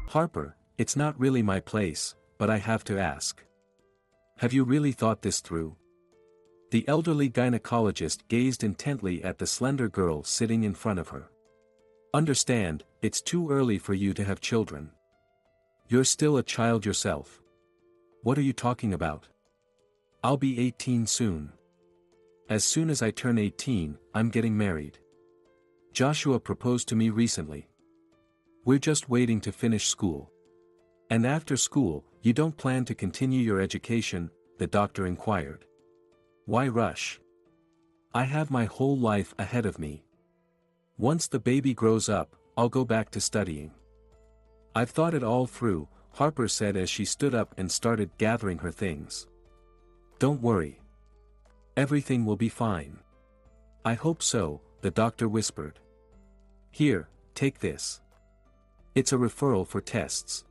Harper, it's not really my place, but I have to ask. Have you really thought this through? The elderly gynecologist gazed intently at the slender girl sitting in front of her. Understand, it's too early for you to have children. You're still a child yourself. What are you talking about? I'll be 18 soon. As soon as I turn 18, I'm getting married. Joshua proposed to me recently. We're just waiting to finish school. And after school, you don't plan to continue your education? The doctor inquired. Why rush? I have my whole life ahead of me. Once the baby grows up, I'll go back to studying. I've thought it all through, Harper said as she stood up and started gathering her things. Don't worry. Everything will be fine. I hope so, the doctor whispered. Here, take this. It's a referral for tests.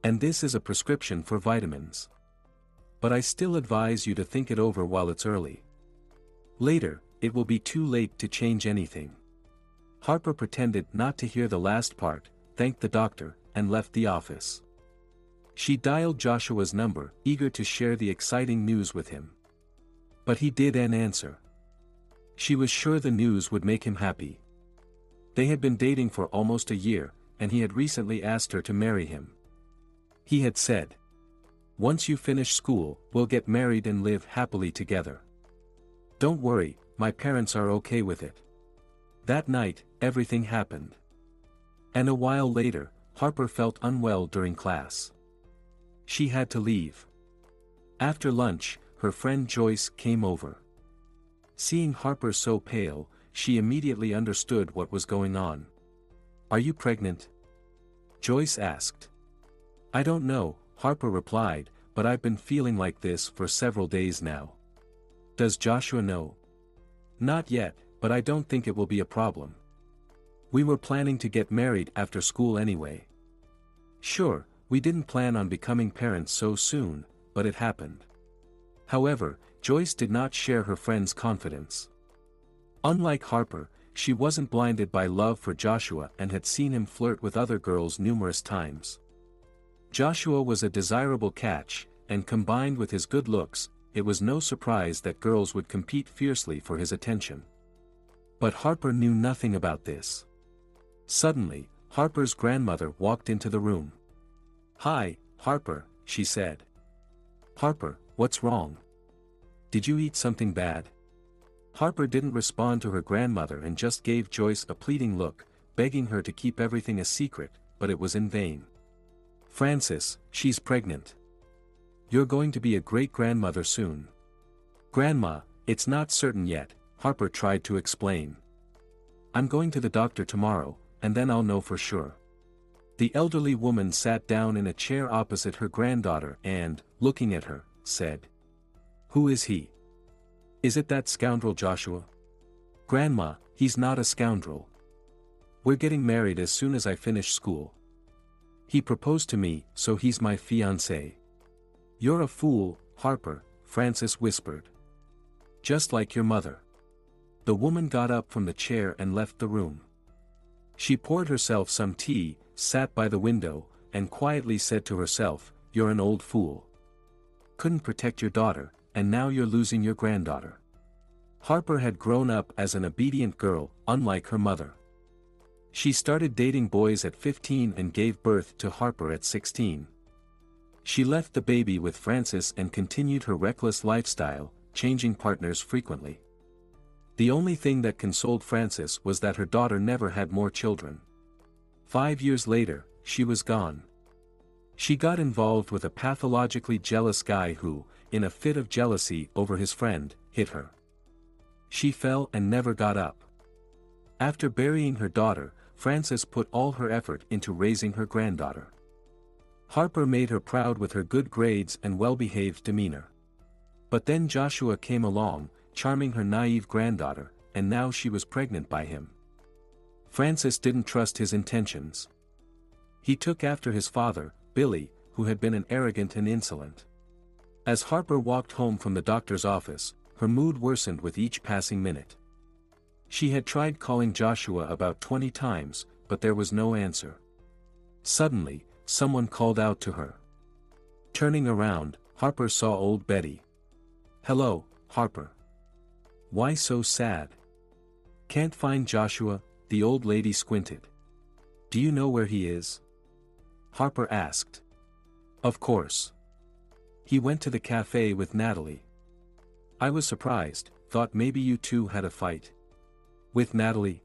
And this is a prescription for vitamins. But I still advise you to think it over while it's early. Later, it will be too late to change anything. Harper pretended not to hear the last part, thanked the doctor, and left the office. She dialed Joshua's number, eager to share the exciting news with him. But he didn't answer. She was sure the news would make him happy. They had been dating for almost a year, and he had recently asked her to marry him. He had said, "Once you finish school, we'll get married and live happily together. Don't worry, my parents are okay with it." That night, everything happened. And a while later, Harper felt unwell during class. She had to leave. After lunch, her friend Joyce came over. Seeing Harper so pale, she immediately understood what was going on. "Are you pregnant?" Joyce asked. "I don't know," Harper replied, "but I've been feeling like this for several days now." "Does Joshua know?" "Not yet, but I don't think it will be a problem. We were planning to get married after school anyway." Sure, we didn't plan on becoming parents so soon, but it happened. However, Joyce did not share her friend's confidence. Unlike Harper, she wasn't blinded by love for Joshua and had seen him flirt with other girls numerous times. Joshua was a desirable catch, and combined with his good looks, it was no surprise that girls would compete fiercely for his attention. But Harper knew nothing about this. Suddenly, Harper's grandmother walked into the room. "Hi, Harper," she said. "Harper, what's wrong? Did you eat something bad?" Harper didn't respond to her grandmother and just gave Joyce a pleading look, begging her to keep everything a secret, but it was in vain. "Frances, she's pregnant. You're going to be a great-grandmother soon." "Grandma, it's not certain yet," Harper tried to explain. "I'm going to the doctor tomorrow, and then I'll know for sure." The elderly woman sat down in a chair opposite her granddaughter and, looking at her, said, "Who is he? Is it that scoundrel Joshua?" "Grandma, he's not a scoundrel. We're getting married as soon as I finish school. He proposed to me, so he's my fiancé." "You're a fool, Harper," Frances whispered. "Just like your mother." The woman got up from the chair and left the room. She poured herself some tea, sat by the window, and quietly said to herself, "You're an old fool. Couldn't protect your daughter, and now you're losing your granddaughter." Harper had grown up as an obedient girl, unlike her mother. She started dating boys at 15 and gave birth to Harper at 16. She left the baby with Frances and continued her reckless lifestyle, changing partners frequently. The only thing that consoled Frances was that her daughter never had more children. 5 years later, she was gone. She got involved with a pathologically jealous guy who, in a fit of jealousy over his friend, hit her. She fell and never got up. After burying her daughter, Frances put all her effort into raising her granddaughter. Harper made her proud with her good grades and well-behaved demeanor. But then Joshua came along, charming her naive granddaughter, and now she was pregnant by him. Frances didn't trust his intentions. He took after his father, Billy, who had been an arrogant and insolent. As Harper walked home from the doctor's office, her mood worsened with each passing minute. She had tried calling Joshua about 20 times, but there was no answer. Suddenly, someone called out to her. Turning around, Harper saw old Betty. "Hello, Harper. Why so sad?" "Can't find Joshua," the old lady squinted. "Do you know where he is?" Harper asked. "Of course. He went to the cafe with Natalie." "I was surprised, thought maybe you two had a fight." "With Natalie?"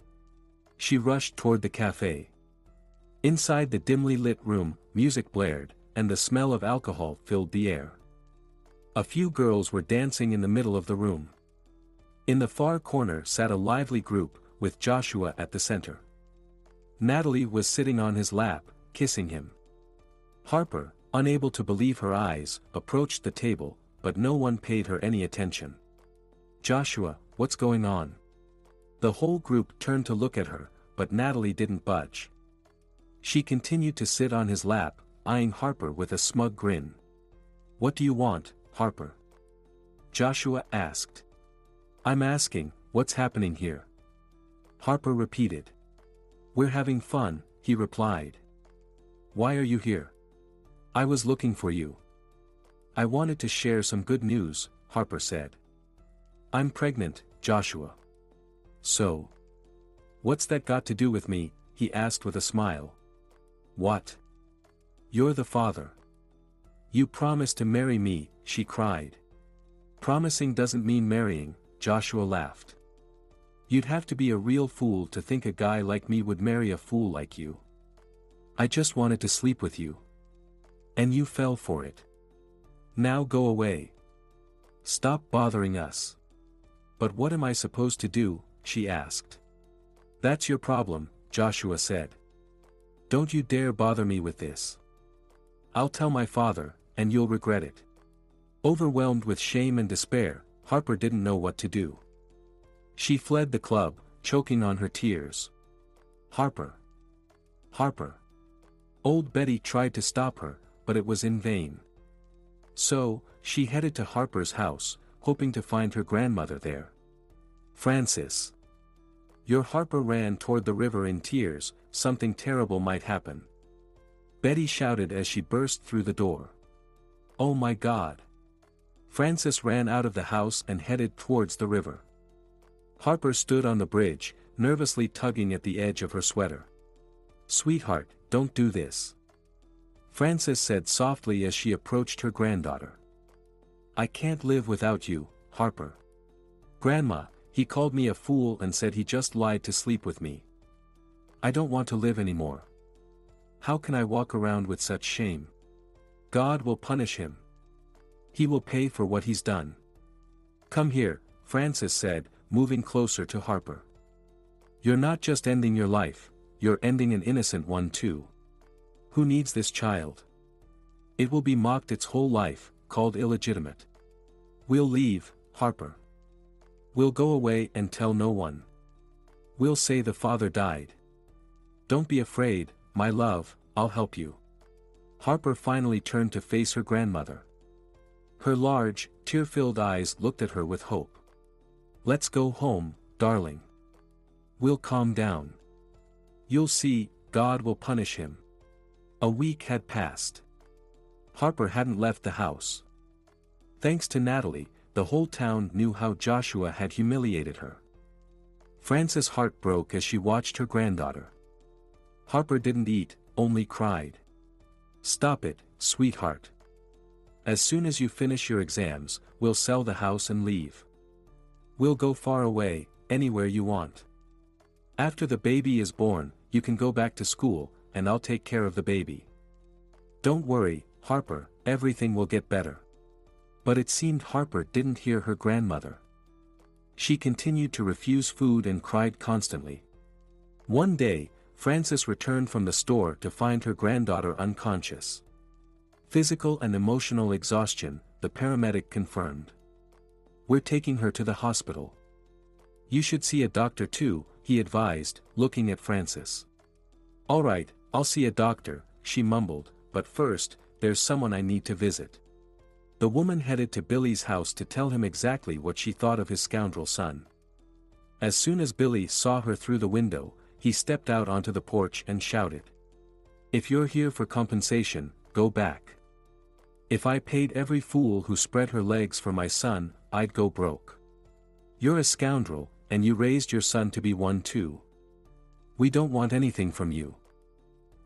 She rushed toward the cafe. Inside the dimly lit room, music blared, and the smell of alcohol filled the air. A few girls were dancing in the middle of the room. In the far corner sat a lively group, with Joshua at the center. Natalie was sitting on his lap, kissing him. Harper, unable to believe her eyes, approached the table, but no one paid her any attention. "Joshua, what's going on?" The whole group turned to look at her, but Natalie didn't budge. She continued to sit on his lap, eyeing Harper with a smug grin. "What do you want, Harper?" Joshua asked. "I'm asking, what's happening here?" Harper repeated. "We're having fun," he replied. "Why are you here?" "I was looking for you." "I wanted to share some good news," Harper said. "I'm pregnant, Joshua." "So? What's that got to do with me?" he asked with a smile. "What? You're the father." "You promised to marry me," she cried. "Promising doesn't mean marrying," Joshua laughed. "You'd have to be a real fool to think a guy like me would marry a fool like you. I just wanted to sleep with you. And you fell for it. Now go away. Stop bothering us." "But what am I supposed to do?" she asked. "That's your problem," Joshua said. "Don't you dare bother me with this. I'll tell my father, and you'll regret it." Overwhelmed with shame and despair, Harper didn't know what to do. She fled the club, choking on her tears. "Harper! Harper!" Old Betty tried to stop her, but it was in vain. So, she headed to Harper's house, hoping to find her grandmother there. "Francis!" Your Harper ran toward the river in tears, something terrible might happen. Betty shouted as she burst through the door. "Oh my God!" Francis ran out of the house and headed towards the river. Harper stood on the bridge, nervously tugging at the edge of her sweater. "Sweetheart, don't do this," Francis said softly as she approached her granddaughter. "I can't live without you, Harper." "Grandma, he called me a fool and said he just lied to sleep with me. I don't want to live anymore. How can I walk around with such shame? God will punish him. He will pay for what he's done." "Come here," Francis said, moving closer to Harper. "You're not just ending your life, you're ending an innocent one too. Who needs this child? It will be mocked its whole life, called illegitimate. We'll leave, Harper. We'll go away and tell no one. We'll say the father died. Don't be afraid, my love, I'll help you." Harper finally turned to face her grandmother. Her large, tear-filled eyes looked at her with hope. "Let's go home, darling. We'll calm down. You'll see, God will punish him." A week had passed. Harper hadn't left the house. Thanks to Natalie, the whole town knew how Joshua had humiliated her. Frances' heart broke as she watched her granddaughter. Harper didn't eat, only cried. "Stop it, sweetheart. As soon as you finish your exams, we'll sell the house and leave. We'll go far away, anywhere you want. After the baby is born, you can go back to school, and I'll take care of the baby. Don't worry, Harper, everything will get better." But it seemed Harper didn't hear her grandmother. She continued to refuse food and cried constantly. One day, Frances returned from the store to find her granddaughter unconscious. Physical and emotional exhaustion, the paramedic confirmed. "We're taking her to the hospital. You should see a doctor too," he advised, looking at Frances. "All right, I'll see a doctor," she mumbled, "but first, there's someone I need to visit." The woman headed to Billy's house to tell him exactly what she thought of his scoundrel son. As soon as Billy saw her through the window, he stepped out onto the porch and shouted. If you're here for compensation, go back. If I paid every fool who spread her legs for my son, I'd go broke. You're a scoundrel, and you raised your son to be one too. We don't want anything from you.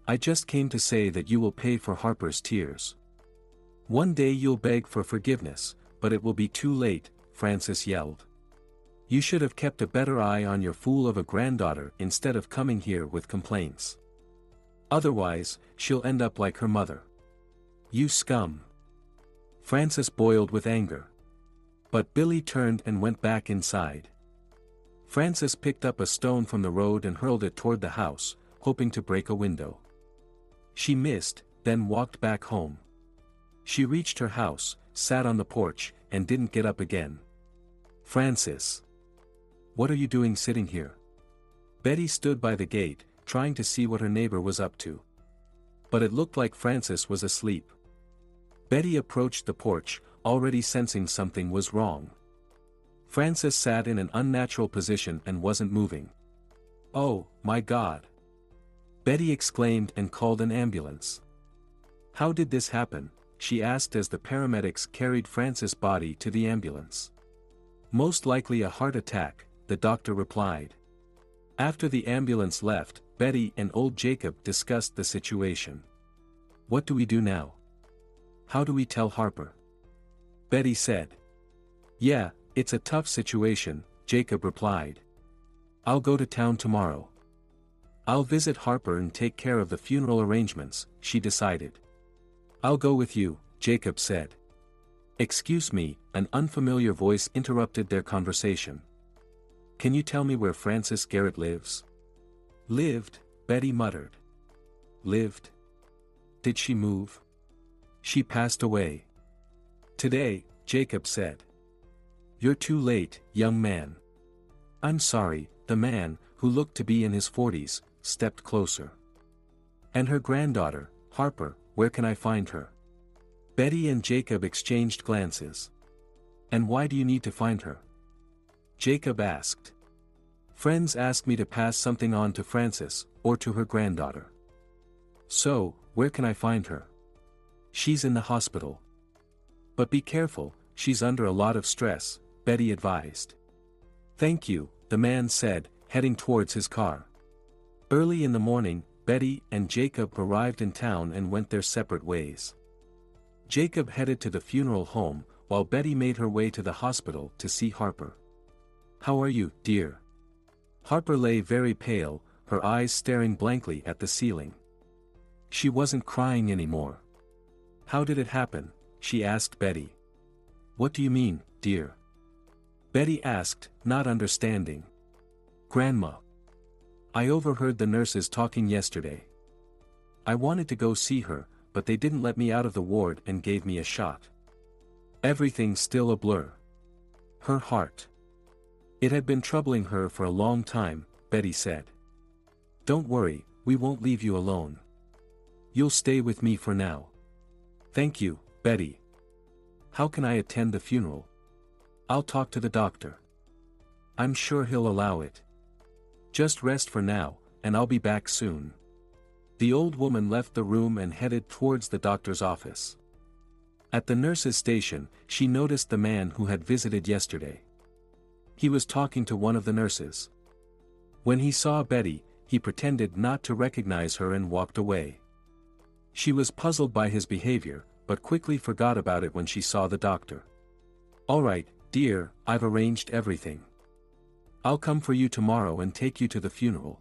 I just came to say that you will pay for Harper's tears. One day you'll beg for forgiveness, but it will be too late, Francis yelled. You should have kept a better eye on your fool of a granddaughter instead of coming here with complaints. Otherwise, she'll end up like her mother. You scum. Francis boiled with anger. But Billy turned and went back inside. Francis picked up a stone from the road and hurled it toward the house, hoping to break a window. She missed, then walked back home. She reached her house, sat on the porch, and didn't get up again. Francis. What are you doing sitting here? Betty stood by the gate, trying to see what her neighbor was up to. But it looked like Francis was asleep. Betty approached the porch, already sensing something was wrong. Francis sat in an unnatural position and wasn't moving. Oh, my God! Betty exclaimed and called an ambulance. How did this happen? She asked as the paramedics carried Francis' body to the ambulance. Most likely a heart attack, the doctor replied. After the ambulance left, Betty and old Jacob discussed the situation. What do we do now? How do we tell Harper? Betty said. Yeah, it's a tough situation, Jacob replied. I'll go to town tomorrow. I'll visit Harper and take care of the funeral arrangements, she decided. I'll go with you, Jacob said. Excuse me, an unfamiliar voice interrupted their conversation. Can you tell me where Frances Garrett lives? Lived, Betty muttered. Lived? Did she move? She passed away. Today, Jacob said. You're too late, young man. I'm sorry, the man, who looked to be in his 40s, stepped closer. And her granddaughter, Harper, where can I find her? Betty and Jacob exchanged glances. And why do you need to find her? Jacob asked. Friends asked me to pass something on to Frances, or to her granddaughter. So, where can I find her? She's in the hospital. But be careful, she's under a lot of stress, Betty advised. Thank you, the man said, heading towards his car. Early in the morning, Betty and Jacob arrived in town and went their separate ways. Jacob headed to the funeral home, while Betty made her way to the hospital to see Harper. How are you, dear? Harper lay very pale, her eyes staring blankly at the ceiling. She wasn't crying anymore. How did it happen? She asked Betty. What do you mean, dear? Betty asked, not understanding. Grandma. I overheard the nurses talking yesterday. I wanted to go see her, but they didn't let me out of the ward and gave me a shot. Everything's still a blur. Her heart. It had been troubling her for a long time, Betty said. Don't worry, we won't leave you alone. You'll stay with me for now. Thank you, Betty. How can I attend the funeral? I'll talk to the doctor. I'm sure he'll allow it. Just rest for now, and I'll be back soon. The old woman left the room and headed towards the doctor's office. At the nurse's station, she noticed the man who had visited yesterday. He was talking to one of the nurses. When he saw Betty, he pretended not to recognize her and walked away. She was puzzled by his behavior, but quickly forgot about it when she saw the doctor. All right, dear, I've arranged everything. I'll come for you tomorrow and take you to the funeral.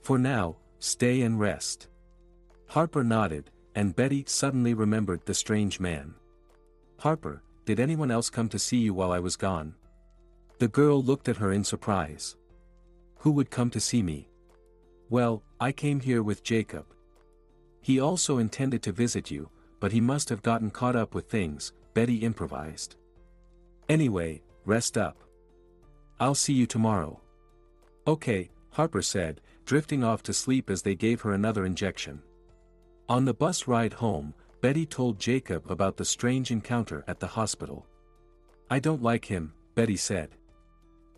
For now, stay and rest. Harper nodded, and Betty suddenly remembered the strange man. Harper, did anyone else come to see you while I was gone? The girl looked at her in surprise. Who would come to see me? Well, I came here with Jacob. He also intended to visit you, but he must have gotten caught up with things, Betty improvised. Anyway, rest up. I'll see you tomorrow. Okay, Harper said, drifting off to sleep as they gave her another injection. On the bus ride home, Betty told Jacob about the strange encounter at the hospital. I don't like him, Betty said.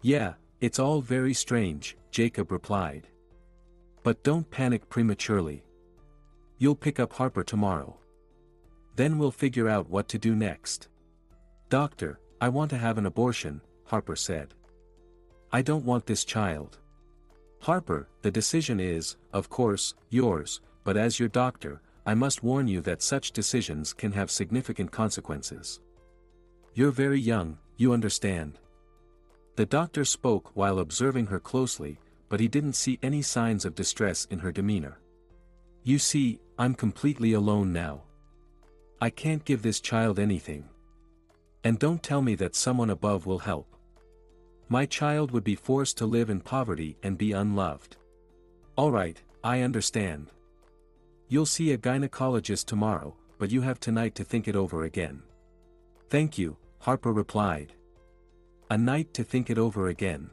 Yeah, it's all very strange, Jacob replied. But don't panic prematurely. You'll pick up Harper tomorrow. Then we'll figure out what to do next. Doctor, I want to have an abortion, Harper said. I don't want this child. Harper, the decision is, of course, yours, but as your doctor, I must warn you that such decisions can have significant consequences. You're very young, you understand. The doctor spoke while observing her closely, but he didn't see any signs of distress in her demeanor. You see, I'm completely alone now. I can't give this child anything. And don't tell me that someone above will help. My child would be forced to live in poverty and be unloved. All right, I understand. You'll see a gynecologist tomorrow, but you have tonight to think it over again. Thank you, Harper replied. A night to think it over again.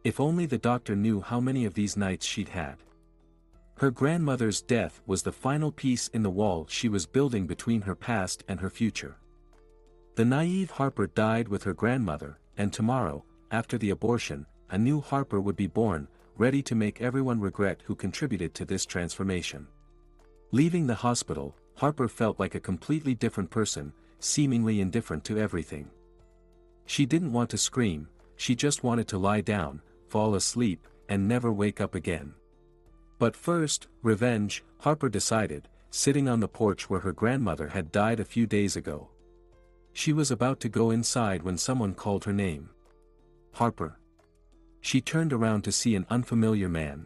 If only the doctor knew how many of these nights she'd had. Her grandmother's death was the final piece in the wall she was building between her past and her future. The naive Harper died with her grandmother, and tomorrow, after the abortion, a new Harper would be born, ready to make everyone regret who contributed to this transformation. Leaving the hospital, Harper felt like a completely different person, seemingly indifferent to everything. She didn't want to scream, she just wanted to lie down, fall asleep, and never wake up again. But first, revenge, Harper decided, sitting on the porch where her grandmother had died a few days ago. She was about to go inside when someone called her name. Harper. She turned around to see an unfamiliar man.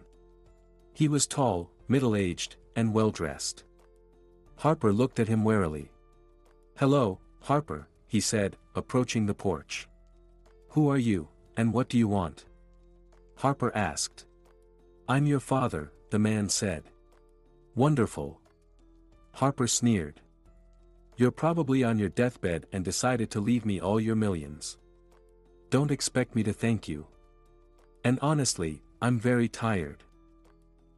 He was tall, middle-aged, and well-dressed. Harper looked at him warily. Hello, Harper, he said, approaching the porch. Who are you, and what do you want? Harper asked. I'm your father, the man said. Wonderful. Harper sneered. You're probably on your deathbed and decided to leave me all your millions. Don't expect me to thank you. And honestly, I'm very tired.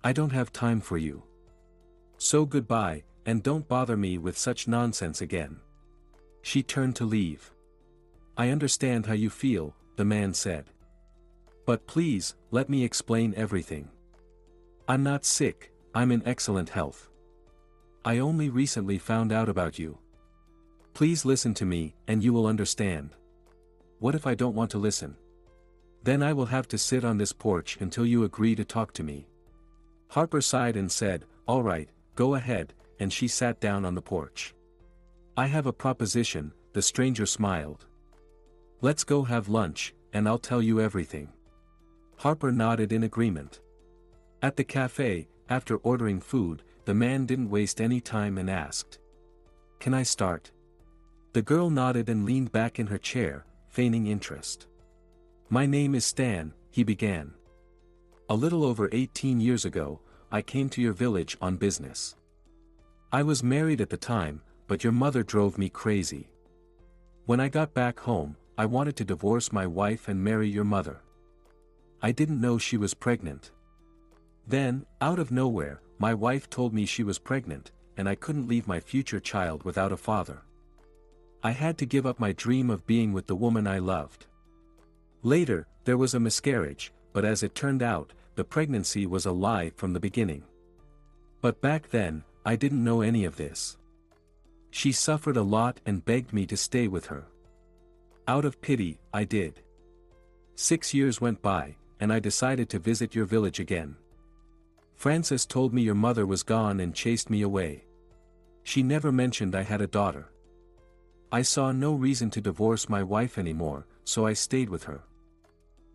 I don't have time for you. So goodbye, and don't bother me with such nonsense again. She turned to leave. I understand how you feel, the man said. But please, let me explain everything. I'm not sick, I'm in excellent health. I only recently found out about you. Please listen to me, and you will understand. What if I don't want to listen? Then I will have to sit on this porch until you agree to talk to me. Harper sighed and said, all right, go ahead, and she sat down on the porch. I have a proposition, the stranger smiled. Let's go have lunch, and I'll tell you everything. Harper nodded in agreement. At the cafe, after ordering food, the man didn't waste any time and asked. Can I start? The girl nodded and leaned back in her chair, feigning interest. My name is Stan, he began. A little over 18 years ago, I came to your village on business. I was married at the time, but your mother drove me crazy. When I got back home, I wanted to divorce my wife and marry your mother. I didn't know she was pregnant. Then, out of nowhere, my wife told me she was pregnant, and I couldn't leave my future child without a father. I had to give up my dream of being with the woman I loved. Later, there was a miscarriage, but as it turned out, the pregnancy was a lie from the beginning. But back then, I didn't know any of this. She suffered a lot and begged me to stay with her. Out of pity, I did. 6 years went by, and I decided to visit your village again. Frances told me your mother was gone and chased me away. She never mentioned I had a daughter. I saw no reason to divorce my wife anymore, so I stayed with her.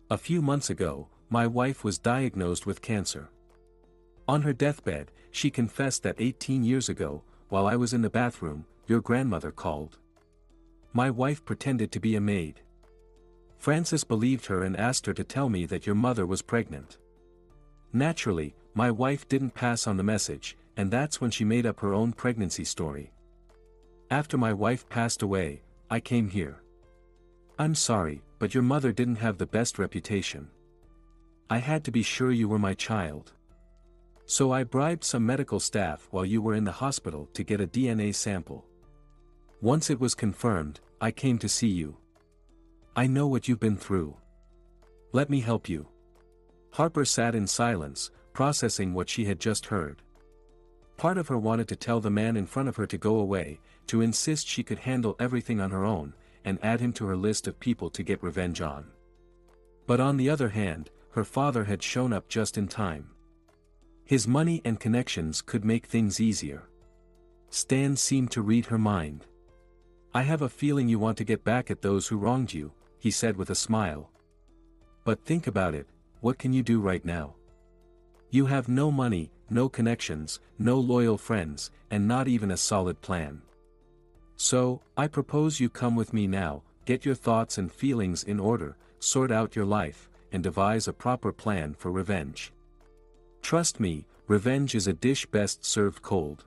A few months ago, my wife was diagnosed with cancer. On her deathbed, she confessed that 18 years ago, while I was in the bathroom, your grandmother called. My wife pretended to be a maid. Frances believed her and asked her to tell me that your mother was pregnant. Naturally, my wife didn't pass on the message, and that's when she made up her own pregnancy story. After my wife passed away, I came here. I'm sorry, but your mother didn't have the best reputation. I had to be sure you were my child. So I bribed some medical staff while you were in the hospital to get a DNA sample. Once it was confirmed, I came to see you. I know what you've been through. Let me help you. Harper sat in silence, processing what she had just heard. Part of her wanted to tell the man in front of her to go away, to insist she could handle everything on her own, and add him to her list of people to get revenge on. But on the other hand, her father had shown up just in time. His money and connections could make things easier. Stan seemed to read her mind. "I have a feeling you want to get back at those who wronged you," he said with a smile. "But think about it, what can you do right now? You have no money, no connections, no loyal friends, and not even a solid plan. So, I propose you come with me now, get your thoughts and feelings in order, sort out your life, and devise a proper plan for revenge. Trust me, revenge is a dish best served cold."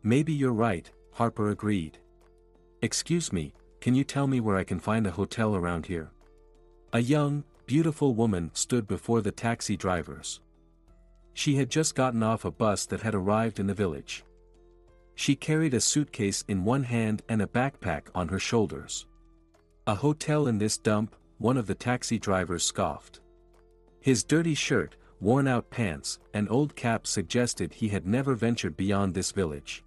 "Maybe you're right," Harper agreed. "Excuse me, can you tell me where I can find a hotel around here?" A young, beautiful woman stood before the taxi drivers. She had just gotten off a bus that had arrived in the village. She carried a suitcase in one hand and a backpack on her shoulders. "A hotel in this dump?" one of the taxi drivers scoffed. His dirty shirt, worn-out pants, and old cap suggested he had never ventured beyond this village.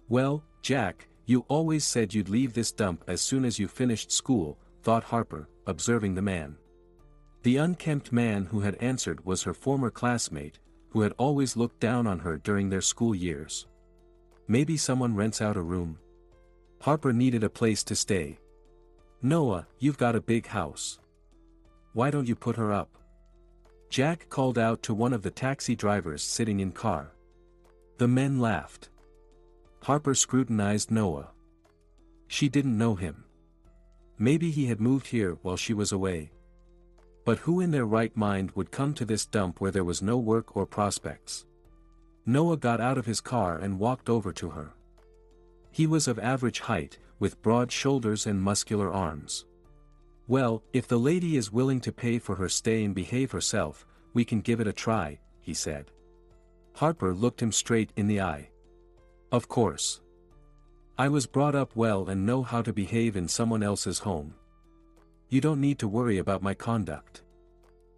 "Well, Jack, you always said you'd leave this dump as soon as you finished school," thought Harper, observing the man. The unkempt man who had answered was her former classmate, who had always looked down on her during their school years. Maybe someone rents out a room. Harper needed a place to stay. "Noah, you've got a big house. Why don't you put her up?" Jack called out to one of the taxi drivers sitting in car. The men laughed. Harper scrutinized Noah. She didn't know him. Maybe he had moved here while she was away. But who in their right mind would come to this dump where there was no work or prospects? Noah got out of his car and walked over to her. He was of average height, with broad shoulders and muscular arms. "Well, if the lady is willing to pay for her stay and behave herself, we can give it a try," he said. Harper looked him straight in the eye. "Of course. I was brought up well and know how to behave in someone else's home. You don't need to worry about my conduct."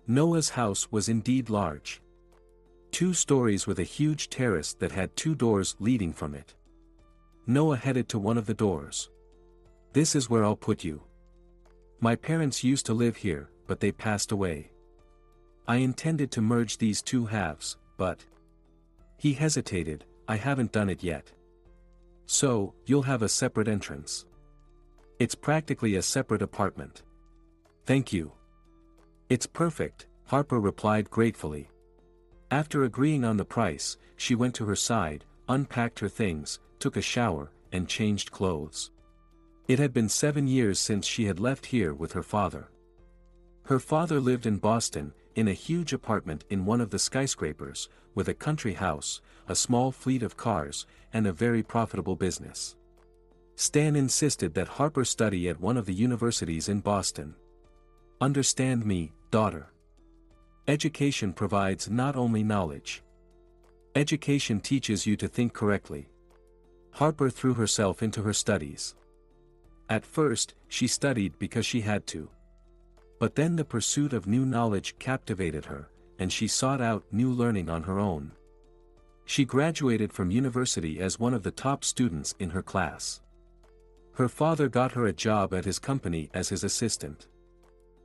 Noah's house was indeed large. 2 stories with a huge terrace that had 2 doors leading from it. Noah headed to one of the doors. "This is where I'll put you. My parents used to live here, but they passed away. I intended to merge these 2 halves, but..." He hesitated. "I haven't done it yet. So, you'll have a separate entrance. It's practically a separate apartment." "Thank you." "It's perfect," Harper replied gratefully. After agreeing on the price, she went to her side, unpacked her things, took a shower, and changed clothes. It had been 7 years since she had left here with her father. Her father lived in Boston, in a huge apartment in one of the skyscrapers, with a country house, a small fleet of cars, and a very profitable business. Stan insisted that Harper study at one of the universities in Boston. "Understand me, daughter. Education provides not only knowledge. Education teaches you to think correctly." Harper threw herself into her studies. At first, she studied because she had to. But then the pursuit of new knowledge captivated her, and she sought out new learning on her own. She graduated from university as one of the top students in her class. Her father got her a job at his company as his assistant.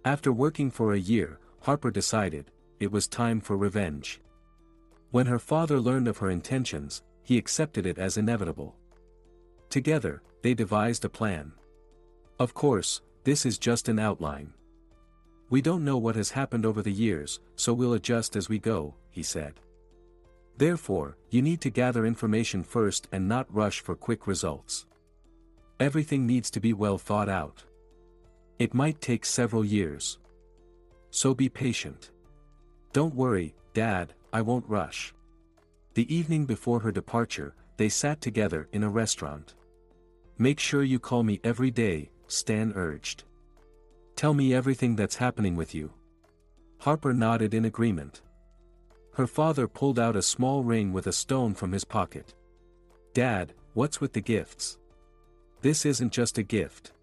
After working for a year, Harper decided it was time for revenge. When her father learned of her intentions, he accepted it as inevitable. Together, they devised a plan. Of course, this is just an outline. "We don't know what has happened over the years, so we'll adjust as we go," he said. "Therefore, you need to gather information first and not rush for quick results. Everything needs to be well thought out. It might take several years. So be patient. Don't worry, Dad, I won't rush." The evening before her departure, they sat together in a restaurant. "Make sure you call me every day," Stan urged. "Tell me everything that's happening with you." Harper nodded in agreement. Her father pulled out a small ring with a stone from his pocket. "Dad, what's with the gifts? This isn't just a gift.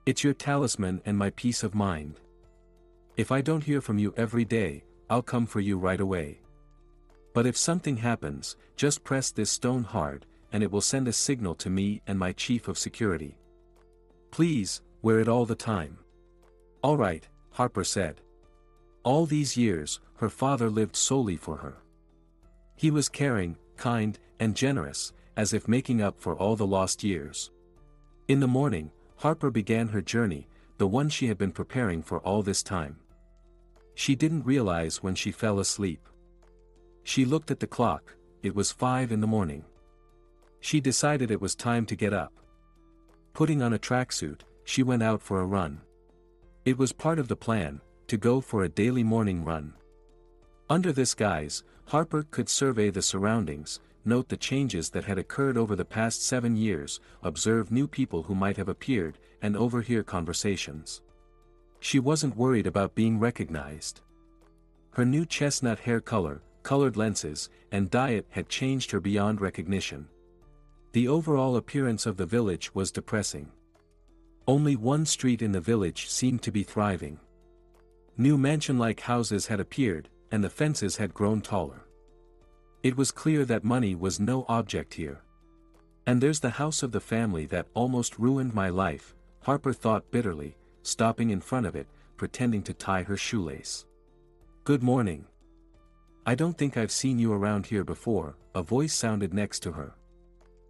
It's your talisman and my peace of mind. If I don't hear from you every day, I'll come for you right away." But if something happens, just press this stone hard, and it will send a signal to me and my chief of security. Please, wear it all the time. All right, Harper said. All these years, her father lived solely for her. He was caring, kind, and generous, as if making up for all the lost years. In the morning, Harper began her journey, the one she had been preparing for all this time. She didn't realize when she fell asleep. She looked at the clock, it was 5 in the morning. She decided it was time to get up. Putting on a tracksuit, she went out for a run. It was part of the plan, to go for a daily morning run. Under this guise, Harper could survey the surroundings, note the changes that had occurred over the past 7 years, observe new people who might have appeared, and overhear conversations. She wasn't worried about being recognized. Her new chestnut hair color, colored lenses, and diet had changed her beyond recognition. The overall appearance of the village was depressing. Only one street in the village seemed to be thriving. New mansion-like houses had appeared, and the fences had grown taller. It was clear that money was no object here. And there's the house of the family that almost ruined my life, Harper thought bitterly, stopping in front of it, pretending to tie her shoelace. Good morning. I don't think I've seen you around here before, a voice sounded next to her.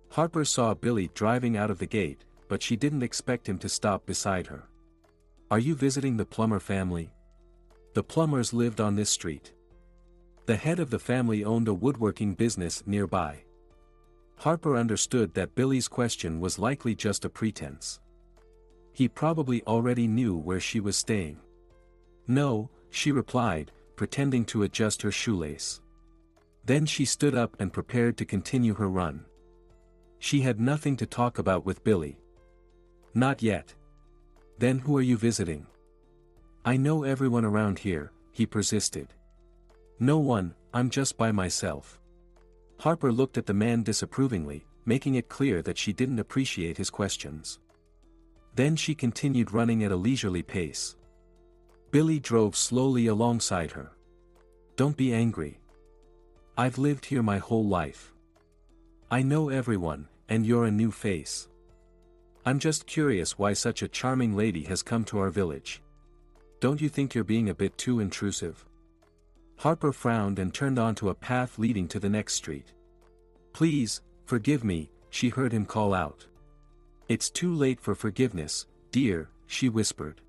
Harper saw Billy driving out of the gate, but she didn't expect him to stop beside her. Are you visiting the Plummer family? The Plumbers lived on this street. The head of the family owned a woodworking business nearby. Harper understood that Billy's question was likely just a pretense. He probably already knew where she was staying. No, she replied, pretending to adjust her shoelace. Then she stood up and prepared to continue her run. She had nothing to talk about with Billy. Not yet. Then who are you visiting? I know everyone around here, he persisted. No one, I'm just by myself. Harper looked at the man disapprovingly, making it clear that she didn't appreciate his questions. Then she continued running at a leisurely pace. Billy drove slowly alongside her. Don't be angry. I've lived here my whole life. I know everyone, and you're a new face. I'm just curious why such a charming lady has come to our village. Don't you think you're being a bit too intrusive? Harper frowned and turned onto a path leading to the next street. Please, forgive me, she heard him call out. It's too late for forgiveness, dear, she whispered.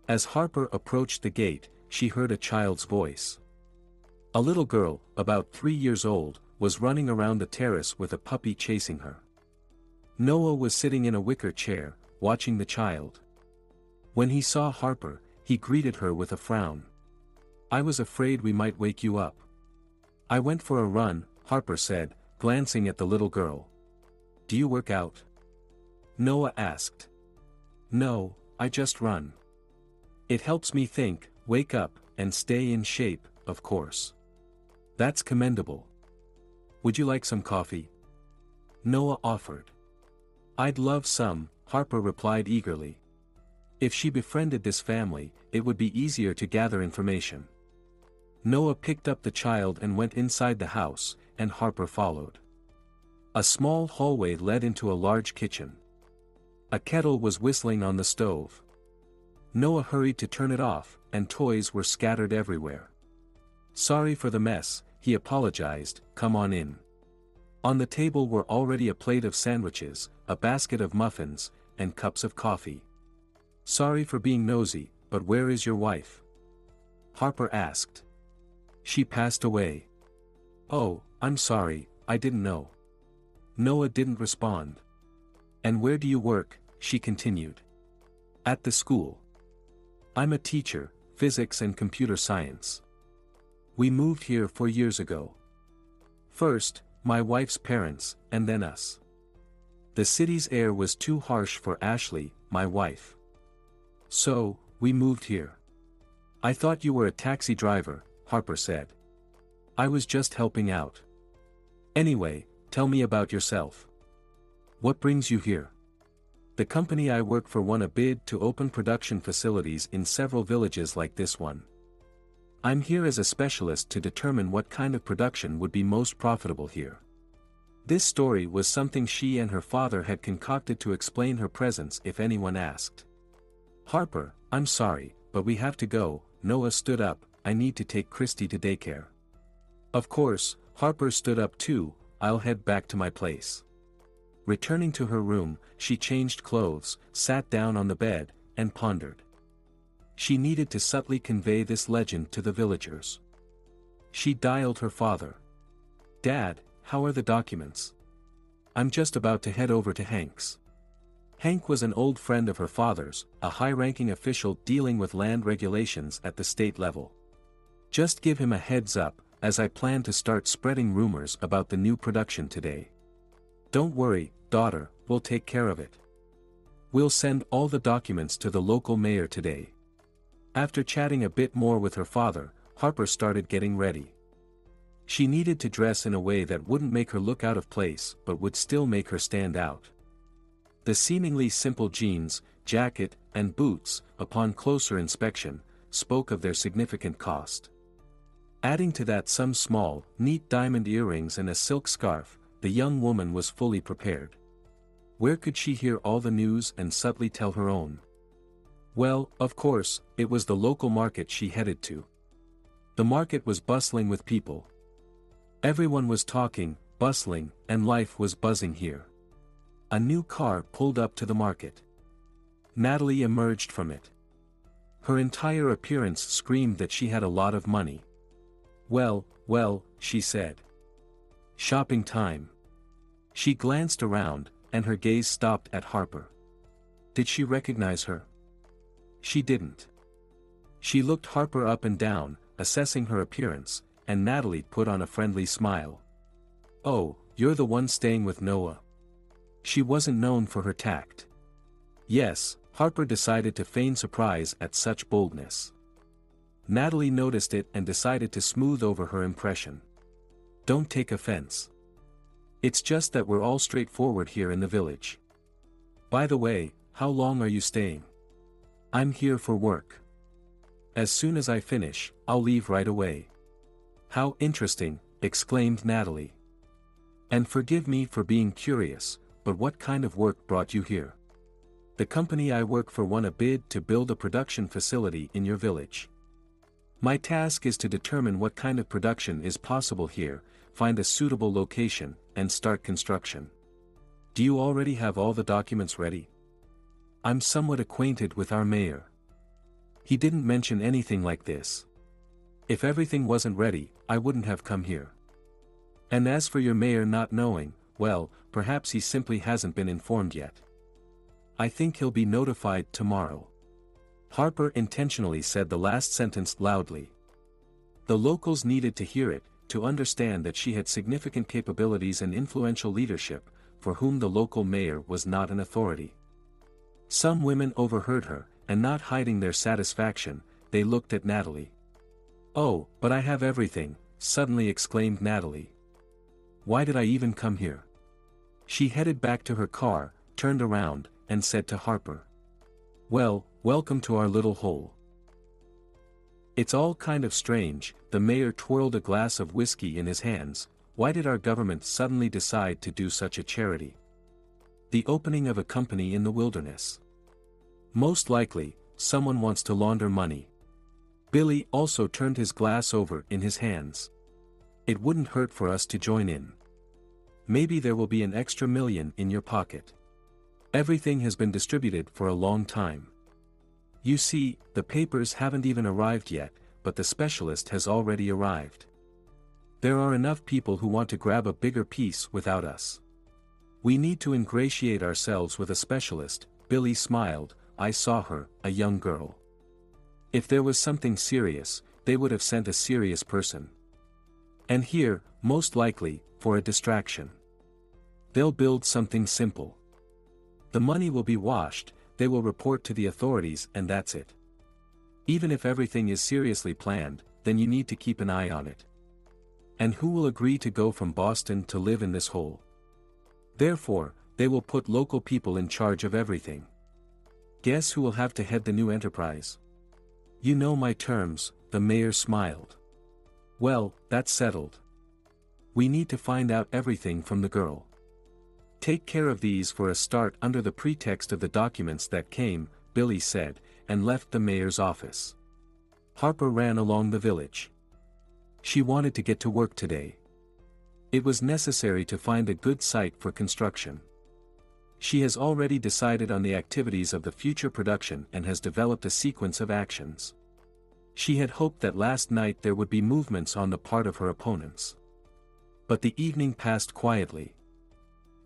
As Harper approached the gate, she heard a child's voice. A little girl, about 3 years old, was running around the terrace with a puppy chasing her. Noah was sitting in a wicker chair, watching the child. When he saw Harper, he greeted her with a frown. I was afraid we might wake you up. I went for a run, Harper said, glancing at the little girl. Do you work out? Noah asked. No, I just run. It helps me think, wake up, and stay in shape, of course. That's commendable. Would you like some coffee? Noah offered. I'd love some, Harper replied eagerly. If she befriended this family, it would be easier to gather information. Noah picked up the child and went inside the house, and Harper followed. A small hallway led into a large kitchen. A kettle was whistling on the stove. Noah hurried to turn it off, and toys were scattered everywhere. Sorry for the mess, he apologized, come on in. On the table were already a plate of sandwiches, a basket of muffins, and cups of coffee. Sorry for being nosy, but where is your wife? Harper asked. She passed away. Oh, I'm sorry, I didn't know. Noah didn't respond. And where do you work? She continued. At the school. I'm a teacher, physics and computer science. We moved here 4 years ago. First, my wife's parents, and then us. The city's air was too harsh for Ashley, my wife. So, we moved here. I thought you were a taxi driver, Harper said. I was just helping out. Anyway, tell me about yourself. What brings you here? The company I work for won a bid to open production facilities in several villages like this one. I'm here as a specialist to determine what kind of production would be most profitable here. This story was something she and her father had concocted to explain her presence if anyone asked. Harper, I'm sorry, but we have to go. Noah stood up. I need to take Christy to daycare. Of course, Harper stood up too. I'll head back to my place. Returning to her room, she changed clothes, sat down on the bed, and pondered. She needed to subtly convey this legend to the villagers. She dialed her father. Dad, how are the documents? I'm just about to head over to Hank's. Hank was an old friend of her father's, a high-ranking official dealing with land regulations at the state level. Just give him a heads up, as I plan to start spreading rumors about the new production today. Don't worry, daughter, we'll take care of it. We'll send all the documents to the local mayor today. After chatting a bit more with her father, Harper started getting ready. She needed to dress in a way that wouldn't make her look out of place but would still make her stand out. The seemingly simple jeans, jacket, and boots, upon closer inspection, spoke of their significant cost. Adding to that some small, neat diamond earrings and a silk scarf, the young woman was fully prepared. Where could she hear all the news and subtly tell her own? Well, of course, it was the local market she headed to. The market was bustling with people. Everyone was talking, bustling, and life was buzzing here. A new car pulled up to the market. Natalie emerged from it. Her entire appearance screamed that she had a lot of money. Well, she said. Shopping time. She glanced around, and her gaze stopped at Harper. Did she recognize her? She didn't. She looked Harper up and down, assessing her appearance, and Natalie put on a friendly smile. Oh, you're the one staying with Noah. She wasn't known for her tact. Yes, Harper decided to feign surprise at such boldness. Natalie noticed it and decided to smooth over her impression. Don't take offense. It's just that we're all straightforward here in the village. By the way, how long are you staying? I'm here for work. As soon as I finish, I'll leave right away. How interesting, exclaimed Natalie. And forgive me for being curious, but what kind of work brought you here? The company I work for won a bid to build a production facility in your village. My task is to determine what kind of production is possible here, find a suitable location, and start construction. Do you already have all the documents ready? I'm somewhat acquainted with our mayor. He didn't mention anything like this. If everything wasn't ready, I wouldn't have come here. And as for your mayor not knowing, well, perhaps he simply hasn't been informed yet. I think he'll be notified tomorrow. Harper intentionally said the last sentence loudly. The locals needed to hear it, to understand that she had significant capabilities and influential leadership, for whom the local mayor was not an authority. Some women overheard her, and not hiding their satisfaction, they looked at Natalie. Oh, but I have everything, suddenly exclaimed Natalie. Why did I even come here? She headed back to her car, turned around, and said to Harper. Well, welcome to our little hole. It's all kind of strange, the mayor twirled a glass of whiskey in his hands. Why did our government suddenly decide to do such a charity? The opening of a company in the wilderness. Most likely, someone wants to launder money. Billy also turned his glass over in his hands. It wouldn't hurt for us to join in. Maybe there will be an extra $1 million in your pocket. Everything has been distributed for a long time. You see, the papers haven't even arrived yet, but the specialist has already arrived. There are enough people who want to grab a bigger piece without us. We need to ingratiate ourselves with a specialist. Billy smiled. I saw her, a young girl. If there was something serious, they would have sent a serious person. And here, most likely, for a distraction. They'll build something simple. The money will be washed, they will report to the authorities, and that's it. Even if everything is seriously planned, then you need to keep an eye on it. And who will agree to go from Boston to live in this hole? Therefore, they will put local people in charge of everything. Guess who will have to head the new enterprise? You know my terms, the mayor smiled. Well, that's settled. We need to find out everything from the girl. Take care of these for a start under the pretext of the documents that came, Billy said, and left the mayor's office. Harper ran along the village. She wanted to get to work today. It was necessary to find a good site for construction. She has already decided on the activities of the future production and has developed a sequence of actions. She had hoped that last night there would be movements on the part of her opponents. But the evening passed quietly.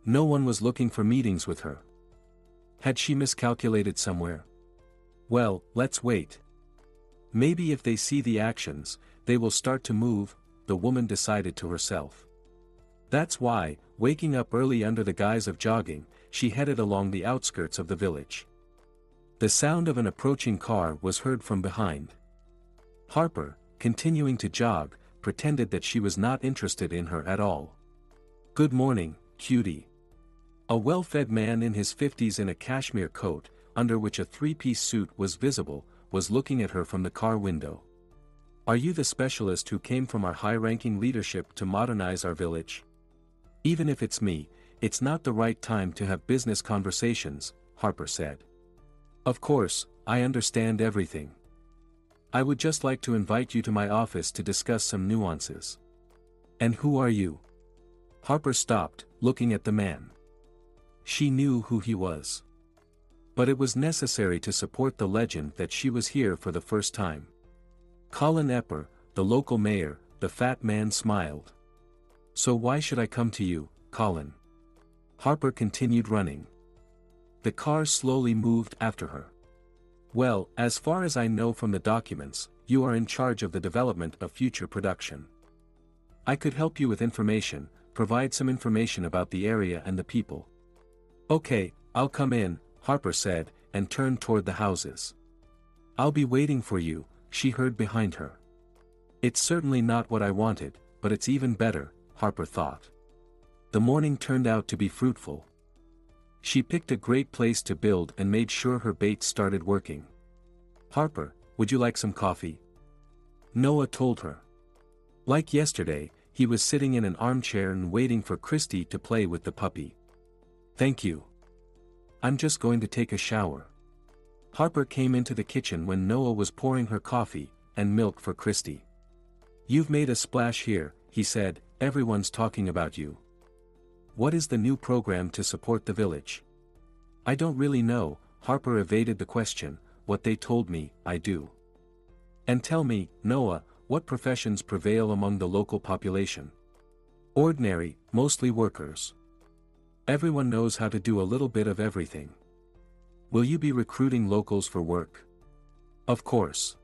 No one was looking for meetings with her. Had she miscalculated somewhere? Well, let's wait. Maybe if they see the actions, they will start to move, the woman decided to herself. That's why, waking up early under the guise of jogging, she headed along the outskirts of the village. The sound of an approaching car was heard from behind. Harper, continuing to jog, pretended that she was not interested in her at all. Good morning, cutie. A well-fed man in his 50s in a cashmere coat, under which a three-piece suit was visible, was looking at her from the car window. Are you the specialist who came from our high-ranking leadership to modernize our village? Even if it's me, it's not the right time to have business conversations, Harper said. Of course, I understand everything. I would just like to invite you to my office to discuss some nuances. And who are you? Harper stopped, looking at the man. She knew who he was. But it was necessary to support the legend that she was here for the first time. Colin Epper, the local mayor, the fat man smiled. So why should I come to you, Colin? Harper continued running. The car slowly moved after her. Well, as far as I know from the documents, you are in charge of the development of future production. I could help you with information, provide some information about the area and the people. Okay, I'll come in, Harper said, and turned toward the houses. I'll be waiting for you, she heard behind her. It's certainly not what I wanted, but it's even better, Harper thought. The morning turned out to be fruitful. She picked a great place to build and made sure her bait started working. Harper, would you like some coffee? Noah told her. Like yesterday, he was sitting in an armchair and waiting for Christy to play with the puppy. Thank you. I'm just going to take a shower. Harper came into the kitchen when Noah was pouring her coffee and milk for Christy. You've made a splash here, he said, everyone's talking about you. What is the new program to support the village? I don't really know, Harper evaded the question, what they told me, I do. And tell me, Noah, what professions prevail among the local population? Ordinary, mostly workers. Everyone knows how to do a little bit of everything. Will you be recruiting locals for work? Of course.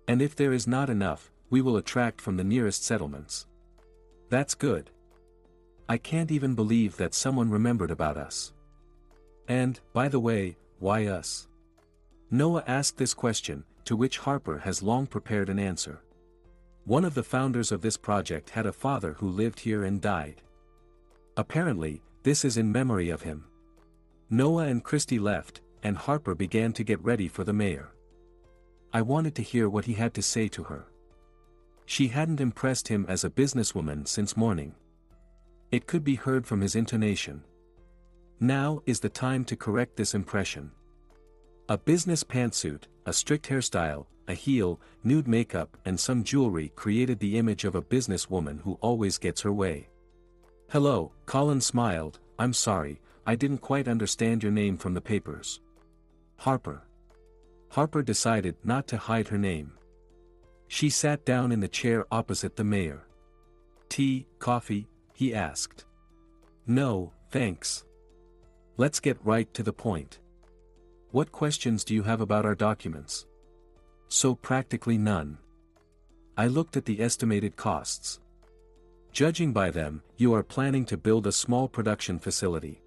And if there is not enough, we will attract from the nearest settlements. That's good. I can't even believe that someone remembered about us. And, by the way, why us? Noah asked this question, to which Harper has long prepared an answer. One of the founders of this project had a father who lived here and died. Apparently, this is in memory of him. Noah and Christy left, and Harper began to get ready for the mayor. I wanted to hear what he had to say to her. She hadn't impressed him as a businesswoman since morning. It could be heard from his intonation. Now is the time to correct this impression. A business pantsuit, a strict hairstyle, a heel, nude makeup and some jewelry created the image of a businesswoman who always gets her way. Hello, Colin smiled, I'm sorry, I didn't quite understand your name from the papers. Harper. Harper decided not to hide her name. She sat down in the chair opposite the mayor. Tea, coffee? He asked. No, thanks. Let's get right to the point. What questions do you have about our documents? So practically none. I looked at the estimated costs. Judging by them, you are planning to build a small production facility.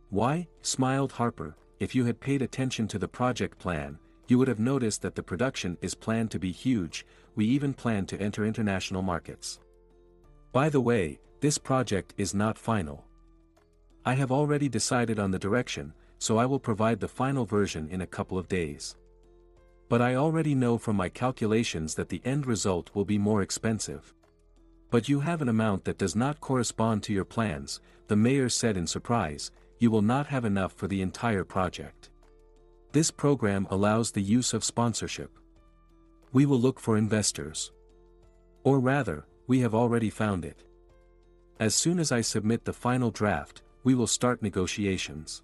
Why? Smiled Harper, if you had paid attention to the project plan, you would have noticed that the production is planned to be huge, we even plan to enter international markets. By the way, this project is not final. I have already decided on the direction, so I will provide the final version in a couple of days. But I already know from my calculations that the end result will be more expensive. But you have an amount that does not correspond to your plans, the mayor said in surprise. You will not have enough for the entire project. This program allows the use of sponsorship. We will look for investors. Or rather, we have already found it. As soon as I submit the final draft, we will start negotiations.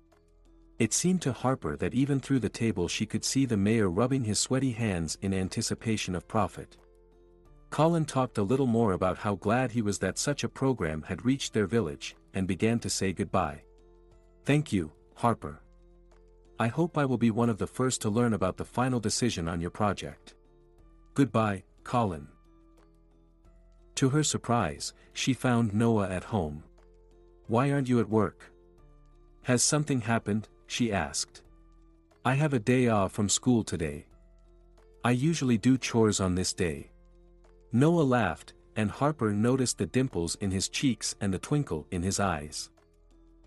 It seemed to Harper that even through the table she could see the mayor rubbing his sweaty hands in anticipation of profit. Colin talked a little more about how glad he was that such a program had reached their village, and began to say goodbye. Thank you, Harper. I hope I will be one of the first to learn about the final decision on your project. Goodbye, Colin. To her surprise, she found Noah at home. Why aren't you at work? Has something happened? She asked. I have a day off from school today. I usually do chores on this day. Noah laughed, and Harper noticed the dimples in his cheeks and the twinkle in his eyes.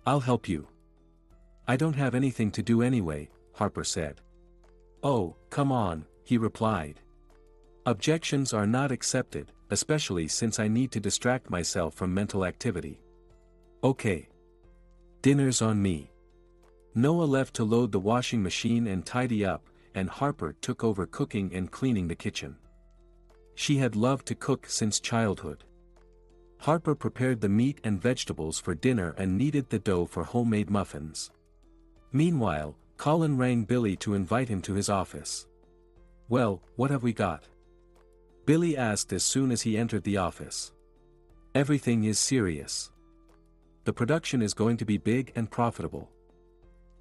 I'll help you. I don't have anything to do anyway, Harper said. Oh, come on, he replied. Objections are not accepted, especially since I need to distract myself from mental activity. Okay. Dinner's on me. Noah left to load the washing machine and tidy up, and Harper took over cooking and cleaning the kitchen. She had loved to cook since childhood. Harper prepared the meat and vegetables for dinner and kneaded the dough for homemade muffins. Meanwhile, Colin rang Billy to invite him to his office. Well, what have we got? Billy asked as soon as he entered the office. Everything is serious. The production is going to be big and profitable.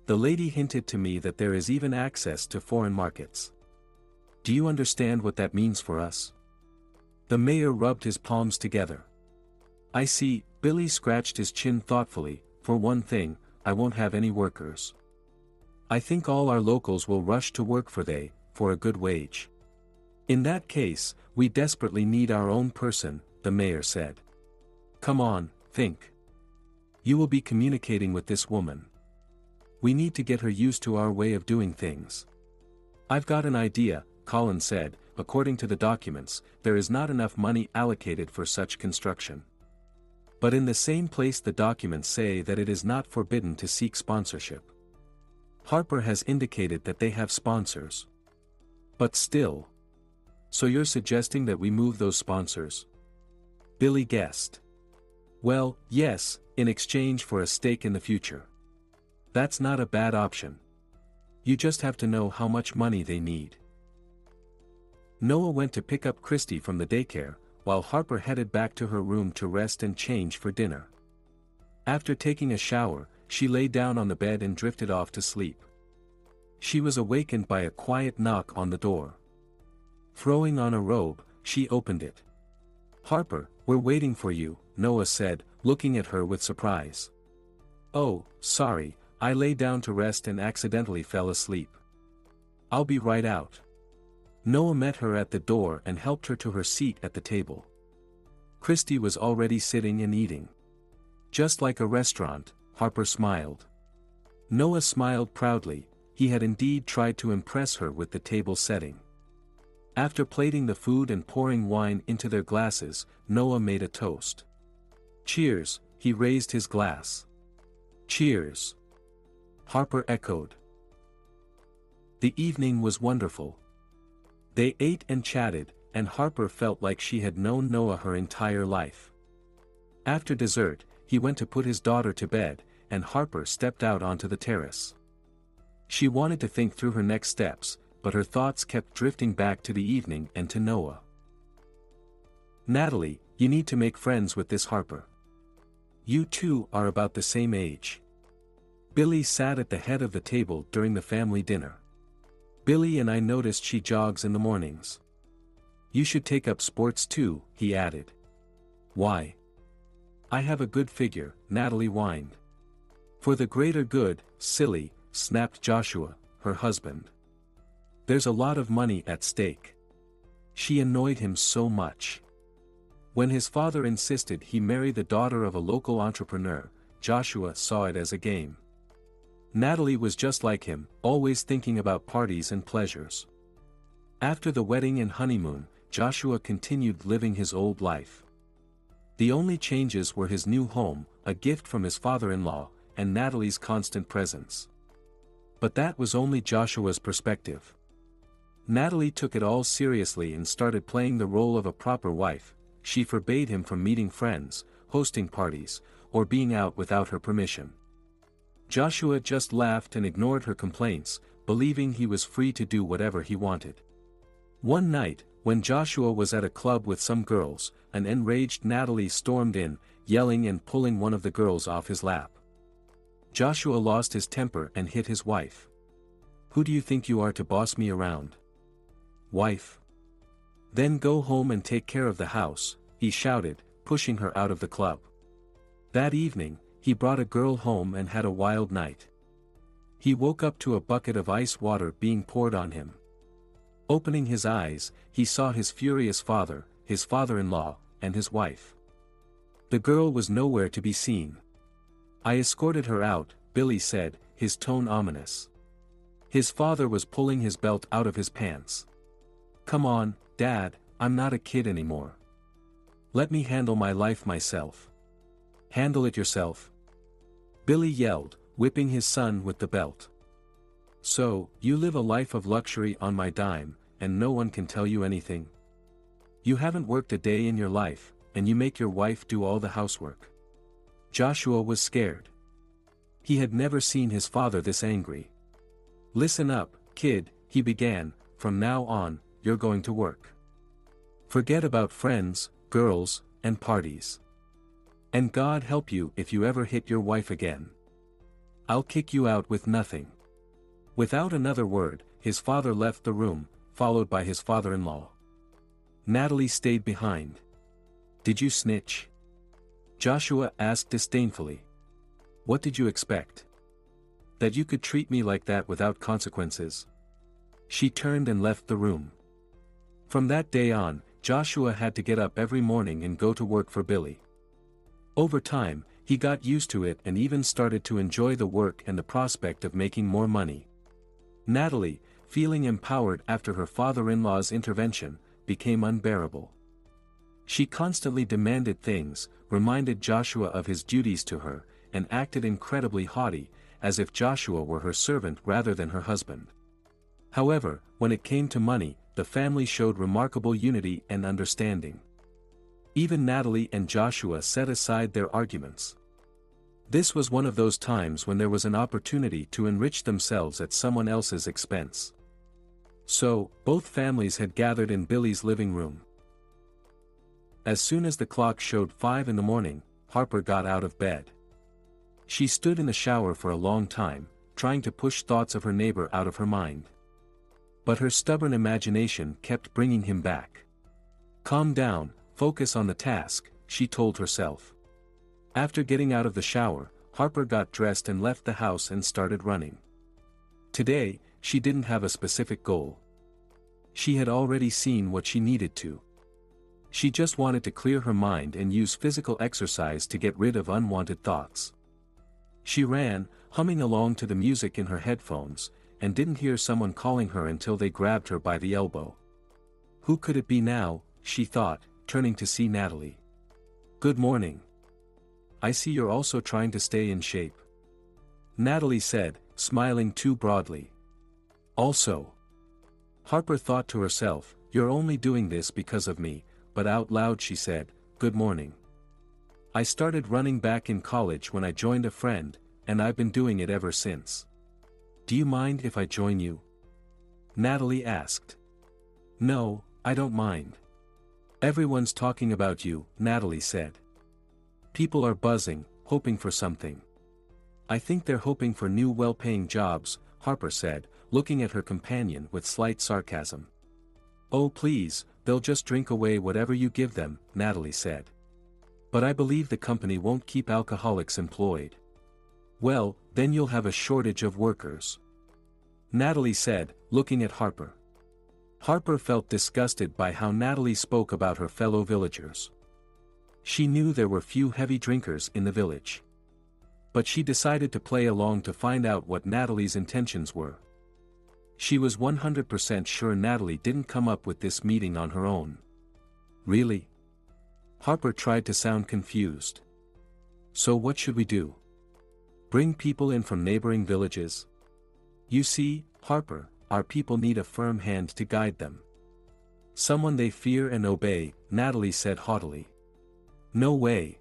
The lady hinted to me that there is even access to foreign markets. Do you understand what that means for us? The mayor rubbed his palms together. I see, Billy scratched his chin thoughtfully. For one thing, I won't have any workers. I think all our locals will rush to work for a good wage. In that case, we desperately need our own person, the mayor said. Come on, think. You will be communicating with this woman. We need to get her used to our way of doing things. I've got an idea, Colin said. According to the documents, there is not enough money allocated for such construction. But in the same place the documents say that it is not forbidden to seek sponsorship. Harper has indicated that they have sponsors. But still. So you're suggesting that we move those sponsors? Billy guessed. Well, yes, in exchange for a stake in the future. That's not a bad option. You just have to know how much money they need. Noah went to pick up Christy from the daycare, while Harper headed back to her room to rest and change for dinner. After taking a shower, she lay down on the bed and drifted off to sleep. She was awakened by a quiet knock on the door. Throwing on a robe, she opened it. Harper, we're waiting for you, Noah said, looking at her with surprise. Oh, sorry, I lay down to rest and accidentally fell asleep. I'll be right out. Noah met her at the door and helped her to her seat at the table. Christy was already sitting and eating. Just like a restaurant, Harper smiled. Noah smiled proudly. He had indeed tried to impress her with the table setting. After plating the food and pouring wine into their glasses, Noah made a toast. Cheers, he raised his glass. Cheers. Harper echoed. The evening was wonderful. They ate and chatted, and Harper felt like she had known Noah her entire life. After dessert, he went to put his daughter to bed, and Harper stepped out onto the terrace. She wanted to think through her next steps, but her thoughts kept drifting back to the evening and to Noah. Natalie, you need to make friends with this Harper. You two are about the same age. Billy sat at the head of the table during the family dinner. Billy and I noticed she jogs in the mornings. You should take up sports too, he added. Why? I have a good figure, Natalie whined. For the greater good, silly, snapped Joshua, her husband. There's a lot of money at stake. She annoyed him so much. When his father insisted he marry the daughter of a local entrepreneur, Joshua saw it as a game. Natalie was just like him, always thinking about parties and pleasures. After the wedding and honeymoon, Joshua continued living his old life. The only changes were his new home, a gift from his father-in-law, and Natalie's constant presence. But that was only Joshua's perspective. Natalie took it all seriously and started playing the role of a proper wife. She forbade him from meeting friends, hosting parties, or being out without her permission. Joshua just laughed and ignored her complaints, believing he was free to do whatever he wanted. One night, when Joshua was at a club with some girls, an enraged Natalie stormed in, yelling and pulling one of the girls off his lap. Joshua lost his temper and hit his wife. "Who do you think you are to boss me around? Wife? Then go home and take care of the house," he shouted, pushing her out of the club. That evening, he brought a girl home and had a wild night. He woke up to a bucket of ice water being poured on him. Opening his eyes, he saw his furious father, his father-in-law, and his wife. The girl was nowhere to be seen. "I escorted her out," Billy said, his tone ominous. His father was pulling his belt out of his pants. "Come on, Dad, I'm not a kid anymore. Let me handle my life myself." "Handle it yourself," Billy yelled, whipping his son with the belt. "So, you live a life of luxury on my dime, and no one can tell you anything? You haven't worked a day in your life, and you make your wife do all the housework." Joshua was scared. He had never seen his father this angry. "Listen up, kid," he began, "from now on, you're going to work. Forget about friends, girls, and parties. And God help you if you ever hit your wife again. I'll kick you out with nothing." Without another word, his father left the room, followed by his father-in-law. Natalie stayed behind. "Did you snitch?" Joshua asked disdainfully. "What did you expect? That you could treat me like that without consequences?" She turned and left the room. From that day on, Joshua had to get up every morning and go to work for Billy. Over time, he got used to it and even started to enjoy the work and the prospect of making more money. Natalie, feeling empowered after her father-in-law's intervention, became unbearable. She constantly demanded things, reminded Joshua of his duties to her, and acted incredibly haughty, as if Joshua were her servant rather than her husband. However, when it came to money, the family showed remarkable unity and understanding. Even Natalie and Joshua set aside their arguments. This was one of those times when there was an opportunity to enrich themselves at someone else's expense. So, both families had gathered in Billy's living room. As soon as the clock showed 5 in the morning, Harper got out of bed. She stood in the shower for a long time, trying to push thoughts of her neighbor out of her mind. But her stubborn imagination kept bringing him back. "Calm down, focus on the task," she told herself. After getting out of the shower, Harper got dressed and left the house and started running. Today, she didn't have a specific goal. She had already seen what she needed to. She just wanted to clear her mind and use physical exercise to get rid of unwanted thoughts. She ran, humming along to the music in her headphones, and didn't hear someone calling her until they grabbed her by the elbow. Who could it be now, she thought, turning to see Natalie. "Good morning. I see you're also trying to stay in shape," Natalie said, smiling too broadly. "Also," Harper thought to herself, "you're only doing this because of me," but out loud she said, "Good morning. I started running back in college when I joined a friend, and I've been doing it ever since. Do you mind if I join you?" Natalie asked. "No, I don't mind. Everyone's talking about you," Natalie said. "People are buzzing, hoping for something." "I think they're hoping for new well-paying jobs," Harper said, looking at her companion with slight sarcasm. "Oh please, they'll just drink away whatever you give them," Natalie said. "But I believe the company won't keep alcoholics employed." "Well, then you'll have a shortage of workers," Natalie said, looking at Harper. Harper felt disgusted by how Natalie spoke about her fellow villagers. She knew there were few heavy drinkers in the village. But she decided to play along to find out what Natalie's intentions were. She was 100% sure Natalie didn't come up with this meeting on her own. Really? Harper tried to sound confused. So what should we do? Bring people in from neighboring villages? You see, Harper, our people need a firm hand to guide them. Someone they fear and obey, Natalie said haughtily. No way.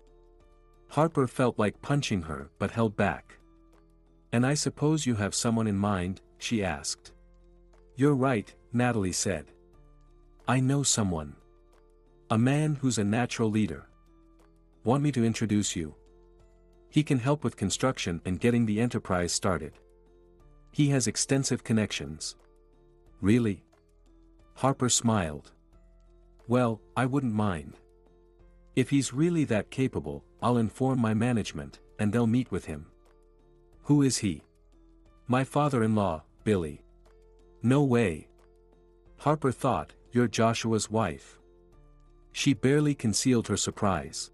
Harper felt like punching her but held back. And I suppose you have someone in mind, she asked. You're right, Natalie said. I know someone. A man who's a natural leader. Want me to introduce you? He can help with construction and getting the enterprise started. He has extensive connections. Really? Harper smiled. Well, I wouldn't mind. If he's really that capable, I'll inform my management, and they'll meet with him. Who is he? My father-in-law, Billy. No way. Harper thought, you're Joshua's wife. She barely concealed her surprise.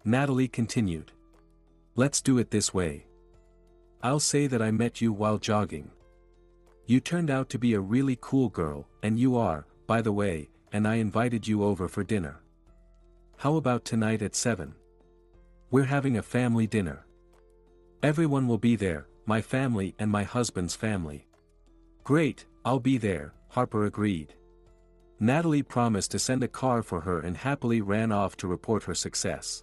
Natalie continued. Let's do it this way. I'll say that I met you while jogging. You turned out to be a really cool girl, and you are, by the way, and I invited you over for dinner. How about tonight at 7? We're having a family dinner. Everyone will be there, my family and my husband's family. Great, I'll be there, Harper agreed. Natalie promised to send a car for her and happily ran off to report her success.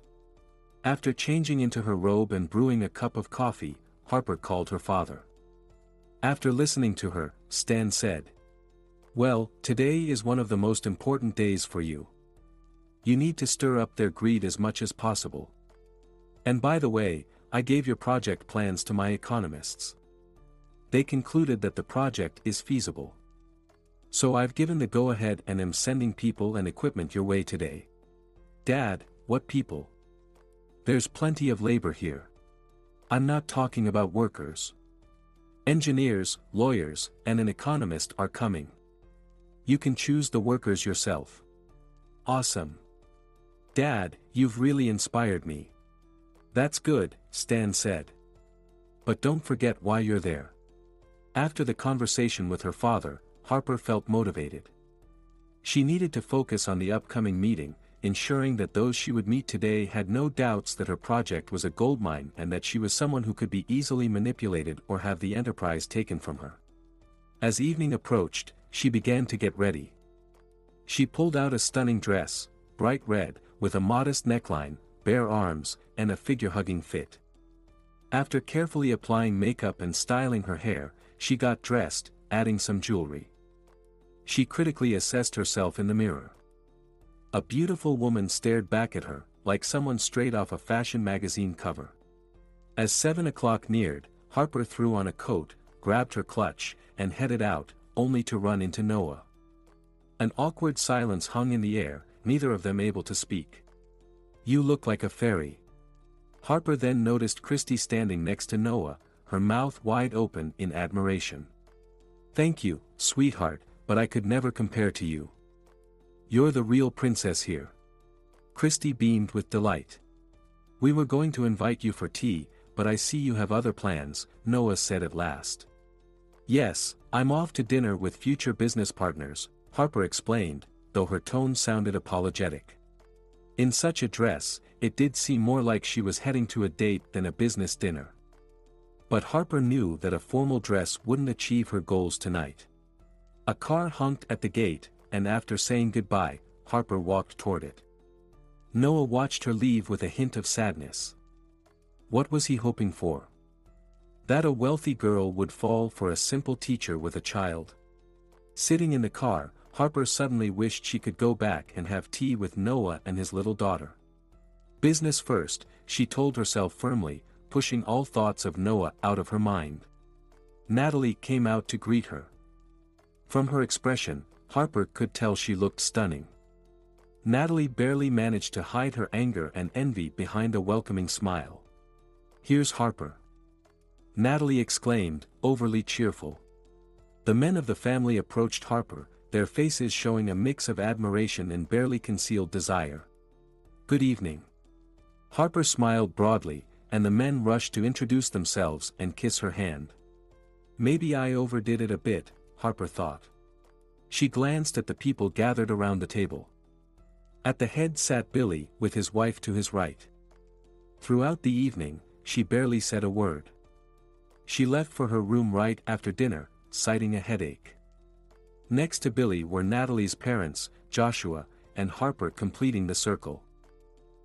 After changing into her robe and brewing a cup of coffee, Harper called her father. After listening to her, Stan said, well, today is one of the most important days for you. You need to stir up their greed as much as possible. And by the way, I gave your project plans to my economists. They concluded that the project is feasible. So I've given the go-ahead and am sending people and equipment your way today. Dad, what people? There's plenty of labor here. I'm not talking about workers. Engineers, lawyers, and an economist are coming. You can choose the workers yourself. Awesome. Dad, you've really inspired me. That's good, Stan said. But don't forget why you're there. After the conversation with her father, Harper felt motivated. She needed to focus on the upcoming meeting, ensuring that those she would meet today had no doubts that her project was a goldmine and that she was someone who could be easily manipulated or have the enterprise taken from her. As evening approached, she began to get ready. She pulled out a stunning dress, bright red, with a modest neckline, bare arms, and a figure-hugging fit. After carefully applying makeup and styling her hair, she got dressed, adding some jewelry. She critically assessed herself in the mirror. A beautiful woman stared back at her, like someone straight off a fashion magazine cover. As 7 o'clock neared, Harper threw on a coat, grabbed her clutch, and headed out, only to run into Noah. An awkward silence hung in the air, neither of them able to speak. You look like a fairy. Harper then noticed Christy standing next to Noah, her mouth wide open in admiration. Thank you, sweetheart, but I could never compare to you. You're the real princess here. Christy beamed with delight. We were going to invite you for tea, but I see you have other plans, Noah said at last. Yes, I'm off to dinner with future business partners, Harper explained, though her tone sounded apologetic. In such a dress, it did seem more like she was heading to a date than a business dinner. But Harper knew that a formal dress wouldn't achieve her goals tonight. A car honked at the gate, and after saying goodbye, Harper walked toward it. Noah watched her leave with a hint of sadness. What was he hoping for? That a wealthy girl would fall for a simple teacher with a child? Sitting in the car, Harper suddenly wished she could go back and have tea with Noah and his little daughter. Business first, she told herself firmly, pushing all thoughts of Noah out of her mind. Natalie came out to greet her. From her expression, Harper could tell she looked stunning. Natalie barely managed to hide her anger and envy behind a welcoming smile. Here's Harper. Natalie exclaimed, overly cheerful. The men of the family approached Harper, their faces showing a mix of admiration and barely concealed desire. Good evening. Harper smiled broadly, and the men rushed to introduce themselves and kiss her hand. Maybe I overdid it a bit, Harper thought. She glanced at the people gathered around the table. At the head sat Billy, with his wife to his right. Throughout the evening, she barely said a word. She left for her room right after dinner, citing a headache. Next to Billy were Natalie's parents, Joshua, and Harper completing the circle.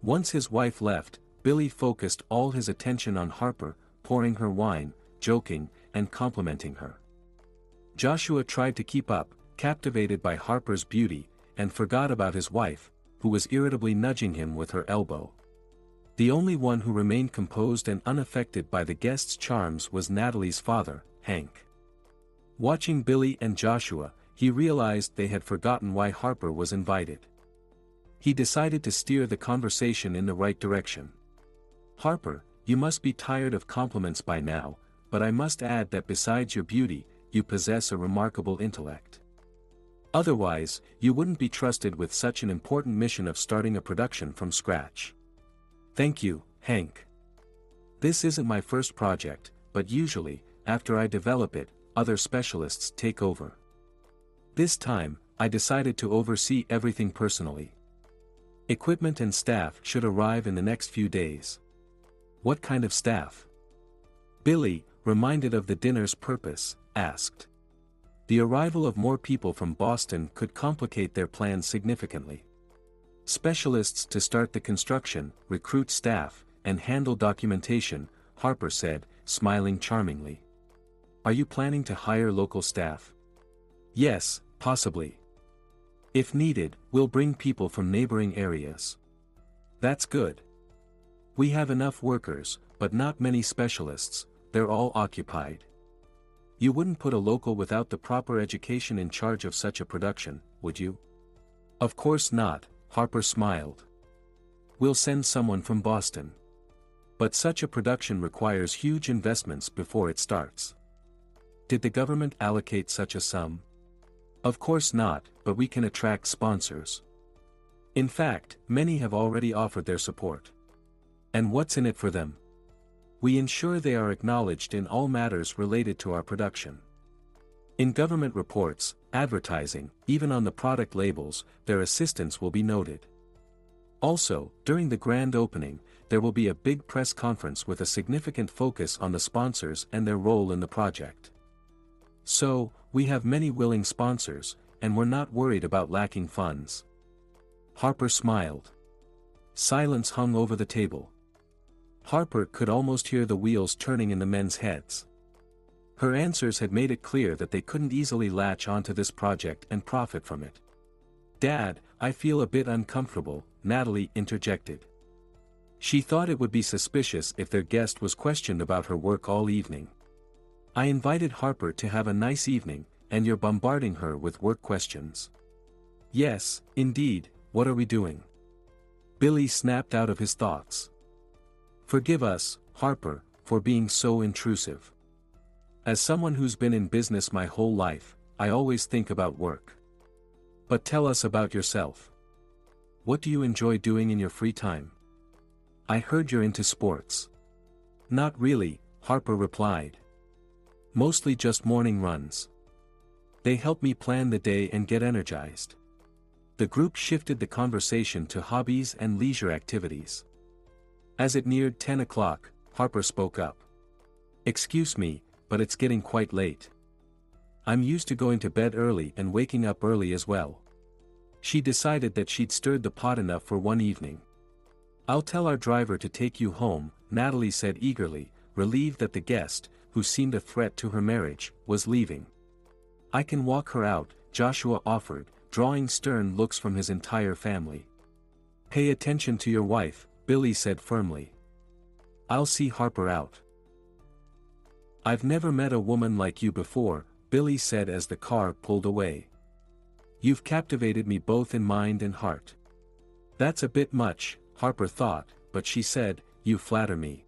Once his wife left, Billy focused all his attention on Harper, pouring her wine, joking, and complimenting her. Joshua tried to keep up, captivated by Harper's beauty, and forgot about his wife, who was irritably nudging him with her elbow. The only one who remained composed and unaffected by the guests' charms was Natalie's father, Hank. Watching Billy and Joshua, he realized they had forgotten why Harper was invited. He decided to steer the conversation in the right direction. "Harper, you must be tired of compliments by now, but I must add that besides your beauty, you possess a remarkable intellect. Otherwise, you wouldn't be trusted with such an important mission of starting a production from scratch." "Thank you, Hank. This isn't my first project, but usually, after I develop it, other specialists take over. This time, I decided to oversee everything personally. Equipment and staff should arrive in the next few days." "What kind of staff?" Billy, reminded of the dinner's purpose, asked. The arrival of more people from Boston could complicate their plans significantly. "Specialists to start the construction, recruit staff, and handle documentation," Harper said, smiling charmingly. "Are you planning to hire local staff?" "Yes, possibly. If needed, we'll bring people from neighboring areas." "That's good. We have enough workers, but not many specialists, they're all occupied." "You wouldn't put a local without the proper education in charge of such a production, would you?" "Of course not," Harper smiled. "We'll send someone from Boston. But such a production requires huge investments before it starts." "Did the government allocate such a sum?" "Of course not, but we can attract sponsors. In fact, many have already offered their support." "And what's in it for them?" "We ensure they are acknowledged in all matters related to our production. In government reports, advertising, even on the product labels, their assistance will be noted. Also, during the grand opening, there will be a big press conference with a significant focus on the sponsors and their role in the project. So, we have many willing sponsors, and we're not worried about lacking funds." Harper smiled. Silence hung over the table. Harper could almost hear the wheels turning in the men's heads. Her answers had made it clear that they couldn't easily latch onto this project and profit from it. "Dad, I feel a bit uncomfortable," Natalie interjected. She thought it would be suspicious if their guest was questioned about her work all evening. "I invited Harper to have a nice evening, and you're bombarding her with work questions." "Yes, indeed, what are we doing?" Billy snapped out of his thoughts. "Forgive us, Harper, for being so intrusive. As someone who's been in business my whole life, I always think about work. But tell us about yourself. What do you enjoy doing in your free time?" "I heard you're into sports." "Not really," Harper replied. "Mostly just morning runs. They help me plan the day and get energized." The group shifted the conversation to hobbies and leisure activities. As it neared 10 o'clock, Harper spoke up. "Excuse me, but it's getting quite late. I'm used to going to bed early and waking up early as well." She decided that she'd stirred the pot enough for one evening. "I'll tell our driver to take you home," Natalie said eagerly, relieved that the guest, who seemed a threat to her marriage, was leaving. "I can walk her out," Joshua offered, drawing stern looks from his entire family. "Pay attention to your wife," Billy said firmly. "I'll see Harper out." "I've never met a woman like you before," Billy said as the car pulled away. "You've captivated me both in mind and heart." "That's a bit much," Harper thought, but she said, "You flatter me."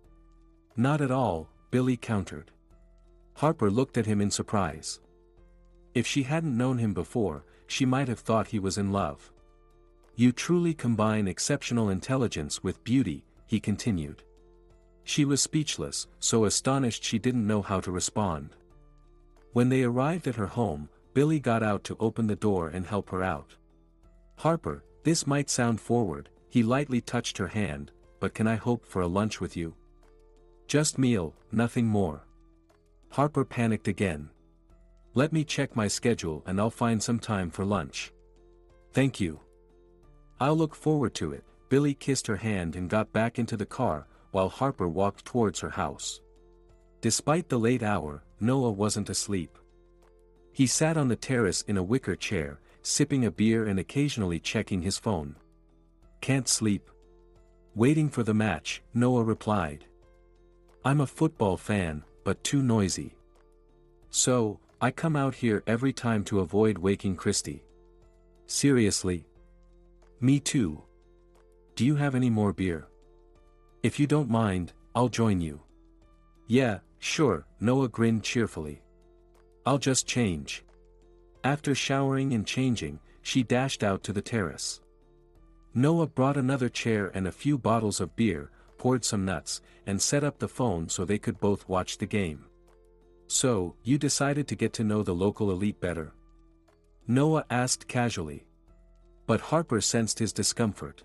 "Not at all," Billy countered. Harper looked at him in surprise. If she hadn't known him before, she might have thought he was in love. "You truly combine exceptional intelligence with beauty," he continued. She was speechless, so astonished she didn't know how to respond. When they arrived at her home, Billy got out to open the door and help her out. "Harper, this might sound forward," he lightly touched her hand, "but can I hope for a lunch with you?" "Just meal, nothing more." Harper panicked again. "Let me check my schedule and I'll find some time for lunch." "Thank you. I'll look forward to it." Billy kissed her hand and got back into the car, while Harper walked towards her house. Despite the late hour, Noah wasn't asleep. He sat on the terrace in a wicker chair, sipping a beer and occasionally checking his phone. "Can't sleep." "Waiting for the match," Noah replied. "I'm a football fan, but too noisy. So, I come out here every time to avoid waking Christy." "Seriously?" "Me too. Do you have any more beer?" "If you don't mind, I'll join you." "Yeah, sure," Noah grinned cheerfully. "I'll just change." After showering and changing, she dashed out to the terrace. Noah brought another chair and a few bottles of beer, poured some nuts, and set up the phone so they could both watch the game. "So, you decided to get to know the local elite better?" Noah asked casually. But Harper sensed his discomfort.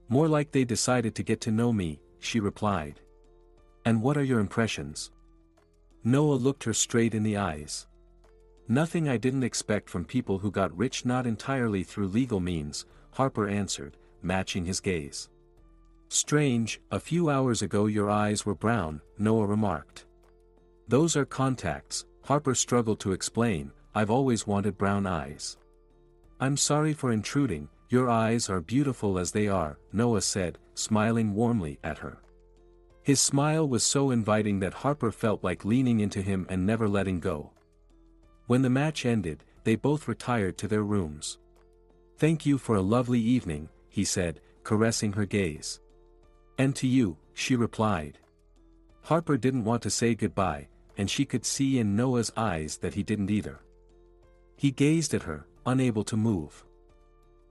"More like they decided to get to know me," she replied. "And what are your impressions?" Noah looked her straight in the eyes. "Nothing I didn't expect from people who got rich not entirely through legal means," Harper answered, matching his gaze. "Strange, a few hours ago your eyes were brown," Noah remarked. "Those are contacts," Harper struggled to explain. "I've always wanted brown eyes." "I'm sorry for intruding, your eyes are beautiful as they are," Noah said, smiling warmly at her. His smile was so inviting that Harper felt like leaning into him and never letting go. When the match ended, they both retired to their rooms. "Thank you for a lovely evening," he said, caressing her gaze. "And to you," she replied. Harper didn't want to say goodbye, and she could see in Noah's eyes that he didn't either. He gazed at her, unable to move.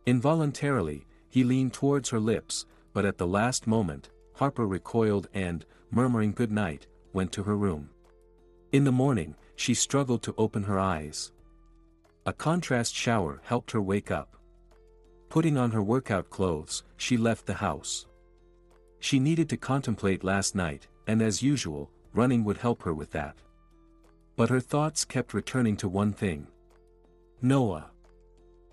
Involuntarily, he leaned towards her lips, but at the last moment, Harper recoiled and, murmuring good night, went to her room. In the morning, she struggled to open her eyes. A contrast shower helped her wake up. Putting on her workout clothes, she left the house. She needed to contemplate last night, and as usual, running would help her with that. But her thoughts kept returning to one thing. Noah.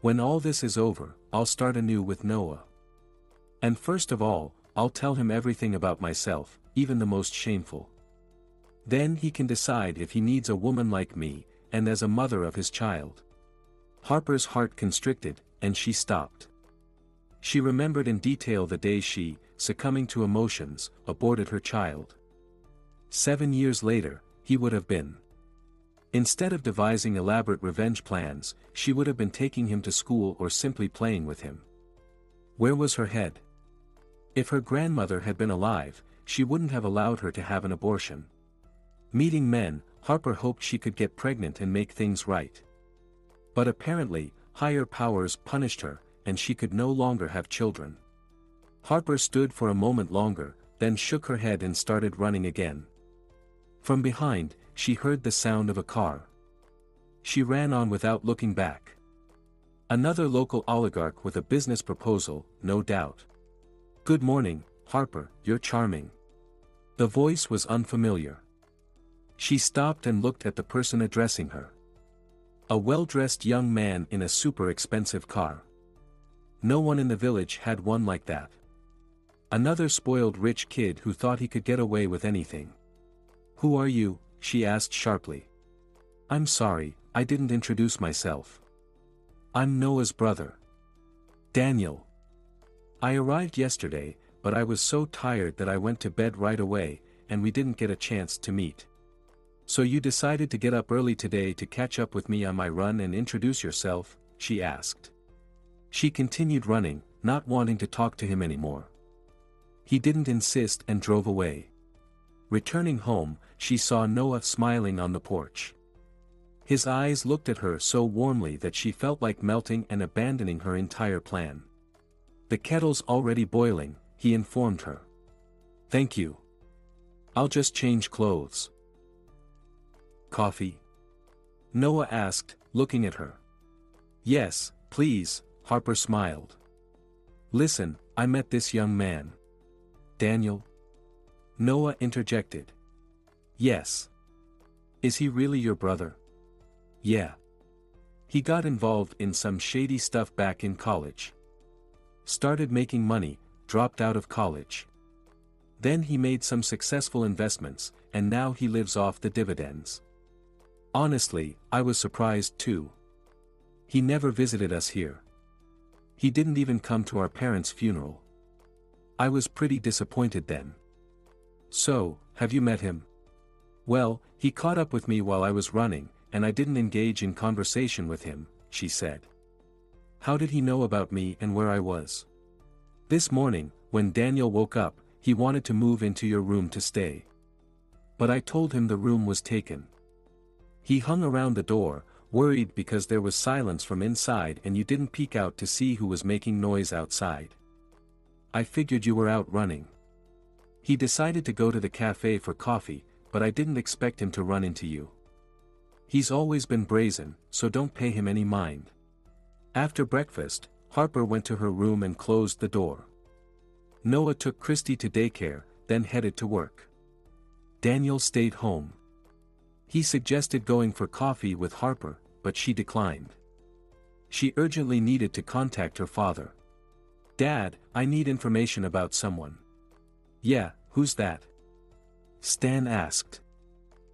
When all this is over, I'll start anew with Noah. And first of all, I'll tell him everything about myself, even the most shameful. Then he can decide if he needs a woman like me, and as a mother of his child. Harper's heart constricted, and she stopped. She remembered in detail the day she, succumbing to emotions, aborted her child. 7 years later, he would have been. Instead of devising elaborate revenge plans, she would have been taking him to school or simply playing with him. Where was her head? If her grandmother had been alive, she wouldn't have allowed her to have an abortion. Meeting men, Harper hoped she could get pregnant and make things right. But apparently, higher powers punished her, and she could no longer have children. Harper stood for a moment longer, then shook her head and started running again. From behind, she heard the sound of a car. She ran on without looking back. Another local oligarch with a business proposal, no doubt. "Good morning, Harper, you're charming." The voice was unfamiliar. She stopped and looked at the person addressing her. A well-dressed young man in a super expensive car. No one in the village had one like that. Another spoiled rich kid who thought he could get away with anything. "Who are you?" she asked sharply. "I'm sorry, I didn't introduce myself. I'm Noah's brother. Daniel. I arrived yesterday, but I was so tired that I went to bed right away, and we didn't get a chance to meet. So you decided to get up early today to catch up with me on my run and introduce yourself?" she asked. She continued running, not wanting to talk to him anymore. He didn't insist and drove away. Returning home, she saw Noah smiling on the porch. His eyes looked at her so warmly that she felt like melting and abandoning her entire plan. "The kettle's already boiling," he informed her. "Thank you. I'll just change clothes." "Coffee?" Noah asked, looking at her. Yes, please, Harper smiled. Listen, I met this young man. Daniel? Noah interjected. Yes. Is he really your brother? Yeah. He got involved in some shady stuff back in college. Started making money, dropped out of college. Then he made some successful investments, and now he lives off the dividends. Honestly, I was surprised too. He never visited us here. He didn't even come to our parents' funeral. I was pretty disappointed then. So, have you met him? Well, he caught up with me while I was running, and I didn't engage in conversation with him, she said. How did he know about me and where I was? This morning, when Daniel woke up, he wanted to move into your room to stay. But I told him the room was taken. He hung around the door, worried because there was silence from inside and you didn't peek out to see who was making noise outside. I figured you were out running. He decided to go to the cafe for coffee, but I didn't expect him to run into you. He's always been brazen, so don't pay him any mind. After breakfast, Harper went to her room and closed the door. Noah took Christy to daycare, then headed to work. Daniel stayed home. He suggested going for coffee with Harper, but she declined. She urgently needed to contact her father. Dad, I need information about someone. Yeah, who's that? Stan asked.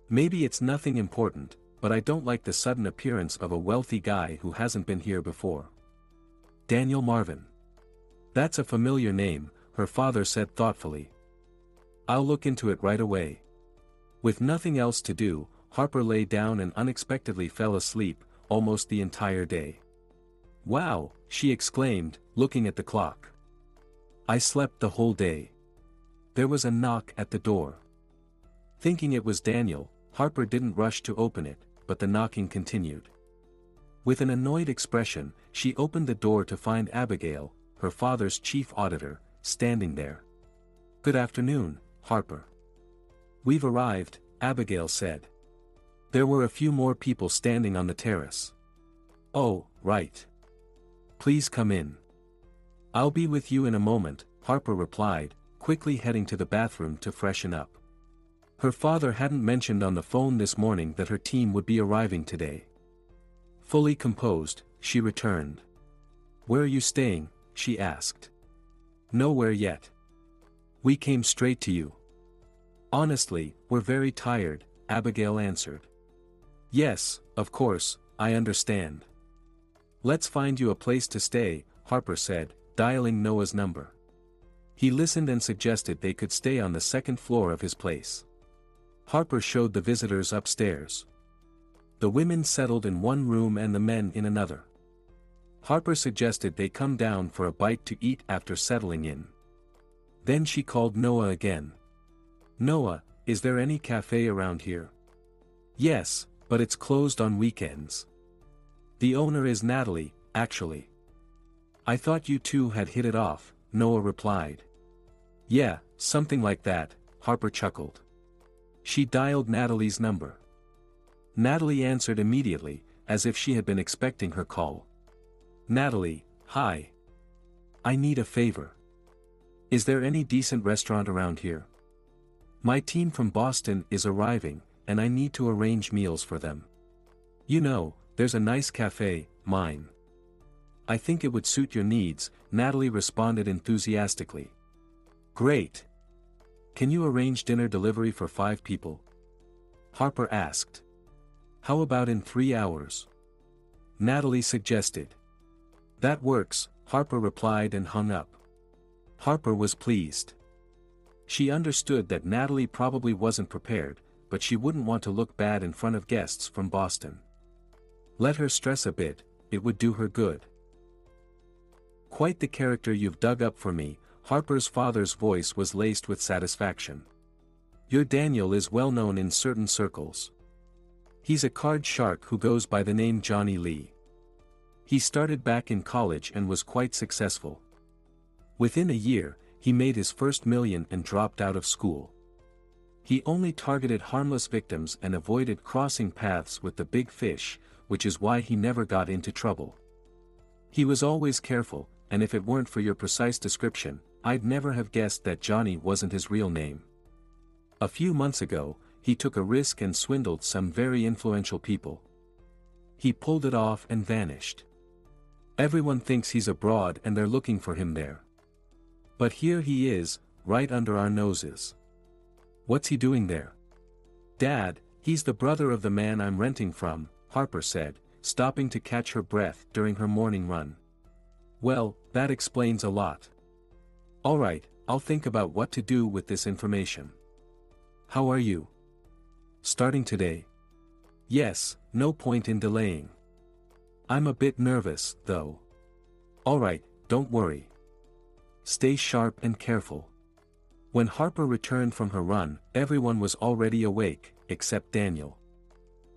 Maybe it's nothing important, but I don't like the sudden appearance of a wealthy guy who hasn't been here before. Daniel Marvin. That's a familiar name, her father said thoughtfully. I'll look into it right away. With nothing else to do, Harper lay down and unexpectedly fell asleep, almost the entire day. Wow, she exclaimed, looking at the clock. I slept the whole day. There was a knock at the door. Thinking it was Daniel, Harper didn't rush to open it, but the knocking continued. With an annoyed expression, she opened the door to find Abigail, her father's chief auditor, standing there. Good afternoon, Harper. We've arrived, Abigail said. There were a few more people standing on the terrace. Oh, right. Please come in. I'll be with you in a moment, Harper replied, quickly heading to the bathroom to freshen up. Her father hadn't mentioned on the phone this morning that her team would be arriving today. Fully composed, she returned. Where are you staying? She asked. Nowhere yet. We came straight to you. Honestly, we're very tired, Abigail answered. Yes, of course, I understand. Let's find you a place to stay, Harper said, dialing Noah's number. He listened and suggested they could stay on the second floor of his place. Harper showed the visitors upstairs. The women settled in one room and the men in another. Harper suggested they come down for a bite to eat after settling in. Then she called Noah again. Noah, is there any cafe around here? Yes, but it's closed on weekends. The owner is Natalie, actually. I thought you two had hit it off, Noah replied. Yeah, something like that, Harper chuckled. She dialed Natalie's number. Natalie answered immediately, as if she had been expecting her call. Natalie, hi. I need a favor. Is there any decent restaurant around here? My team from Boston is arriving, and I need to arrange meals for them. You know, there's a nice cafe, mine. I think it would suit your needs, Natalie responded enthusiastically. Great. Can you arrange dinner delivery for 5 people? Harper asked. How about in 3 hours? Natalie suggested. That works, Harper replied and hung up. Harper was pleased. She understood that Natalie probably wasn't prepared, but she wouldn't want to look bad in front of guests from Boston. Let her stress a bit, it would do her good. Quite the character you've dug up for me, Harper's father's voice was laced with satisfaction. Your Daniel is well known in certain circles. He's a card shark who goes by the name Johnny Lee. He started back in college and was quite successful. Within a year, he made his first million and dropped out of school. He only targeted harmless victims and avoided crossing paths with the big fish, which is why he never got into trouble. He was always careful, and if it weren't for your precise description, I'd never have guessed that Johnny wasn't his real name. A few months ago, he took a risk and swindled some very influential people. He pulled it off and vanished. Everyone thinks he's abroad and they're looking for him there. But here he is, right under our noses. What's he doing there? Dad, he's the brother of the man I'm renting from, Harper said, stopping to catch her breath during her morning run. Well, that explains a lot. All right, I'll think about what to do with this information. How are you? Starting today? Yes, no point in delaying. I'm a bit nervous, though. All right, don't worry. Stay sharp and careful. When Harper returned from her run, everyone was already awake, except Daniel.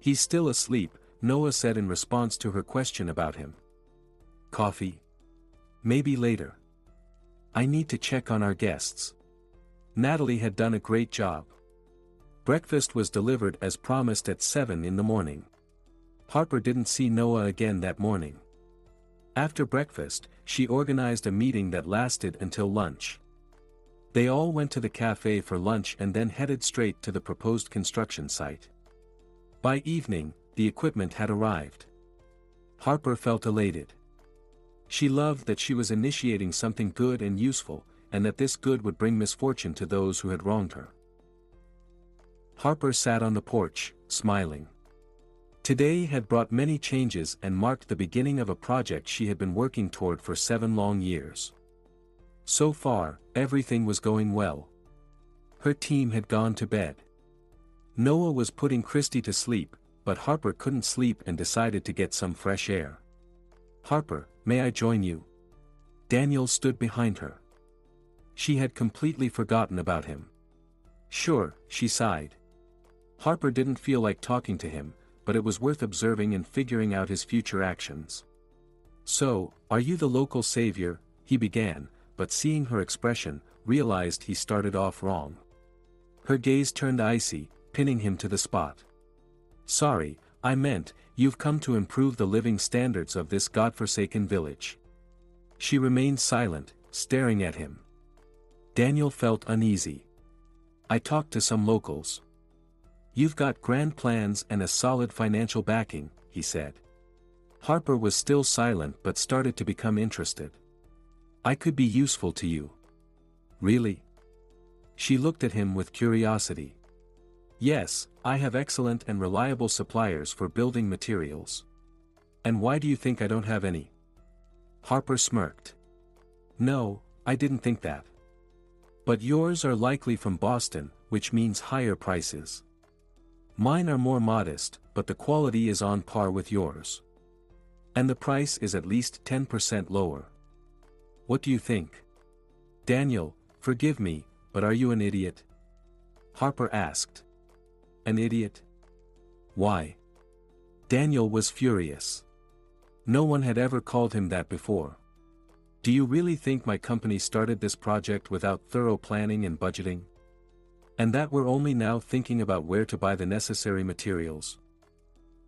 He's still asleep, Noah said in response to her question about him. Coffee? Maybe later. I need to check on our guests. Natalie had done a great job. Breakfast was delivered as promised at 7 in the morning. Harper didn't see Noah again that morning. After breakfast, she organized a meeting that lasted until lunch. They all went to the cafe for lunch and then headed straight to the proposed construction site. By evening, the equipment had arrived. Harper felt elated. She loved that she was initiating something good and useful, and that this good would bring misfortune to those who had wronged her. Harper sat on the porch, smiling. Today had brought many changes and marked the beginning of a project she had been working toward for 7 long years. So far, everything was going well. Her team had gone to bed. Noah was putting Christy to sleep, but Harper couldn't sleep and decided to get some fresh air. Harper, may I join you? Daniel stood behind her. She had completely forgotten about him. Sure, she sighed. Harper didn't feel like talking to him, but it was worth observing and figuring out his future actions. So, are you the local savior? He began, but seeing her expression, realized he started off wrong. Her gaze turned icy, pinning him to the spot. Sorry, I meant, you've come to improve the living standards of this godforsaken village. She remained silent, staring at him. Daniel felt uneasy. I talked to some locals. You've got grand plans and a solid financial backing, he said. Harper was still silent but started to become interested. I could be useful to you. Really? She looked at him with curiosity. Yes, I have excellent and reliable suppliers for building materials. And why do you think I don't have any? Harper smirked. No, I didn't think that. But yours are likely from Boston, which means higher prices. Mine are more modest, but the quality is on par with yours. And the price is at least 10% lower. What do you think? Daniel, forgive me, but are you an idiot? Harper asked. An idiot? Why? Daniel was furious. No one had ever called him that before. Do you really think my company started this project without thorough planning and budgeting? And that we're only now thinking about where to buy the necessary materials?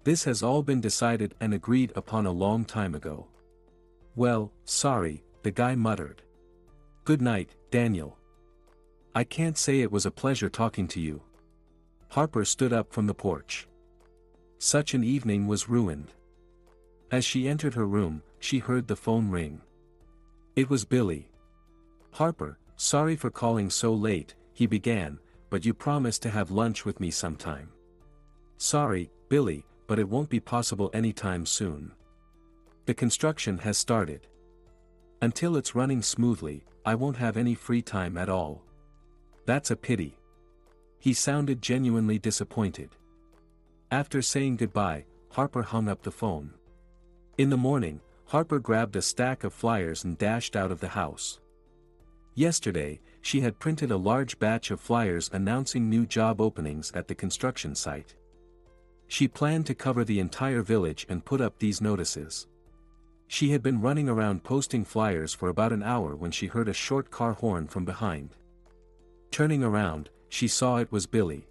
This has all been decided and agreed upon a long time ago. Well, sorry, the guy muttered. Good night, Daniel. I can't say it was a pleasure talking to you. Harper stood up from the porch. Such an evening was ruined. As she entered her room, she heard the phone ring. It was Billy. Harper, sorry for calling so late, he began, but you promised to have lunch with me sometime. Sorry, Billy, but it won't be possible anytime soon. The construction has started. Until it's running smoothly, I won't have any free time at all. That's a pity. He sounded genuinely disappointed. After saying goodbye, Harper hung up the phone. In the morning, Harper grabbed a stack of flyers and dashed out of the house. Yesterday, she had printed a large batch of flyers announcing new job openings at the construction site. She planned to cover the entire village and put up these notices. She had been running around posting flyers for about an hour when she heard a short car horn from behind. Turning around, she saw it was Billy.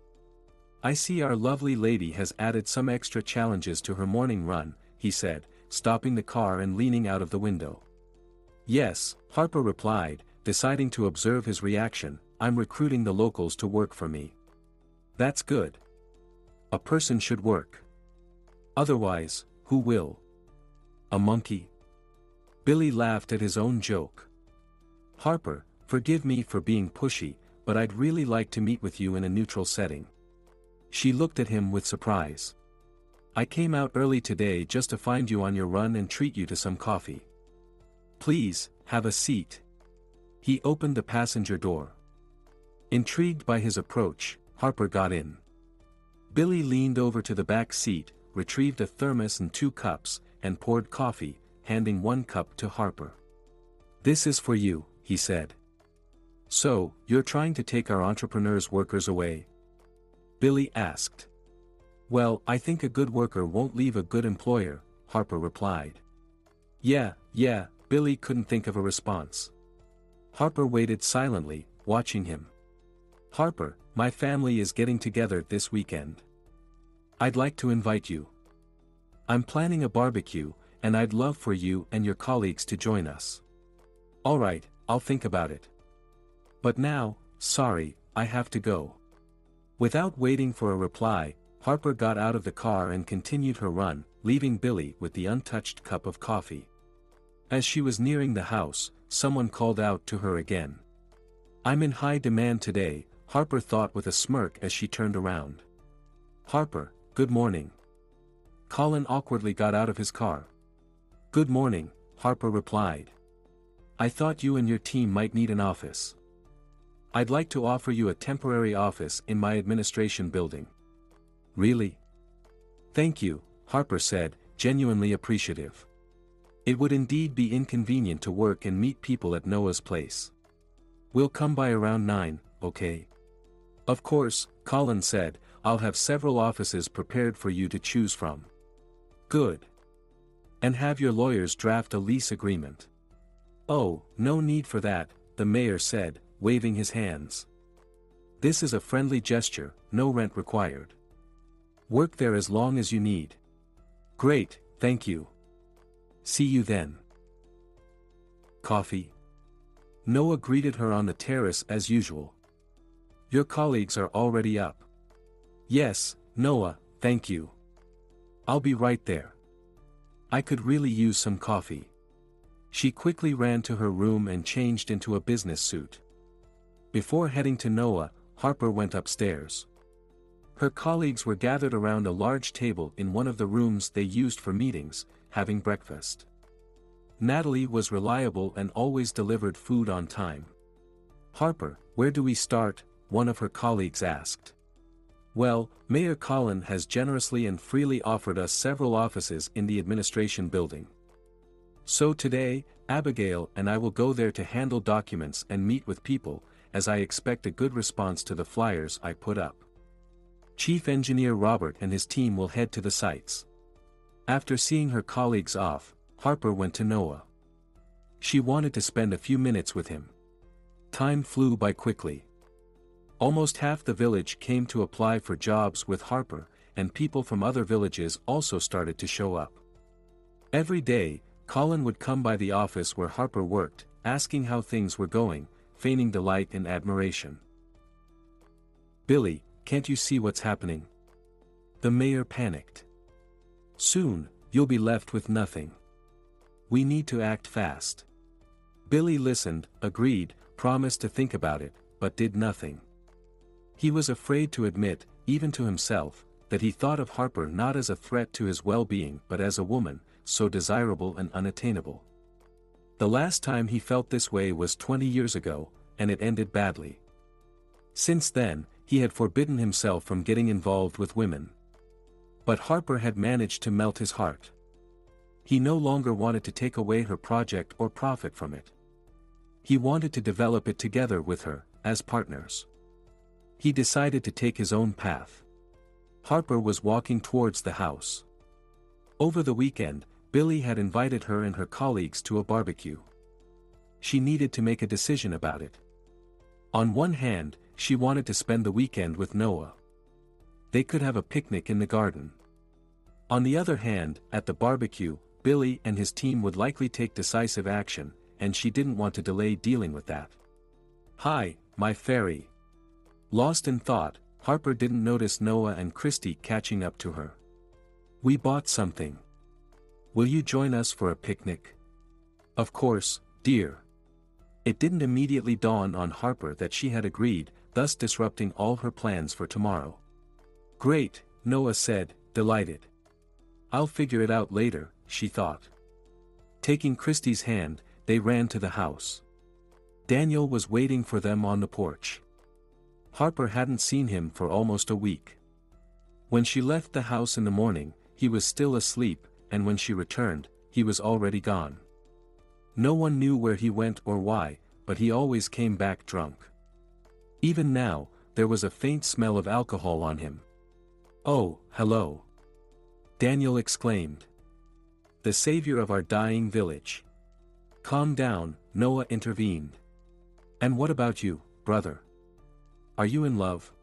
I see our lovely lady has added some extra challenges to her morning run, he said, stopping the car and leaning out of the window. Yes, Harper replied, deciding to observe his reaction, I'm recruiting the locals to work for me. That's good. A person should work. Otherwise, who will? A monkey? Billy laughed at his own joke. Harper, forgive me for being pushy, but I'd really like to meet with you in a neutral setting. She looked at him with surprise. I came out early today just to find you on your run and treat you to some coffee. Please, have a seat. He opened the passenger door. Intrigued by his approach, Harper got in. Billy leaned over to the back seat, retrieved a thermos and 2 cups, and poured coffee, handing 1 cup to Harper. This is for you, he said. So, you're trying to take our entrepreneurs' workers away? Billy asked. Well, I think a good worker won't leave a good employer, Harper replied. Yeah, Billy couldn't think of a response. Harper waited silently, watching him. Harper, my family is getting together this weekend. I'd like to invite you. I'm planning a barbecue, and I'd love for you and your colleagues to join us. Alright, I'll think about it. But now, sorry, I have to go. Without waiting for a reply, Harper got out of the car and continued her run, leaving Billy with the untouched cup of coffee. As she was nearing the house, someone called out to her again. I'm in high demand today, Harper thought with a smirk as she turned around. Harper, good morning. Colin awkwardly got out of his car. Good morning, Harper replied. I thought you and your team might need an office. I'd like to offer you a temporary office in my administration building. Really? Thank you, Harper said, genuinely appreciative. It would indeed be inconvenient to work and meet people at Noah's place. We'll come by around 9, okay? Of course, Colin said, I'll have several offices prepared for you to choose from. Good. And have your lawyers draft a lease agreement. Oh, no need for that, the mayor said, waving his hands. This is a friendly gesture, no rent required. Work there as long as you need. Great, thank you. See you then. Coffee? Noah greeted her on the terrace as usual. Your colleagues are already up. Yes, Noah, thank you. I'll be right there. I could really use some coffee. She quickly ran to her room and changed into a business suit. Before heading to Noah, Harper went upstairs. Her colleagues were gathered around a large table in one of the rooms they used for meetings, having breakfast. Natalie was reliable and always delivered food on time. Harper, where do we start? One of her colleagues asked. Well, Mayor Colin has generously and freely offered us several offices in the administration building. So today, Abigail and I will go there to handle documents and meet with people, as I expect a good response to the flyers I put up. Chief Engineer Robert and his team will head to the sites. After seeing her colleagues off, Harper went to Noah. She wanted to spend a few minutes with him. Time flew by quickly. Almost half the village came to apply for jobs with Harper, and people from other villages also started to show up. Every day, Colin would come by the office where Harper worked, asking how things were going, feigning delight and admiration. Billy, can't you see what's happening? The mayor panicked. Soon, you'll be left with nothing. We need to act fast. Billy listened, agreed, promised to think about it, but did nothing. He was afraid to admit, even to himself, that he thought of Harper not as a threat to his well-being but as a woman, so desirable and unattainable. The last time he felt this way was 20 years ago, and it ended badly. Since then, he had forbidden himself from getting involved with women. But Harper had managed to melt his heart. He no longer wanted to take away her project or profit from it. He wanted to develop it together with her, as partners. He decided to take his own path. Harper was walking towards the house. Over the weekend, Billy had invited her and her colleagues to a barbecue. She needed to make a decision about it. On one hand, she wanted to spend the weekend with Noah. They could have a picnic in the garden. On the other hand, at the barbecue, Billy and his team would likely take decisive action, and she didn't want to delay dealing with that. "Hi, my fairy." Lost in thought, Harper didn't notice Noah and Christy catching up to her. "We bought something. Will you join us for a picnic?" "Of course, dear." It didn't immediately dawn on Harper that she had agreed, thus disrupting all her plans for tomorrow. "Great," Noah said, delighted. "I'll figure it out later," she thought. Taking Christy's hand, they ran to the house. Daniel was waiting for them on the porch. Harper hadn't seen him for almost a week. When she left the house in the morning, he was still asleep, and when she returned, he was already gone. No one knew where he went or why, but he always came back drunk. Even now, there was a faint smell of alcohol on him. "Oh, hello," Daniel exclaimed. "The savior of our dying village." "Calm down," Noah intervened. "And what about you, brother? Are you in love?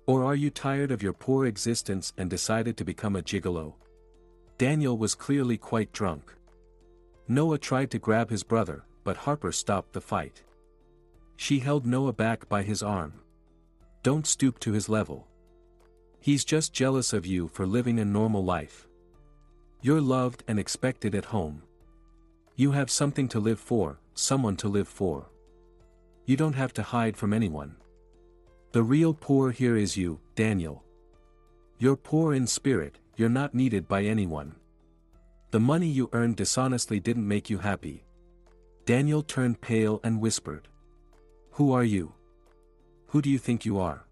Or are you tired of your poor existence and decided to become a gigolo?" Daniel was clearly quite drunk. Noah tried to grab his brother, but Harper stopped the fight. She held Noah back by his arm. "Don't stoop to his level. He's just jealous of you for living a normal life. You're loved and expected at home. You have something to live for, someone to live for. You don't have to hide from anyone. The real poor here is you, Daniel. You're poor in spirit, you're not needed by anyone. The money you earned dishonestly didn't make you happy." Daniel turned pale and whispered. "Who are you? Who do you think you are?"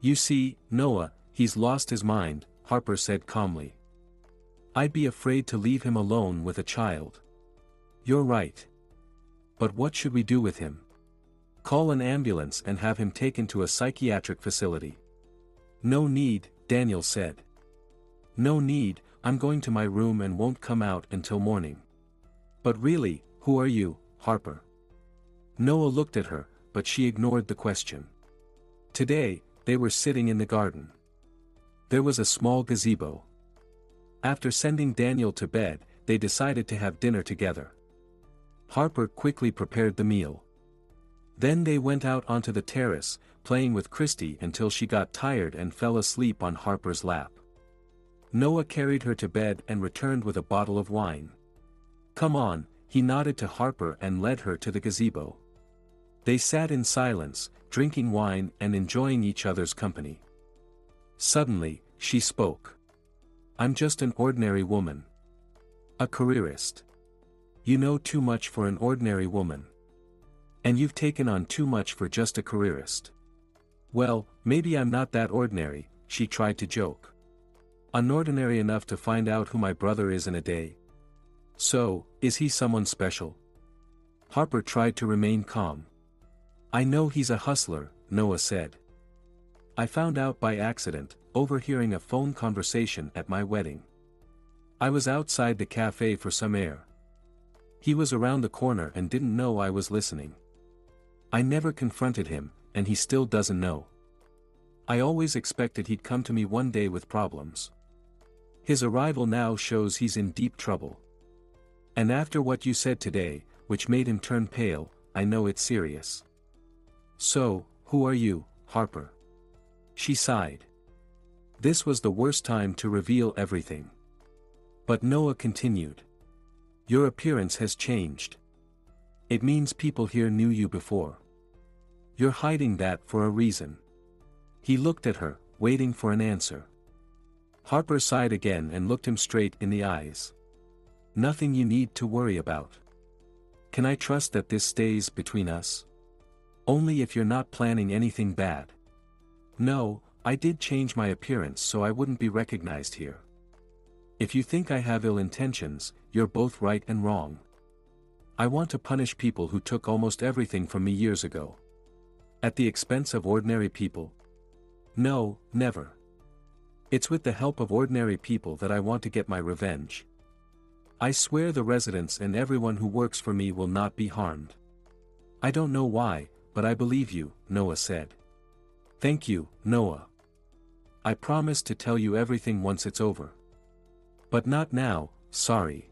"You see, Noah, he's lost his mind," Harper said calmly. "I'd be afraid to leave him alone with a child." "You're right. But what should we do with him?" "Call an ambulance and have him taken to a psychiatric facility." "No need," Daniel said. "No need, I'm going to my room and won't come out until morning." "But really, who are you, Harper?" Noah looked at her, but she ignored the question. Today, they were sitting in the garden. There was a small gazebo. After sending Daniel to bed, they decided to have dinner together. Harper quickly prepared the meal. Then they went out onto the terrace, playing with Christy until she got tired and fell asleep on Harper's lap. Noah carried her to bed and returned with a bottle of wine. "Come on," he nodded to Harper and led her to the gazebo. They sat in silence, drinking wine and enjoying each other's company. Suddenly, she spoke. "I'm just an ordinary woman. A careerist. You know too much for an ordinary woman. And you've taken on too much for just a careerist." "Well, maybe I'm not that ordinary," she tried to joke. "Unordinary enough to find out who my brother is in a day. So, is he someone special?" Harper tried to remain calm. "I know he's a hustler," Noah said. "I found out by accident, overhearing a phone conversation at my wedding. I was outside the cafe for some air. He was around the corner and didn't know I was listening. I never confronted him, and he still doesn't know. I always expected he'd come to me one day with problems. His arrival now shows he's in deep trouble. And after what you said today, which made him turn pale, I know it's serious. So, who are you, Harper?" She sighed. This was the worst time to reveal everything. But Noah continued. "Your appearance has changed. It means people here knew you before. You're hiding that for a reason." He looked at her, waiting for an answer. Harper sighed again and looked him straight in the eyes. "Nothing you need to worry about. Can I trust that this stays between us? Only if you're not planning anything bad. No, I did change my appearance so I wouldn't be recognized here. If you think I have ill intentions, you're both right and wrong. I want to punish people who took almost everything from me years ago. At the expense of ordinary people? No, never. It's with the help of ordinary people that I want to get my revenge. I swear the residents and everyone who works for me will not be harmed." "I don't know why, but I believe you," Noah said. "Thank you, Noah. I promise to tell you everything once it's over. But not now, sorry.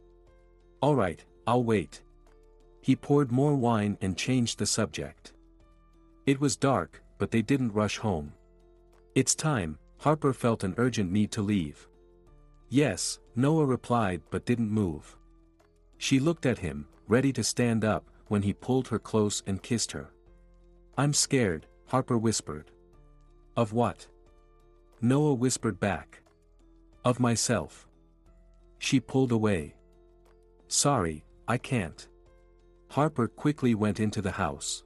Alright, I'll wait. He poured more wine and changed the subject. It was dark, but they didn't rush home. It's time, Harper felt an urgent need to leave. Yes, Noah replied but didn't move. She looked at him, ready to stand up, when he pulled her close and kissed her. I'm scared, Harper whispered. Of what? Noah whispered back. Of myself. She pulled away. Sorry, I can't. Harper quickly went into the house.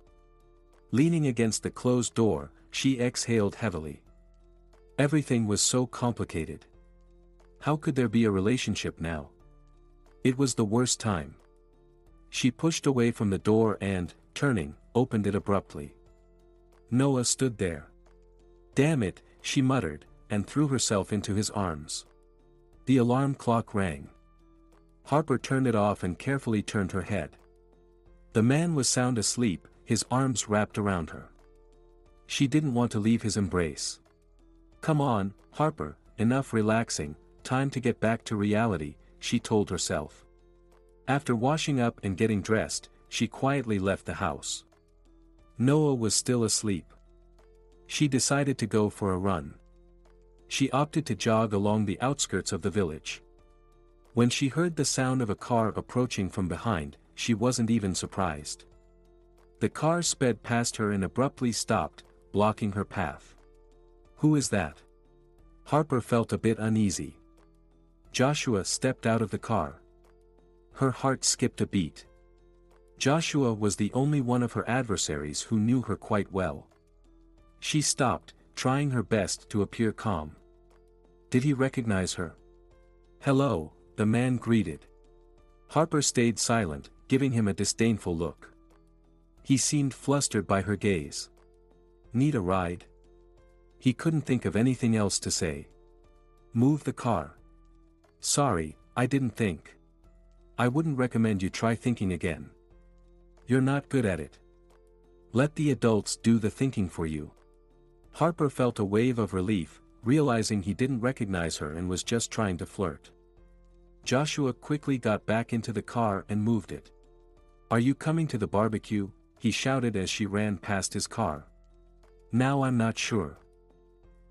Leaning against the closed door, she exhaled heavily. Everything was so complicated. How could there be a relationship now? It was the worst time. She pushed away from the door and, turning, opened it abruptly. Noah stood there. Damn it, she muttered, and threw herself into his arms. The alarm clock rang. Harper turned it off and carefully turned her head. The man was sound asleep, his arms wrapped around her. She didn't want to leave his embrace. Come on, Harper, enough relaxing, time to get back to reality, she told herself. After washing up and getting dressed, she quietly left the house. Noah was still asleep. She decided to go for a run. She opted to jog along the outskirts of the village. When she heard the sound of a car approaching from behind, she wasn't even surprised. The car sped past her and abruptly stopped, blocking her path. Who is that? Harper felt a bit uneasy. Joshua stepped out of the car. Her heart skipped a beat. Joshua was the only one of her adversaries who knew her quite well. She stopped, trying her best to appear calm. Did he recognize her? Hello, the man greeted. Harper stayed silent, giving him a disdainful look. He seemed flustered by her gaze. Need a ride? He couldn't think of anything else to say. Move the car. Sorry, I didn't think. I wouldn't recommend you try thinking again. You're not good at it. Let the adults do the thinking for you. Harper felt a wave of relief, realizing he didn't recognize her and was just trying to flirt. Joshua quickly got back into the car and moved it. Are you coming to the barbecue? He shouted as she ran past his car. Now I'm not sure.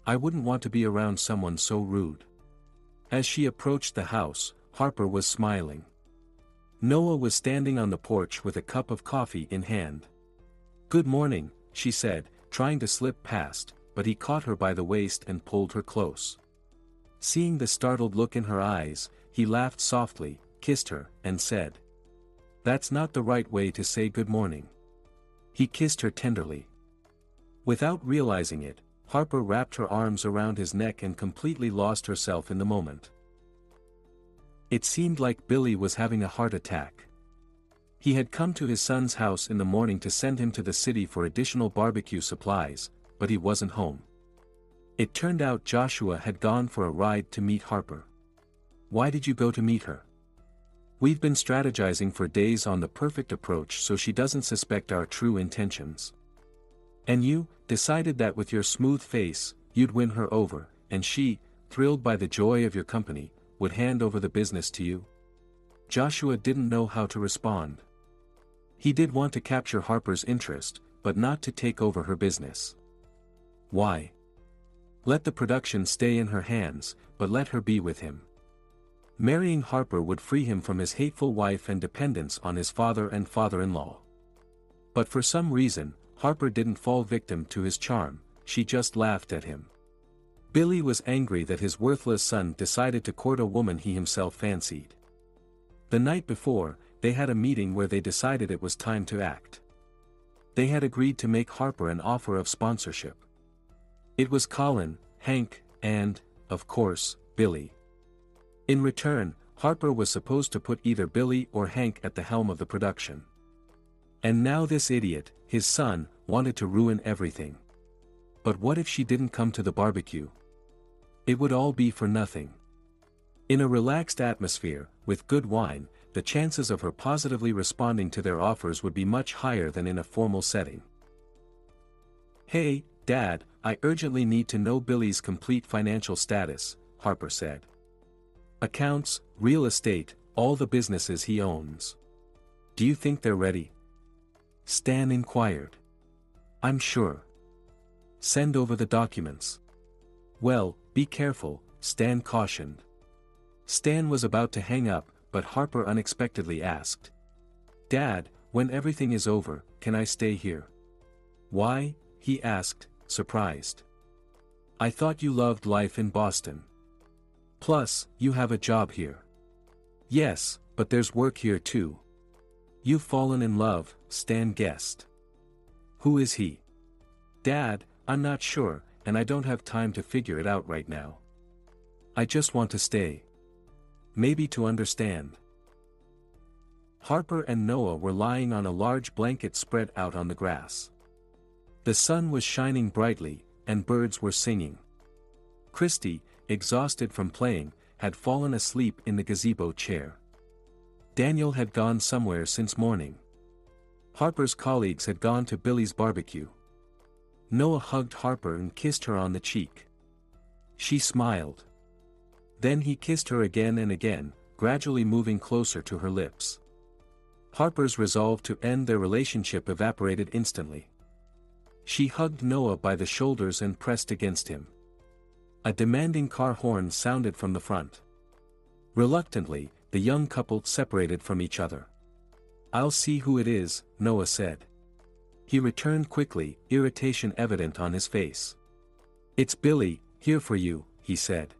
I wouldn't want to be around someone so rude. As she approached the house, Harper was smiling. Noah was standing on the porch with a cup of coffee in hand. Good morning, she said, trying to slip past, but he caught her by the waist and pulled her close. Seeing the startled look in her eyes, he laughed softly, kissed her, and said, That's not the right way to say good morning. He kissed her tenderly. Without realizing it, Harper wrapped her arms around his neck and completely lost herself in the moment. It seemed like Billy was having a heart attack. He had come to his son's house in the morning to send him to the city for additional barbecue supplies, but he wasn't home. It turned out Joshua had gone for a ride to meet Harper. Why did you go to meet her? We've been strategizing for days on the perfect approach so she doesn't suspect our true intentions. And you decided that with your smooth face, you'd win her over, and she, thrilled by the joy of your company, would hand over the business to you? Joshua didn't know how to respond. He did want to capture Harper's interest, but not to take over her business. Why? Let the production stay in her hands, but let her be with him. Marrying Harper would free him from his hateful wife and dependence on his father and father-in-law. But for some reason, Harper didn't fall victim to his charm, she just laughed at him. Billy was angry that his worthless son decided to court a woman he himself fancied. The night before, they had a meeting where they decided it was time to act. They had agreed to make Harper an offer of sponsorship. It was Colin, Hank, and, of course, Billy. In return, Harper was supposed to put either Billy or Hank at the helm of the production. And now this idiot, his son, wanted to ruin everything. But what if she didn't come to the barbecue? It would all be for nothing. In a relaxed atmosphere, with good wine, the chances of her positively responding to their offers would be much higher than in a formal setting. Hey, Dad, I urgently need to know Billy's complete financial status, Harper said. Accounts, real estate, all the businesses he owns. Do you think they're ready? Stan inquired. I'm sure. Send over the documents. Well, be careful, Stan cautioned. Stan was about to hang up, but Harper unexpectedly asked. Dad, when everything is over, can I stay here? Why? He asked, surprised. I thought you loved life in Boston. Plus, you have a job here. Yes, but there's work here too. You've fallen in love, Stan guessed. Who is he? Dad, I'm not sure, and I don't have time to figure it out right now. I just want to stay. Maybe to understand. Harper and Noah were lying on a large blanket spread out on the grass. The sun was shining brightly, and birds were singing. Christy, exhausted from playing, had fallen asleep in the gazebo chair. Daniel had gone somewhere since morning. Harper's colleagues had gone to Billy's barbecue. Noah hugged Harper and kissed her on the cheek. She smiled. Then he kissed her again and again, gradually moving closer to her lips. Harper's resolve to end their relationship evaporated instantly. She hugged Noah by the shoulders and pressed against him. A demanding car horn sounded from the front. Reluctantly, the young couple separated from each other. I'll see who it is, Noah said. He returned quickly, irritation evident on his face. It's Billy, here for you, he said.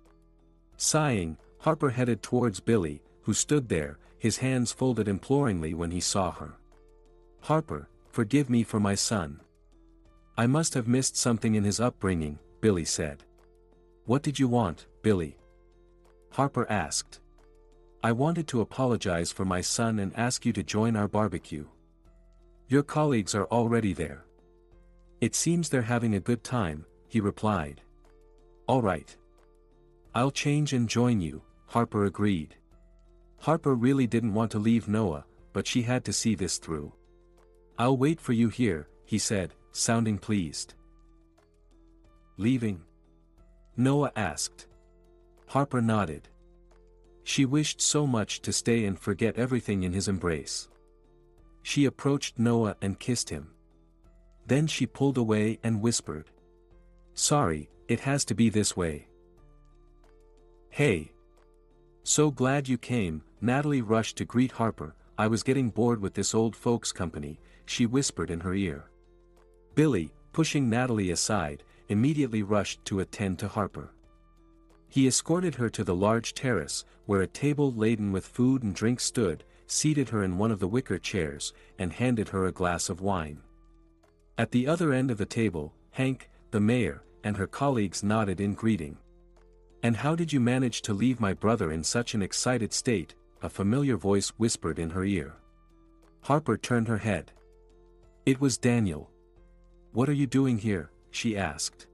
Sighing, Harper headed towards Billy, who stood there, his hands folded imploringly when he saw her. Harper, forgive me for my son. I must have missed something in his upbringing, Billy said. What did you want, Billy? Harper asked. I wanted to apologize for my son and ask you to join our barbecue. Your colleagues are already there. It seems they're having a good time, he replied. All right. I'll change and join you, Harper agreed. Harper really didn't want to leave Noah, but she had to see this through. I'll wait for you here, he said, sounding pleased. Leaving? Noah asked. Harper nodded. She wished so much to stay and forget everything in his embrace. She approached Noah and kissed him. Then she pulled away and whispered. Sorry, it has to be this way. Hey. So glad you came, Natalie rushed to greet Harper. I was getting bored with this old folks company, she whispered in her ear. Billy, pushing Natalie aside, immediately rushed to attend to Harper. He escorted her to the large terrace, where a table laden with food and drink stood, seated her in one of the wicker chairs, and handed her a glass of wine. At the other end of the table, Hank, the mayor, and her colleagues nodded in greeting. And how did you manage to leave my brother in such an excited state? A familiar voice whispered in her ear. Harper turned her head. It was Daniel. What are you doing here? She asked.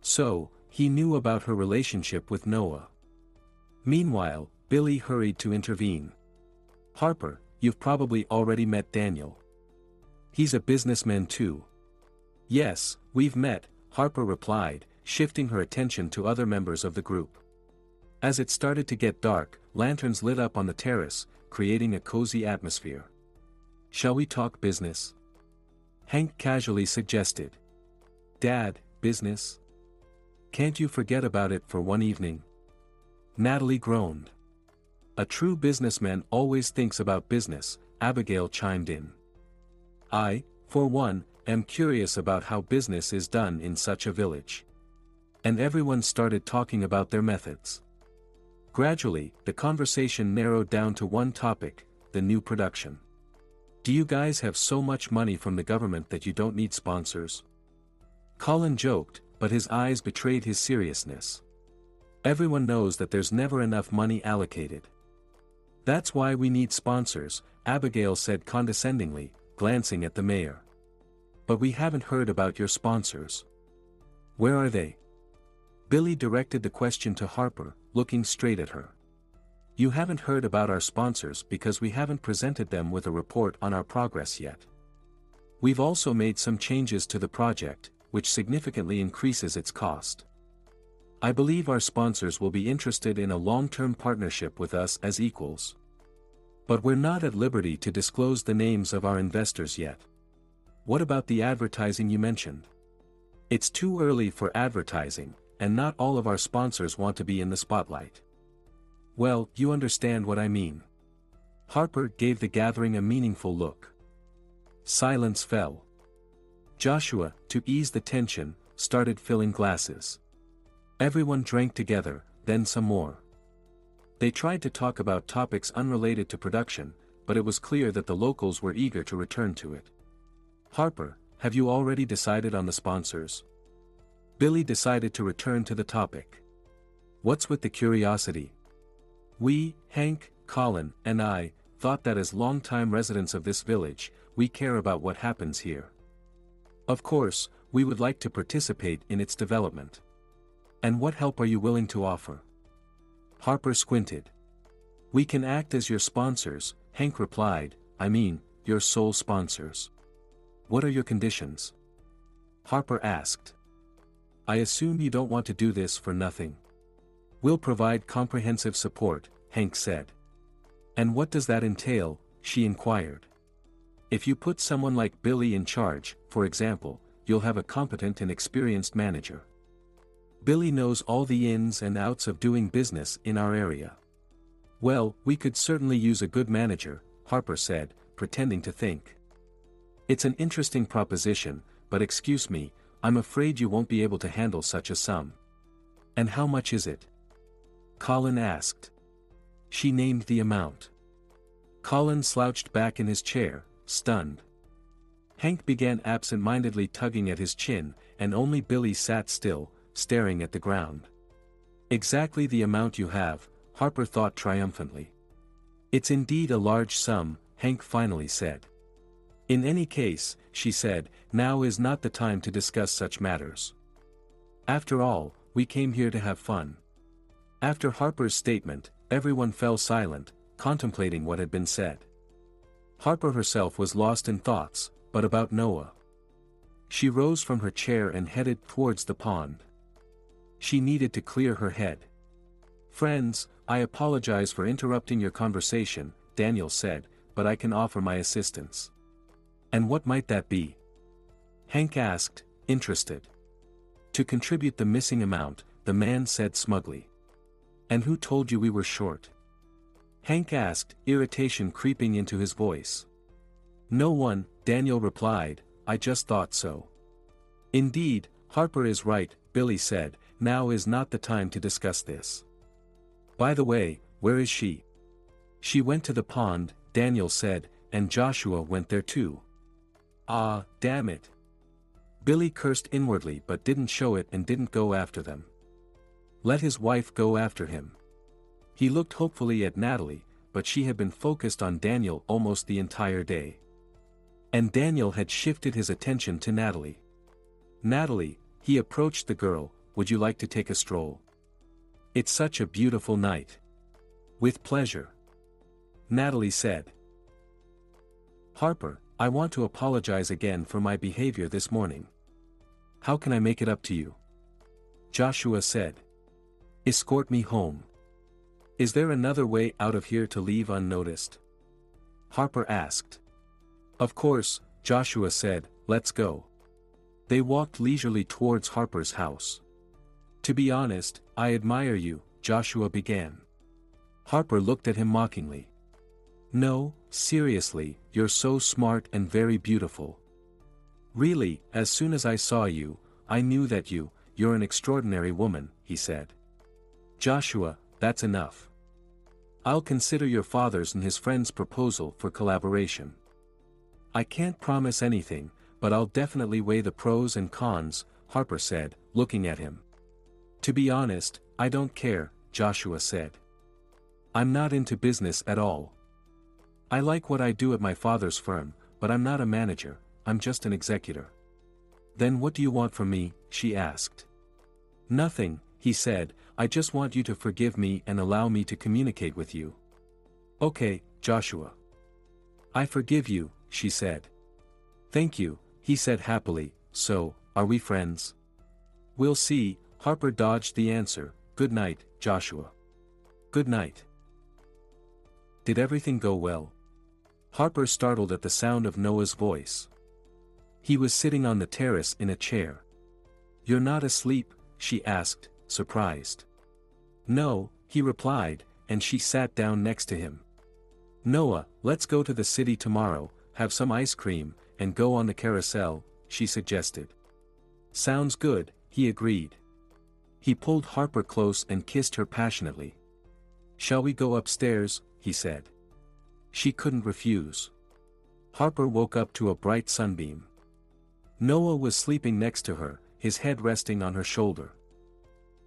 So, he knew about her relationship with Noah. Meanwhile, Billy hurried to intervene. Harper, you've probably already met Daniel. He's a businessman too. Yes, we've met, Harper replied, shifting her attention to other members of the group. As it started to get dark, lanterns lit up on the terrace, creating a cozy atmosphere. Shall we talk business? Hank casually suggested. Dad, business? Can't you forget about it for one evening? Natalie groaned. A true businessman always thinks about business, Abigail chimed in. I, for one, am curious about how business is done in such a village. And everyone started talking about their methods. Gradually, the conversation narrowed down to one topic, the new production. Do you guys have so much money from the government that you don't need sponsors? Colin joked, but his eyes betrayed his seriousness. Everyone knows that there's never enough money allocated. That's why we need sponsors, Abigail said condescendingly, glancing at the mayor. But we haven't heard about your sponsors. Where are they? Billy directed the question to Harper, looking straight at her. You haven't heard about our sponsors because we haven't presented them with a report on our progress yet. We've also made some changes to the project, which significantly increases its cost. I believe our sponsors will be interested in a long-term partnership with us as equals. But we're not at liberty to disclose the names of our investors yet. What about the advertising you mentioned? It's too early for advertising, and not all of our sponsors want to be in the spotlight. Well, you understand what I mean. Harper gave the gathering a meaningful look. Silence fell. Joshua, to ease the tension, started filling glasses. Everyone drank together, then some more. They tried to talk about topics unrelated to production, but it was clear that the locals were eager to return to it. Harper, have you already decided on the sponsors? Billy decided to return to the topic. What's with the curiosity? We, Hank, Colin, and I, thought that as longtime residents of this village, we care about what happens here. Of course, we would like to participate in its development. And what help are you willing to offer? Harper squinted. We can act as your sponsors, Hank replied, I mean, your sole sponsors. What are your conditions? Harper asked. I assume you don't want to do this for nothing. We'll provide comprehensive support, Hank said. And what does that entail? She inquired. If you put someone like Billy in charge, for example, you'll have a competent and experienced manager. Billy knows all the ins and outs of doing business in our area. Well, we could certainly use a good manager, Harper said, pretending to think. It's an interesting proposition, but excuse me, I'm afraid you won't be able to handle such a sum. And how much is it? Colin asked. She named the amount. Colin slouched back in his chair, stunned. Hank began absent-mindedly tugging at his chin, and only Billy sat still, staring at the ground. Exactly the amount you have, Harper thought triumphantly. It's indeed a large sum, Hank finally said. In any case, she said, now is not the time to discuss such matters. After all, we came here to have fun. After Harper's statement, everyone fell silent, contemplating what had been said. Harper herself was lost in thoughts, but about Noah. She rose from her chair and headed towards the pond. She needed to clear her head. Friends, I apologize for interrupting your conversation, Daniel said, but I can offer my assistance. And what might that be? Hank asked, interested. To contribute the missing amount, the man said smugly. And who told you we were short? Hank asked, irritation creeping into his voice. No one, Daniel replied, I just thought so. Indeed, Harper is right, Billy said, now is not the time to discuss this. By the way, where is she? She went to the pond, Daniel said, and Joshua went there too. Ah, damn it. Billy cursed inwardly but didn't show it and didn't go after them. Let his wife go after him. He looked hopefully at Natalie, but she had been focused on Daniel almost the entire day. And Daniel had shifted his attention to Natalie. Natalie, he approached the girl, would you like to take a stroll? It's such a beautiful night. With pleasure. Natalie said. Harper, I want to apologize again for my behavior this morning. How can I make it up to you? Joshua said. Escort me home. Is there another way out of here to leave unnoticed? Harper asked. Of course, Joshua said, let's go. They walked leisurely towards Harper's house. To be honest, I admire you, Joshua began. Harper looked at him mockingly. No, seriously, you're so smart and very beautiful. Really, as soon as I saw you, I knew that you're an extraordinary woman, he said. Joshua, that's enough. I'll consider your father's and his friend's proposal for collaboration. I can't promise anything, but I'll definitely weigh the pros and cons, Harper said, looking at him. To be honest, I don't care, Joshua said. I'm not into business at all. I like what I do at my father's firm, but I'm not a manager, I'm just an executor. Then what do you want from me? She asked. Nothing, he said, I just want you to forgive me and allow me to communicate with you. Okay, Joshua. I forgive you, she said. Thank you, he said happily, so, Are we friends? We'll see. Harper dodged the answer. Good night, Joshua. Good night. Did everything go well? Harper startled at the sound of Noah's voice. He was sitting on the terrace in a chair. You're not asleep? She asked, surprised. No, he replied, and she sat down next to him. Noah, let's go to the city tomorrow, have some ice cream, and go on the carousel, she suggested. Sounds good, he agreed. He pulled Harper close and kissed her passionately. Shall we go upstairs? He said. She couldn't refuse. Harper woke up to a bright sunbeam. Noah was sleeping next to her, his head resting on her shoulder.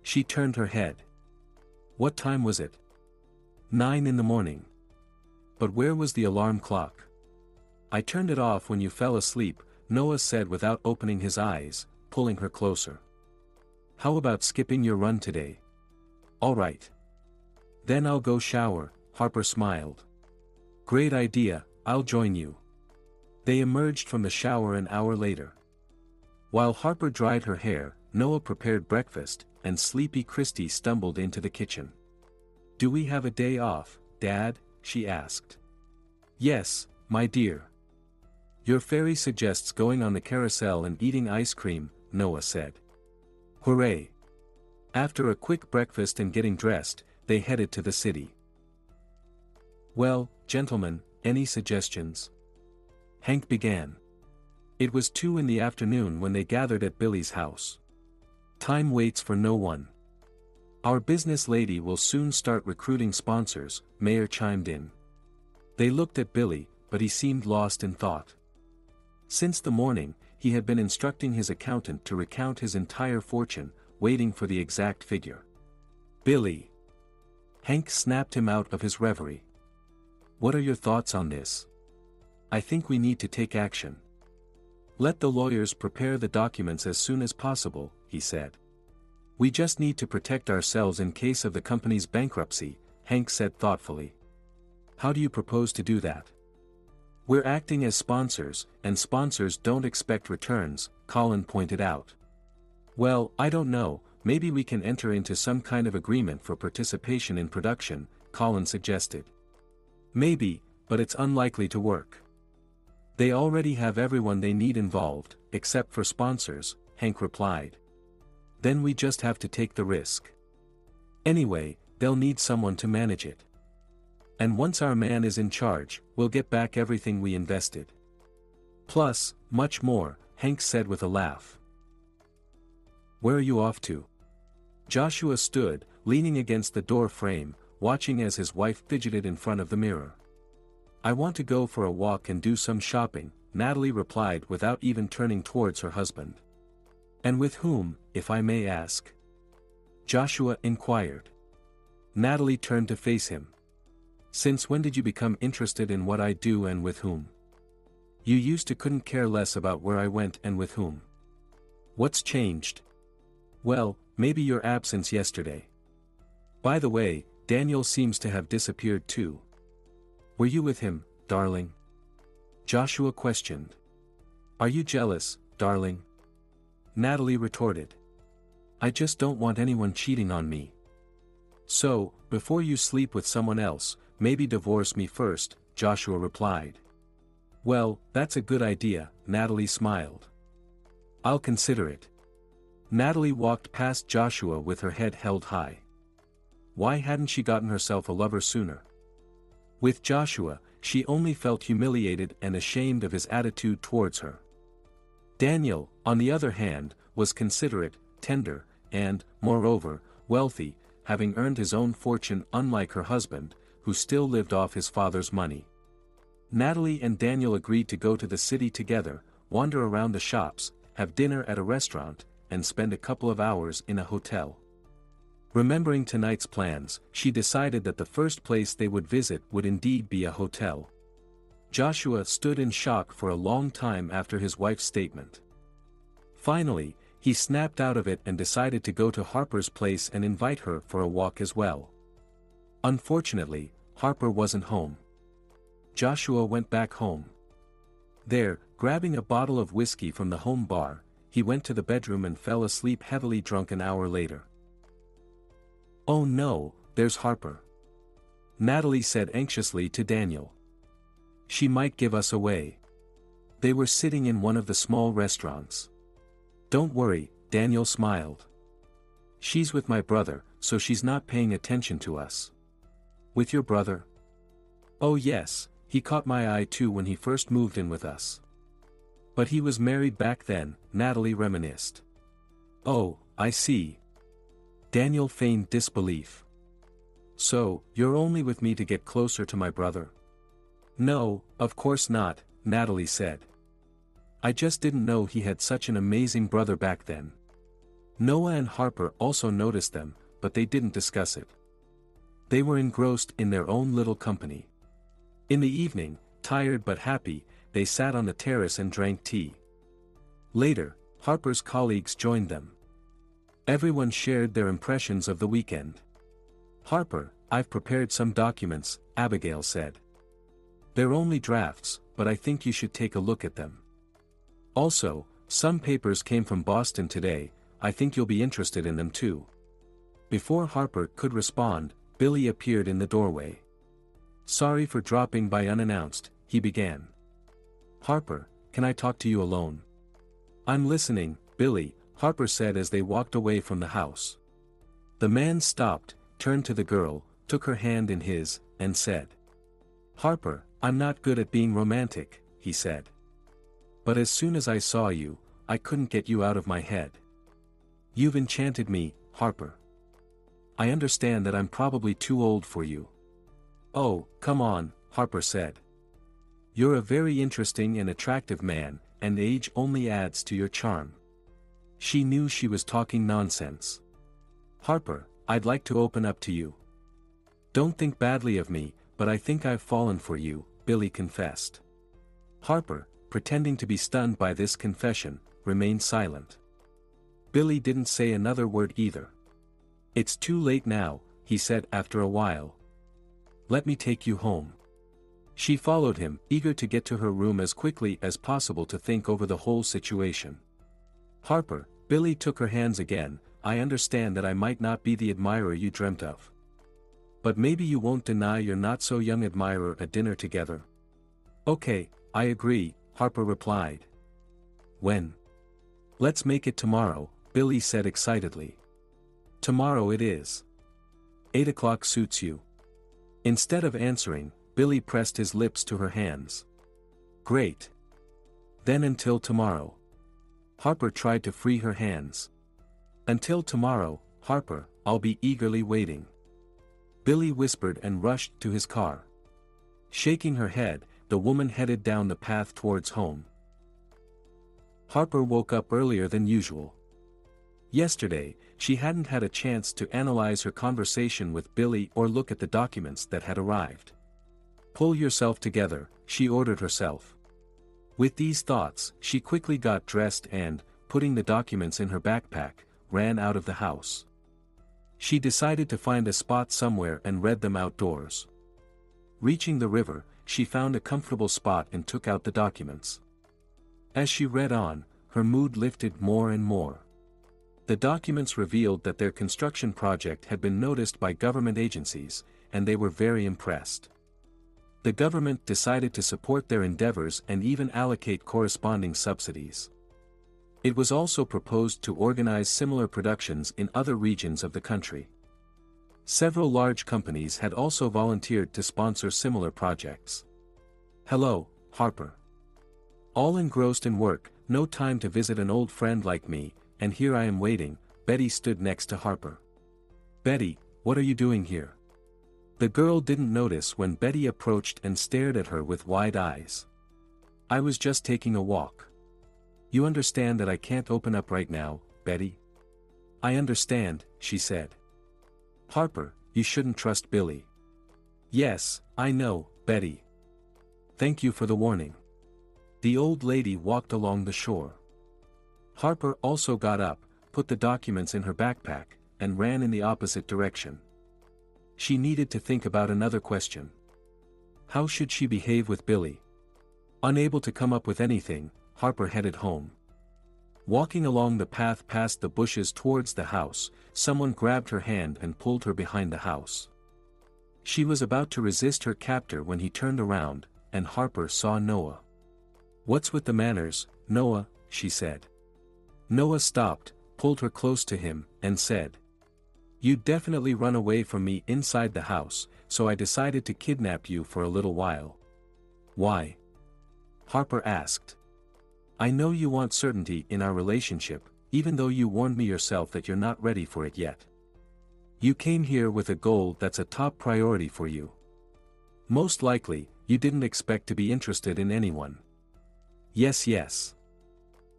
She turned her head. What time was it? 9 in the morning. But where was the alarm clock? I turned it off when you fell asleep, Noah said without opening his eyes, pulling her closer. How about skipping your run today? All right. Then I'll go shower, Harper smiled. Great idea, I'll join you. They emerged from the shower an hour later. While Harper dried her hair, Noah prepared breakfast, and sleepy Christy stumbled into the kitchen. Do we have a day off, Dad? She asked. Yes, my dear. Your fairy suggests going on the carousel and eating ice cream, Noah said. Hooray! After a quick breakfast and getting dressed, they headed to the city. Well, gentlemen, any suggestions? Hank began. It was 2 in the afternoon when they gathered at Billy's house. Time waits for no one. Our business lady will soon start recruiting sponsors, Mayor chimed in. They looked at Billy, but he seemed lost in thought. Since the morning, he had been instructing his accountant to recount his entire fortune, waiting for the exact figure. Billy! Hank snapped him out of his reverie. What are your thoughts on this? I think we need to take action. Let the lawyers prepare the documents as soon as possible, he said. We just need to protect ourselves in case of the company's bankruptcy, Hank said thoughtfully. How do you propose to do that? We're acting as sponsors, and sponsors don't expect returns, Colin pointed out. Well, I don't know, maybe we can enter into some kind of agreement for participation in production, Colin suggested. Maybe, but it's unlikely to work. They already have everyone they need involved, except for sponsors, Hank replied. Then we just have to take the risk. Anyway, they'll need someone to manage it. And once our man is in charge, we'll get back everything we invested. Plus, much more, Hank said with a laugh. Where are you off to? Joshua stood, leaning against the door frame, watching as his wife fidgeted in front of the mirror. I want to go for a walk and do some shopping, Natalie replied without even turning towards her husband. And with whom, if I may ask? Joshua inquired. Natalie turned to face him. Since when did you become interested in what I do and with whom? You used to couldn't care less about where I went and with whom. What's changed? Well, maybe your absence yesterday. By the way, Daniel seems to have disappeared too. Were you with him, darling? Joshua questioned. Are you jealous, darling? Natalie retorted. I just don't want anyone cheating on me. So, before you sleep with someone else, maybe divorce me first, Joshua replied. Well, that's a good idea, Natalie smiled. I'll consider it. Natalie walked past Joshua with her head held high. Why hadn't she gotten herself a lover sooner? With Joshua, she only felt humiliated and ashamed of his attitude towards her. Daniel, on the other hand, was considerate, tender, and, moreover, wealthy, having earned his own fortune unlike her husband, who still lived off his father's money. Natalie and Daniel agreed to go to the city together, wander around the shops, have dinner at a restaurant, and spend a couple of hours in a hotel. Remembering tonight's plans, she decided that the first place they would visit would indeed be a hotel. Joshua stood in shock for a long time after his wife's statement. Finally, he snapped out of it and decided to go to Harper's place and invite her for a walk as well. Unfortunately, Harper wasn't home. Joshua went back home. There, grabbing a bottle of whiskey from the home bar, he went to the bedroom and fell asleep heavily drunk an hour later. "Oh no, there's Harper," Natalie said anxiously to Daniel. "She might give us away." They were sitting in one of the small restaurants. "Don't worry," Daniel smiled. "She's with my brother, so she's not paying attention to us." "With your brother?" "Oh yes, he caught my eye too when he first moved in with us." "But he was married back then," Natalie reminisced. "Oh, I see." Daniel feigned disbelief. "So, you're only with me to get closer to my brother?" "No, of course not," Natalie said. "I just didn't know he had such an amazing brother back then." Noah and Harper also noticed them, but they didn't discuss it. They were engrossed in their own little company. In the evening, tired but happy, they sat on the terrace and drank tea. Later, Harper's colleagues joined them. Everyone shared their impressions of the weekend. "Harper, I've prepared some documents," Abigail said. "They're only drafts, but I think you should take a look at them. Also, some papers came from Boston today, I think you'll be interested in them too." Before Harper could respond, Billy appeared in the doorway. "Sorry for dropping by unannounced," he began. "Harper, can I talk to you alone?" "I'm listening, Billy," Harper said as they walked away from the house. The man stopped, turned to the girl, took her hand in his, and said, "Harper, I'm not good at being romantic," he said. "But as soon as I saw you, I couldn't get you out of my head. You've enchanted me, Harper. I understand that I'm probably too old for you." "Oh, come on," Harper said. "You're a very interesting and attractive man, and age only adds to your charm." She knew she was talking nonsense. "Harper, I'd like to open up to you. Don't think badly of me, but I think I've fallen for you," Billy confessed. Harper, pretending to be stunned by this confession, remained silent. Billy didn't say another word either. "It's too late now," he said after a while. "Let me take you home." She followed him, eager to get to her room as quickly as possible to think over the whole situation. "Harper," Billy took her hands again, "I understand that I might not be the admirer you dreamt of. But maybe you won't deny your not-so-young admirer a dinner together." "Okay, I agree," Harper replied. "When?" "Let's make it tomorrow," Billy said excitedly. "Tomorrow it is. 8 o'clock suits you." Instead of answering, Billy pressed his lips to her hands. "Great. Then until tomorrow." Harper tried to free her hands. "Until tomorrow, Harper, I'll be eagerly waiting." Billy whispered and rushed to his car. Shaking her head, the woman headed down the path towards home. Harper woke up earlier than usual. Yesterday, she hadn't had a chance to analyze her conversation with Billy or look at the documents that had arrived. "Pull yourself together," she ordered herself. With these thoughts, she quickly got dressed and, putting the documents in her backpack, ran out of the house. She decided to find a spot somewhere and read them outdoors. Reaching the river, she found a comfortable spot and took out the documents. As she read on, her mood lifted more and more. The documents revealed that their construction project had been noticed by government agencies, and they were very impressed. The government decided to support their endeavors and even allocate corresponding subsidies. It was also proposed to organize similar productions in other regions of the country. Several large companies had also volunteered to sponsor similar projects. "Hello, Harper. All engrossed in work, no time to visit an old friend like me, and here I am waiting." Betty stood next to Harper. "Betty, what are you doing here?" The girl didn't notice when Betty approached and stared at her with wide eyes. "I was just taking a walk." "You understand that I can't open up right now, Betty?" "I understand," she said. "Harper, you shouldn't trust Billy." "Yes, I know, Betty. Thank you for the warning." The old lady walked along the shore. Harper also got up, put the documents in her backpack, and ran in the opposite direction. She needed to think about another question. How should she behave with Billy? Unable to come up with anything, Harper headed home. Walking along the path past the bushes towards the house, someone grabbed her hand and pulled her behind the house. She was about to resist her captor when he turned around, and Harper saw Noah. "What's with the manners, Noah?" she said. Noah stopped, pulled her close to him, and said, "You definitely run away from me inside the house, so I decided to kidnap you for a little while." "Why?" Harper asked. "I know you want certainty in our relationship, even though you warned me yourself that you're not ready for it yet. You came here with a goal that's a top priority for you. Most likely, you didn't expect to be interested in anyone." "Yes, yes."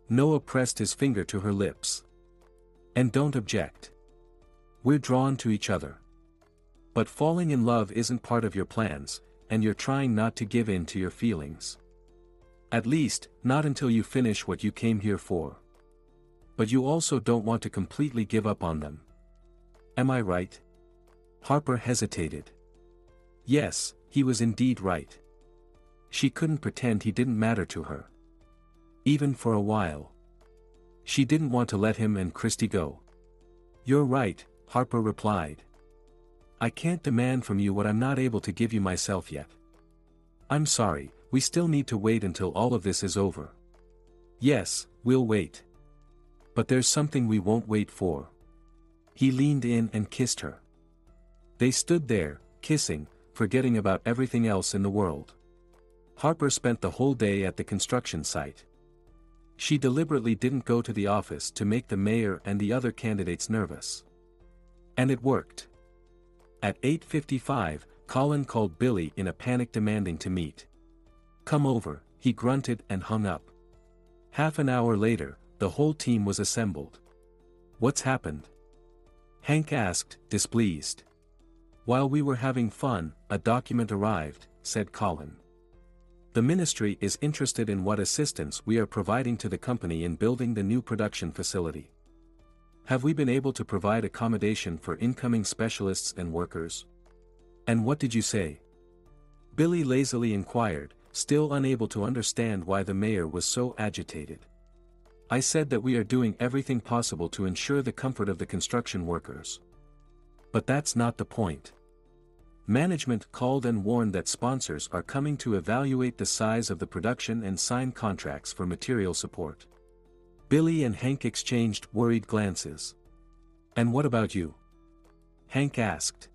Noah pressed his finger to her lips. "And don't object. We're drawn to each other. But falling in love isn't part of your plans, and you're trying not to give in to your feelings. At least, not until you finish what you came here for. But you also don't want to completely give up on them. Am I right?" Harper hesitated. Yes, he was indeed right. She couldn't pretend he didn't matter to her. Even for a while. She didn't want to let him and Christy go. "You're right," Harper replied. "I can't demand from you what I'm not able to give you myself yet. I'm sorry, we still need to wait until all of this is over." "Yes, we'll wait. But there's something we won't wait for." He leaned in and kissed her. They stood there, kissing, forgetting about everything else in the world. Harper spent the whole day at the construction site. She deliberately didn't go to the office to make the mayor and the other candidates nervous. And it worked. At 8:55, Colin called Billy in a panic demanding to meet. "Come over," he grunted and hung up. Half an hour later, the whole team was assembled. "What's happened?" Hank asked, displeased. "While we were having fun, a document arrived," said Colin. "The ministry is interested in what assistance we are providing to the company in building the new production facility. Have we been able to provide accommodation for incoming specialists and workers?" "And what did you say?" Billy lazily inquired, still unable to understand why the mayor was so agitated. "I said that we are doing everything possible to ensure the comfort of the construction workers. But that's not the point. Management called and warned that sponsors are coming to evaluate the size of the production and sign contracts for material support." Billy and Hank exchanged worried glances. "And what about you?" Hank asked.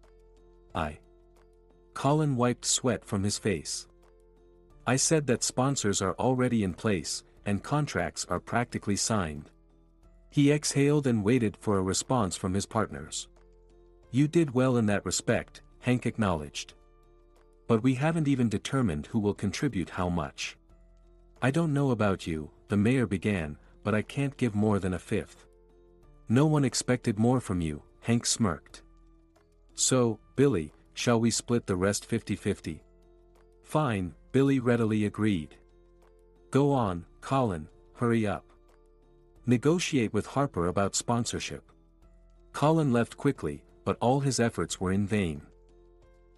Colin wiped sweat from his face. "I said that sponsors are already in place, and contracts are practically signed." He exhaled and waited for a response from his partners. "You did well in that respect," Hank acknowledged. "But we haven't even determined who will contribute how much." "I don't know about you," the mayor began, "but I can't give more than a fifth." "No one expected more from you," Hank smirked. "So, Billy, shall we split the rest 50-50? "Fine," Billy readily agreed. "Go on, Colin, hurry up. Negotiate with Harper about sponsorship." Colin left quickly, but all his efforts were in vain.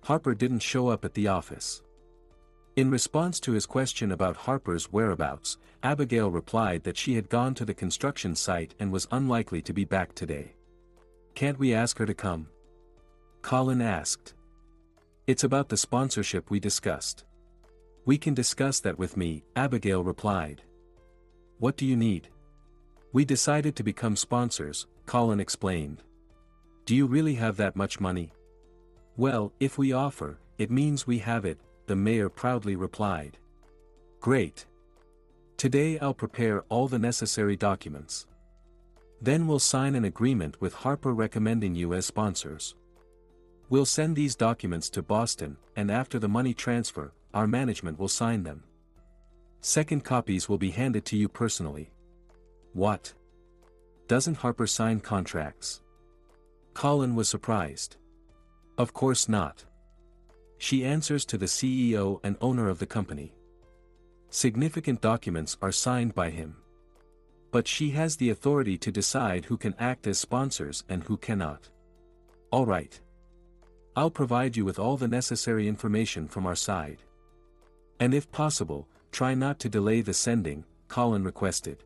Harper didn't show up at the office. In response to his question about Harper's whereabouts, Abigail replied that she had gone to the construction site and was unlikely to be back today. "Can't we ask her to come?" Colin asked. "It's about the sponsorship we discussed." "We can discuss that with me," Abigail replied. "What do you need?" "We decided to become sponsors," Colin explained. "Do you really have that much money?" "Well, if we offer, it means we have it," the mayor proudly replied. "Great. Today I'll prepare all the necessary documents. Then we'll sign an agreement with Harper recommending you as sponsors. We'll send these documents to Boston, and after the money transfer, our management will sign them. Second copies will be handed to you personally." "What? Doesn't Harper sign contracts?" Colin was surprised. "Of course not. She answers to the CEO and owner of the company. Significant documents are signed by him. But she has the authority to decide who can act as sponsors and who cannot." "All right. I'll provide you with all the necessary information from our side. And if possible, try not to delay the sending," Colin requested.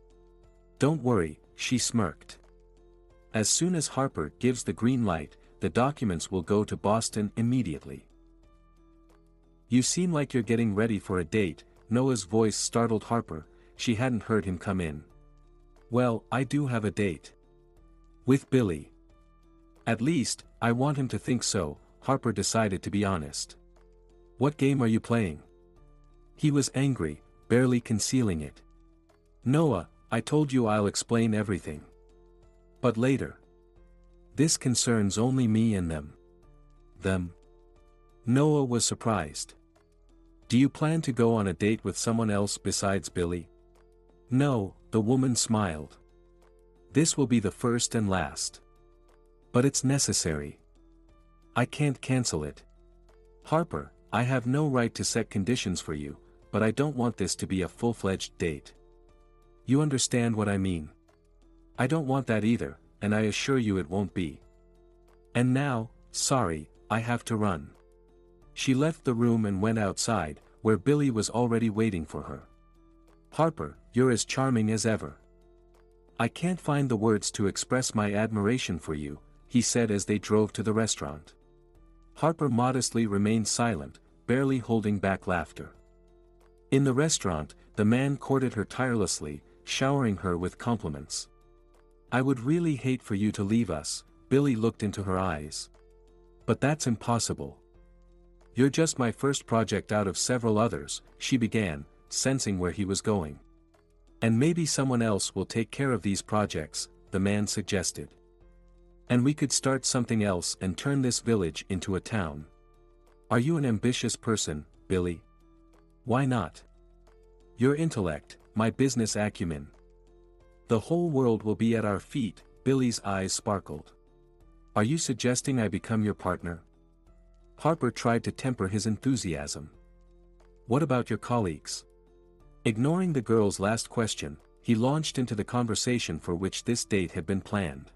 Don't worry, she smirked. As soon as Harper gives the green light, the documents will go to Boston immediately. You seem like you're getting ready for a date. Noah's voice startled Harper. She hadn't heard him come in. Well, I do have a date. With Billy. At least, I want him to think so. Harper decided to be honest. What game are you playing? He was angry, barely concealing it. Noah, I told you I'll explain everything. But later. This concerns only me and them. Them? Noah was surprised. Do you plan to go on a date with someone else besides Billy? No, the woman smiled. This will be the first and last. But it's necessary. I can't cancel it. Harper, I have no right to set conditions for you, but I don't want this to be a full-fledged date. You understand what I mean? I don't want that either, and I assure you it won't be. And now, sorry, I have to run. She left the room and went outside, where Billy was already waiting for her. Harper, you're as charming as ever. I can't find the words to express my admiration for you, he said as they drove to the restaurant. Harper modestly remained silent, barely holding back laughter. In the restaurant, the man courted her tirelessly, showering her with compliments. I would really hate for you to leave us, Billy looked into her eyes. But that's impossible. You're just my first project out of several others, she began, sensing where he was going. And maybe someone else will take care of these projects, the man suggested. And we could start something else and turn this village into a town. Are you an ambitious person, Billy? Why not? Your intellect, my business acumen. The whole world will be at our feet, Billy's eyes sparkled. Are you suggesting I become your partner? Harper tried to temper his enthusiasm. What about your colleagues? Ignoring the girl's last question, he launched into the conversation for which this date had been planned.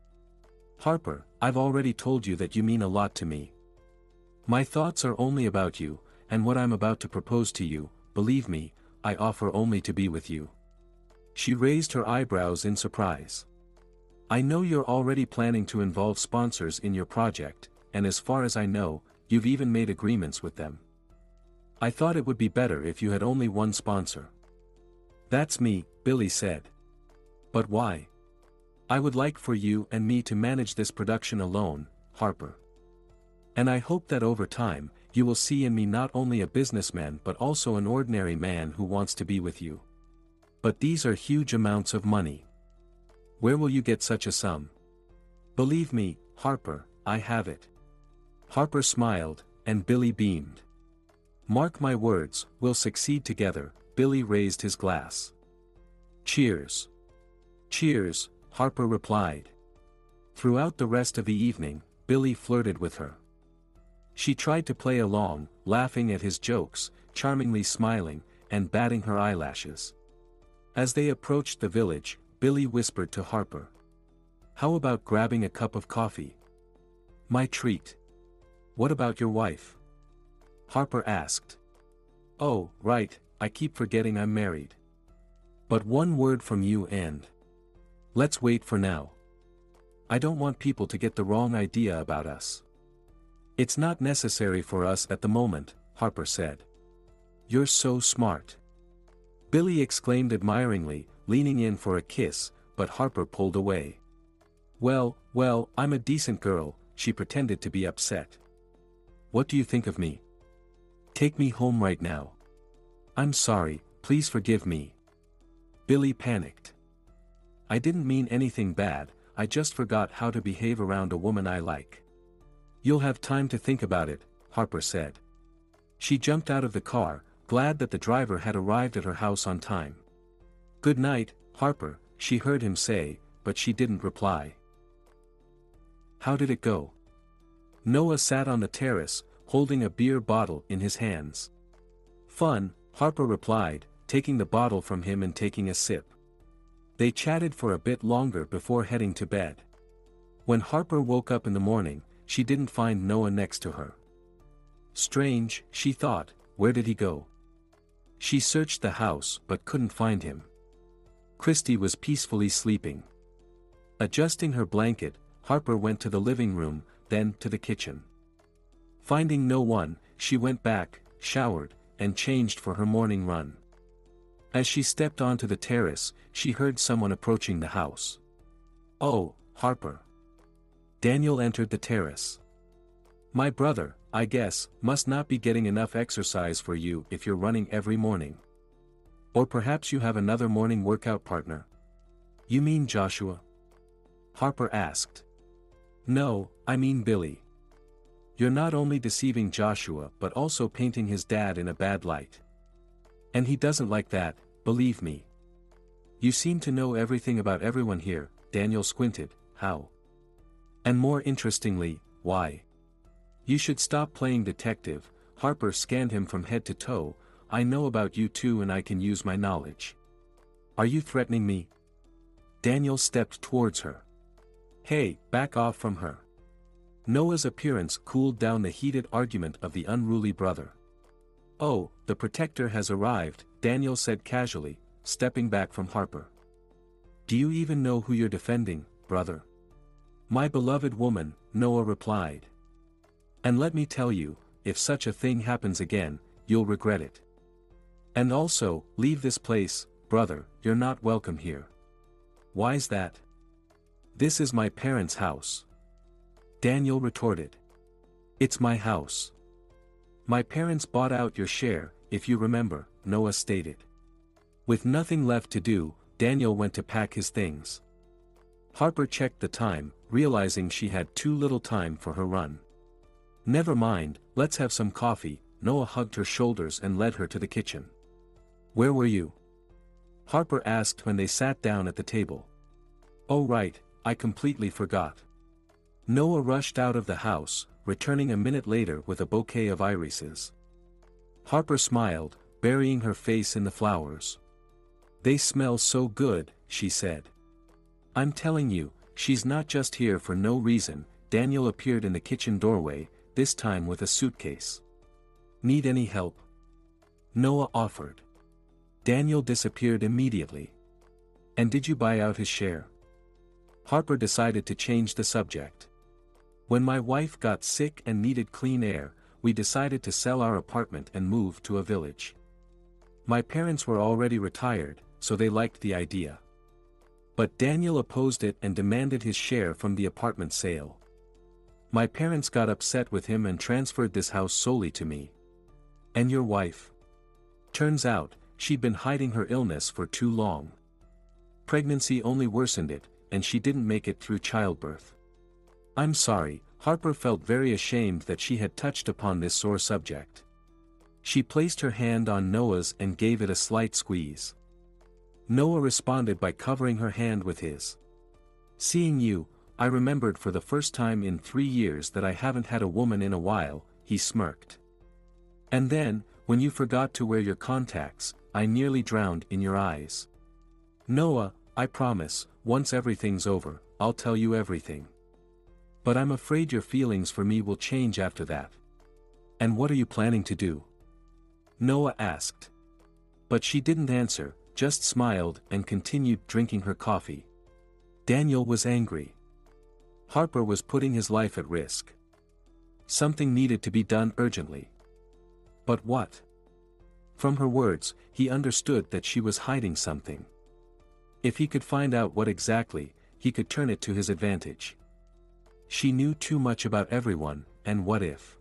Harper, I've already told you that you mean a lot to me. My thoughts are only about you, and what I'm about to propose to you, believe me, I offer only to be with you. She raised her eyebrows in surprise. I know you're already planning to involve sponsors in your project, and as far as I know, you've even made agreements with them. I thought it would be better if you had only one sponsor. That's me, Billy said. But why? I would like for you and me to manage this production alone, Harper. And I hope that over time, you will see in me not only a businessman but also an ordinary man who wants to be with you. But these are huge amounts of money. Where will you get such a sum? Believe me, Harper, I have it. Harper smiled, and Billy beamed. Mark my words, we'll succeed together, Billy raised his glass. Cheers. Cheers, Harper replied. Throughout the rest of the evening, Billy flirted with her. She tried to play along, laughing at his jokes, charmingly smiling, and batting her eyelashes. As they approached the village, Billy whispered to Harper. How about grabbing a cup of coffee? My treat. What about your wife? Harper asked. Oh, right, I keep forgetting I'm married. But one word from you and... Let's wait for now. I don't want people to get the wrong idea about us. It's not necessary for us at the moment, Harper said. You're so smart. Billy exclaimed admiringly, leaning in for a kiss, but Harper pulled away. Well, I'm a decent girl, she pretended to be upset. What do you think of me? Take me home right now. I'm sorry, please forgive me. Billy panicked. I didn't mean anything bad, I just forgot how to behave around a woman I like. You'll have time to think about it, Harper said. She jumped out of the car, glad that the driver had arrived at her house on time. Good night, Harper, she heard him say, but she didn't reply. How did it go? Noah sat on the terrace, holding a beer bottle in his hands. Fun, Harper replied, taking the bottle from him and taking a sip. They chatted for a bit longer before heading to bed. When Harper woke up in the morning, she didn't find Noah next to her. Strange, she thought, where did he go? She searched the house but couldn't find him. Christy was peacefully sleeping. Adjusting her blanket, Harper went to the living room, then to the kitchen. Finding no one, she went back, showered, and changed for her morning run. As she stepped onto the terrace, she heard someone approaching the house. "Oh, Harper." Daniel entered the terrace. "My brother, I guess, must not be getting enough exercise for you if you're running every morning. Or perhaps you have another morning workout partner." "You mean Joshua?" Harper asked. "No, I mean Billy. You're not only deceiving Joshua but also painting his dad in a bad light. And he doesn't like that, believe me. You seem to know everything about everyone here." Daniel squinted. "How? And more interestingly, why?" "You should stop playing detective." Harper scanned him from head to toe. "I know about you too and I can use my knowledge." "Are you threatening me?" Daniel stepped towards her. "Hey, back off from her." Noah's appearance cooled down the heated argument of the unruly brother. "Oh, the protector has arrived," Daniel said casually, stepping back from Harper. "Do you even know who you're defending, brother?" "My beloved woman," Noah replied. "And let me tell you, if such a thing happens again, you'll regret it. And also, leave this place, brother, you're not welcome here." "Why's that?" "This is my parents' house." Daniel retorted. "It's my house. My parents bought out your share, if you remember," Noah stated. With nothing left to do, Daniel went to pack his things. Harper checked the time, realizing she had too little time for her run. "Never mind, let's have some coffee." Noah hugged her shoulders and led her to the kitchen. "Where were you?" Harper asked when they sat down at the table. "Oh right, I completely forgot." Noah rushed out of the house, returning a minute later with a bouquet of irises. Harper smiled, burying her face in the flowers. "They smell so good," she said. "I'm telling you, she's not just here for no reason." Daniel appeared in the kitchen doorway, this time with a suitcase. "Need any help?" Noah offered. Daniel disappeared immediately. "And did you buy out his share?" Harper decided to change the subject. "When my wife got sick and needed clean air, we decided to sell our apartment and move to a village. My parents were already retired, so they liked the idea. But Daniel opposed it and demanded his share from the apartment sale. My parents got upset with him and transferred this house solely to me." "And your wife?" "Turns out, she'd been hiding her illness for too long. Pregnancy only worsened it, and she didn't make it through childbirth." "I'm sorry." Harper felt very ashamed that she had touched upon this sore subject. She placed her hand on Noah's and gave it a slight squeeze. Noah responded by covering her hand with his. "Seeing you, I remembered for the first time in 3 years that I haven't had a woman in a while," he smirked. "And then, when you forgot to wear your contacts, I nearly drowned in your eyes. Noah, I promise, once everything's over, I'll tell you everything. But I'm afraid your feelings for me will change after that." "And what are you planning to do?" Noah asked. But she didn't answer, just smiled and continued drinking her coffee. Daniel was angry. Harper was putting his life at risk. Something needed to be done urgently. But what? From her words, he understood that she was hiding something. If he could find out what exactly, he could turn it to his advantage. She knew too much about everyone, and what if?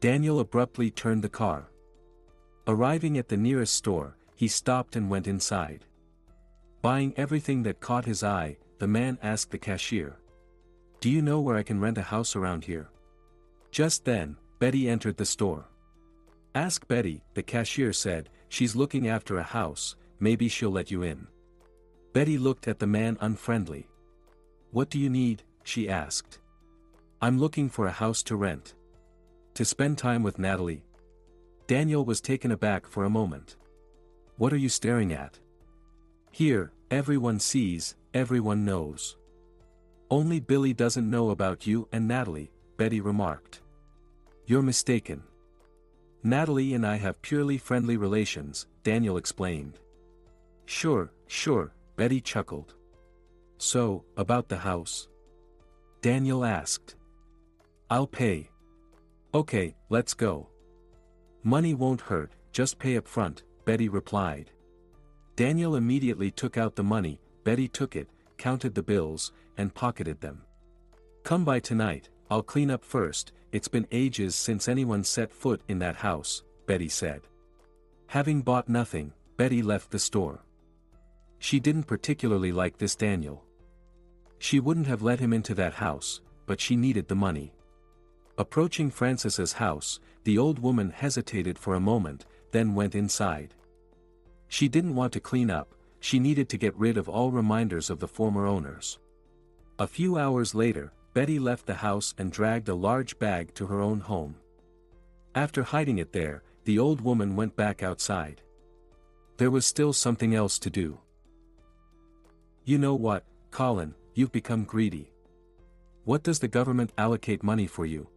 Daniel abruptly turned the car. Arriving at the nearest store, he stopped and went inside. Buying everything that caught his eye, the man asked the cashier. "Do you know where I can rent a house around here?" Just then, Betty entered the store. "Ask Betty," the cashier said, "she's looking after a house, maybe she'll let you in." Betty looked at the man unfriendly. "What do you need?" she asked. "I'm looking for a house to rent. To spend time with Natalie." Daniel was taken aback for a moment. "What are you staring at?" "Here, everyone sees, everyone knows." "Only Billy doesn't know about you and Natalie," Betty remarked. "You're mistaken. Natalie and I have purely friendly relations," Daniel explained. Sure, Betty chuckled. So, about the house? Daniel asked. I'll pay. Okay, let's go. Money won't hurt, just pay up front, Betty replied. Daniel immediately took out the money. Betty took it, counted the bills, and pocketed them. Come by tonight, I'll clean up first, it's been ages since anyone set foot in that house, Betty said. Having bought nothing, Betty left the store. She didn't particularly like this Daniel. She wouldn't have let him into that house, but she needed the money. Approaching Frances's house, the old woman hesitated for a moment, then went inside. She didn't want to clean up, she needed to get rid of all reminders of the former owners. A few hours later, Betty left the house and dragged a large bag to her own home. After hiding it there, the old woman went back outside. There was still something else to do. You know what, Colin, you've become greedy. What does the government allocate money for you?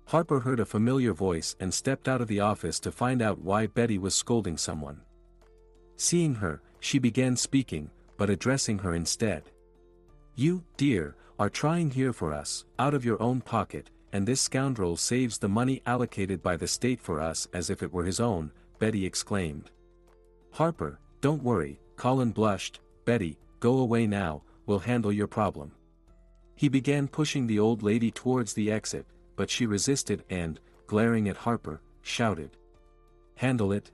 Harper heard a familiar voice and stepped out of the office to find out why Betty was scolding someone. Seeing her, she began speaking, but addressing her instead. You, dear, are trying here for us, out of your own pocket, and this scoundrel saves the money allocated by the state for us as if it were his own, Betty exclaimed. Harper, don't worry, Colin blushed. Betty, go away now, we'll handle your problem. He began pushing the old lady towards the exit, but she resisted and, glaring at Harper, shouted. Handle it?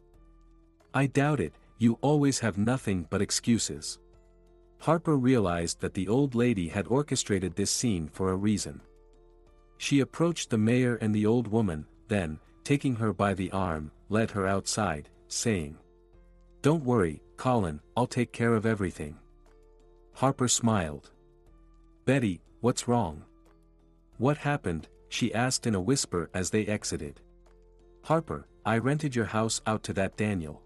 I doubt it, you always have nothing but excuses. Harper realized that the old lady had orchestrated this scene for a reason. She approached the mayor and the old woman, then, taking her by the arm, led her outside, saying, Don't worry, Colin, I'll take care of everything. Harper smiled. Betty, what's wrong? What happened? She asked in a whisper as they exited. Harper, I rented your house out to that Daniel.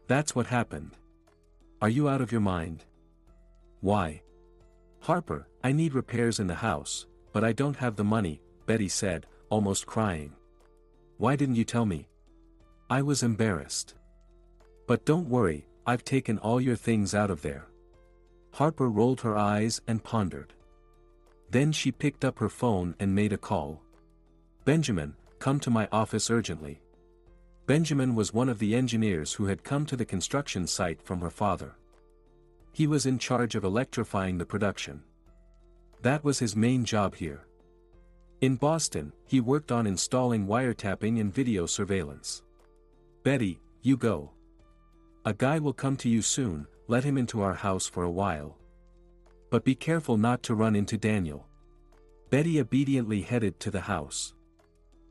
That's what happened. Are you out of your mind? Why? Harper, I need repairs in the house, but I don't have the money, Betty said, almost crying. Why didn't you tell me? I was embarrassed. But don't worry, I've taken all your things out of there. Harper rolled her eyes and pondered. Then she picked up her phone and made a call. Benjamin, come to my office urgently. Benjamin was one of the engineers who had come to the construction site from her father. He was in charge of electrifying the production. That was his main job here. In Boston, he worked on installing wiretapping and video surveillance. Betty, you go. A guy will come to you soon, let him into our house for a while. But be careful not to run into Daniel. Betty obediently headed to the house.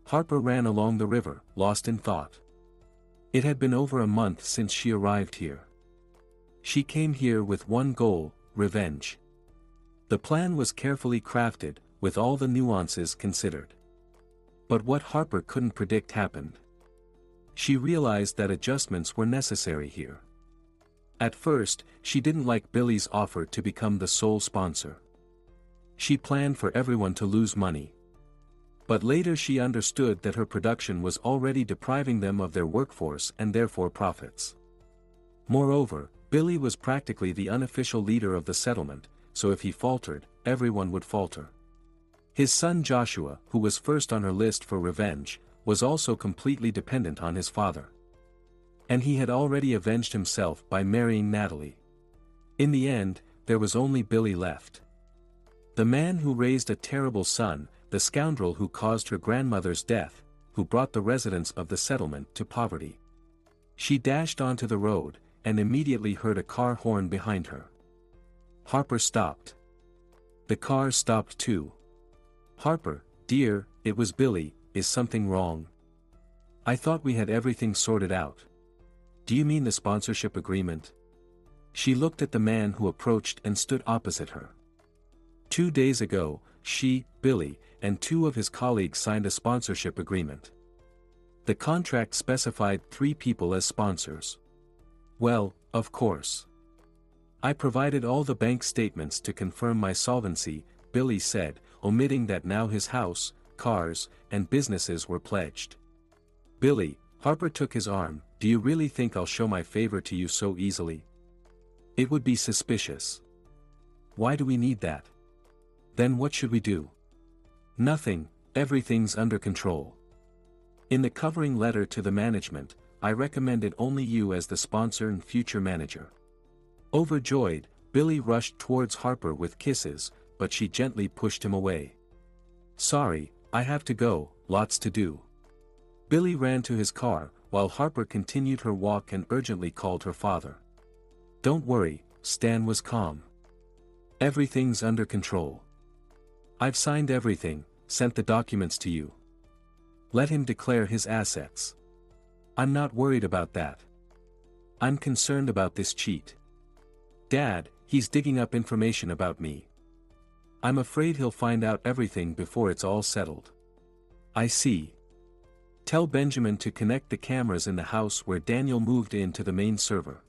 Harper ran along the river, lost in thought. It had been over a month since she arrived here. She came here with one goal, revenge. The plan was carefully crafted, with all the nuances considered. But what Harper couldn't predict happened. She realized that adjustments were necessary here. At first, she didn't like Billy's offer to become the sole sponsor. She planned for everyone to lose money. But later she understood that her production was already depriving them of their workforce and therefore profits. Moreover, Billy was practically the unofficial leader of the settlement, so if he faltered, everyone would falter. His son Joshua, who was first on her list for revenge, was also completely dependent on his father. And he had already avenged himself by marrying Natalie. In the end, there was only Billy left. The man who raised a terrible son, the scoundrel who caused her grandmother's death, who brought the residents of the settlement to poverty. She dashed onto the road, and immediately heard a car horn behind her. Harper stopped. The car stopped too. Harper, dear, it was Billy, is something wrong? I thought we had everything sorted out. Do you mean the sponsorship agreement? She looked at the man who approached and stood opposite her. 2 days ago, she, Billy, and 2 of his colleagues signed a sponsorship agreement. The contract specified 3 people as sponsors. Well, of course. I provided all the bank statements to confirm my solvency, Billy said, omitting that now his house, cars, and businesses were pledged. Billy, Harper took his arm, do you really think I'll show my favor to you so easily? It would be suspicious. Why do we need that? Then what should we do? Nothing, everything's under control. In the covering letter to the management, I recommended only you as the sponsor and future manager. Overjoyed, Billy rushed towards Harper with kisses, but she gently pushed him away. Sorry, I have to go, lots to do. Billy ran to his car, while Harper continued her walk and urgently called her father. Don't worry, Stan was calm. Everything's under control. I've signed everything, sent the documents to you. Let him declare his assets. I'm not worried about that. I'm concerned about this cheat. Dad, he's digging up information about me. I'm afraid he'll find out everything before it's all settled. I see. Tell Benjamin to connect the cameras in the house where Daniel moved in to the main server.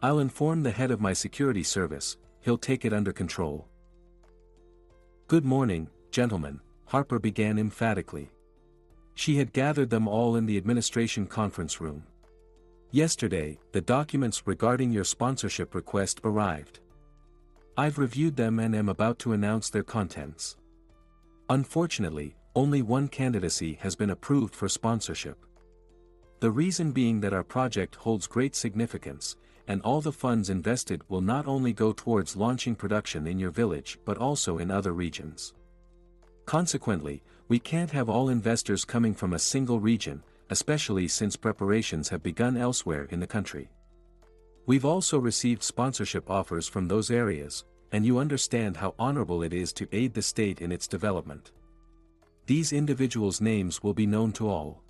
I'll inform the head of my security service, he'll take it under control. Good morning, gentlemen, Harper began emphatically. She had gathered them all in the administration conference room. Yesterday, the documents regarding your sponsorship request arrived. I've reviewed them and am about to announce their contents. Unfortunately, only one candidacy has been approved for sponsorship. The reason being that our project holds great significance, and all the funds invested will not only go towards launching production in your village but also in other regions. Consequently, we can't have all investors coming from a single region, especially since preparations have begun elsewhere in the country. We've also received sponsorship offers from those areas, and you understand how honorable it is to aid the state in its development. These individuals' names will be known to all.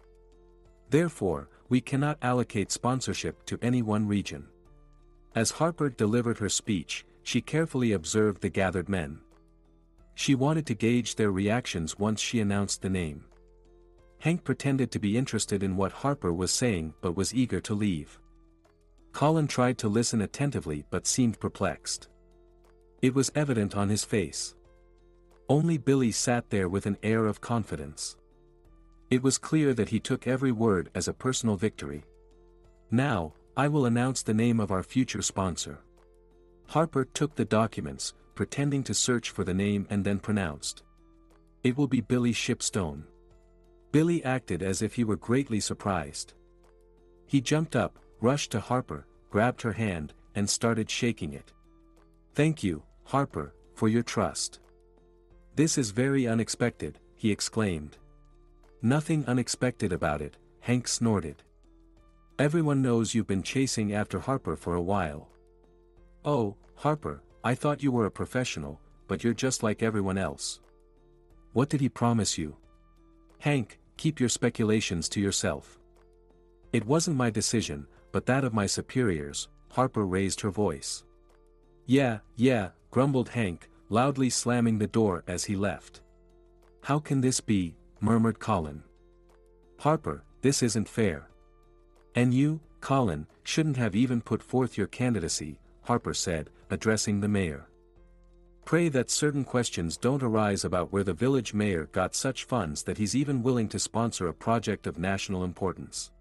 Therefore, we cannot allocate sponsorship to any one region. As Harper delivered her speech, she carefully observed the gathered men. She wanted to gauge their reactions once she announced the name. Hank pretended to be interested in what Harper was saying but was eager to leave. Colin tried to listen attentively but seemed perplexed. It was evident on his face. Only Billy sat there with an air of confidence. It was clear that he took every word as a personal victory. Now, I will announce the name of our future sponsor. Harper took the documents, pretending to search for the name and then pronounced. It will be Billy Shipstone. Billy acted as if he were greatly surprised. He jumped up, rushed to Harper, grabbed her hand, and started shaking it. Thank you, Harper, for your trust. This is very unexpected, he exclaimed. Nothing unexpected about it, Hank snorted. Everyone knows you've been chasing after Harper for a while. Oh, Harper, I thought you were a professional, but you're just like everyone else. What did he promise you? Hank, keep your speculations to yourself. It wasn't my decision, but that of my superiors, Harper raised her voice. Yeah, grumbled Hank, loudly slamming the door as he left. How can this be, murmured Colin. Harper, this isn't fair. And you, Colin, shouldn't have even put forth your candidacy, Harper said, addressing the mayor. Pray that certain questions don't arise about where the village mayor got such funds that he's even willing to sponsor a project of national importance.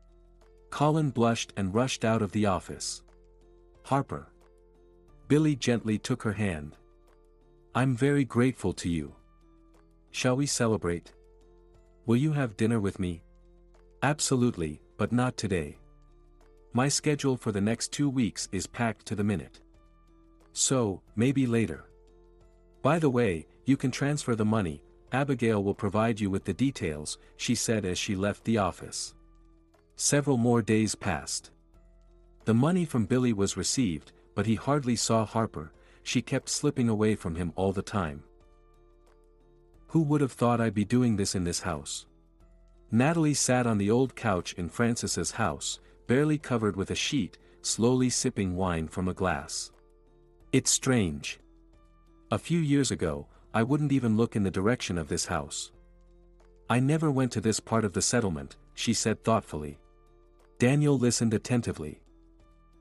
Colin blushed and rushed out of the office. Harper. Billy gently took her hand. I'm very grateful to you. Shall we celebrate? Will you have dinner with me? Absolutely, but not today. My schedule for the next 2 weeks is packed to the minute. So, maybe later. By the way, you can transfer the money, Abigail will provide you with the details, she said as she left the office. Several more days passed. The money from Billy was received, but he hardly saw Harper, she kept slipping away from him all the time. Who would have thought I'd be doing this in this house? Natalie sat on the old couch in Frances's house, barely covered with a sheet, slowly sipping wine from a glass. It's strange. A few years ago, I wouldn't even look in the direction of this house. I never went to this part of the settlement, she said thoughtfully. Daniel listened attentively.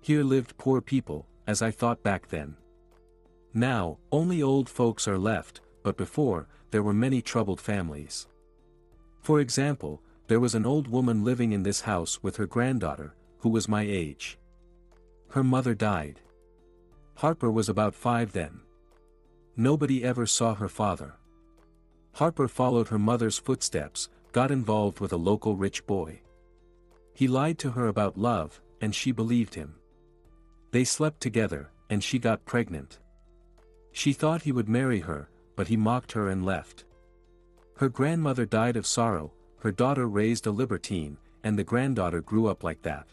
Here lived poor people, as I thought back then. Now, only old folks are left, but before, there were many troubled families. For example, there was an old woman living in this house with her granddaughter, who was my age. Her mother died. Harper was about 5 then. Nobody ever saw her father. Harper followed her mother's footsteps, got involved with a local rich boy. He lied to her about love, and she believed him. They slept together, and she got pregnant. She thought he would marry her, but he mocked her and left. Her grandmother died of sorrow, her daughter raised a libertine, and the granddaughter grew up like that.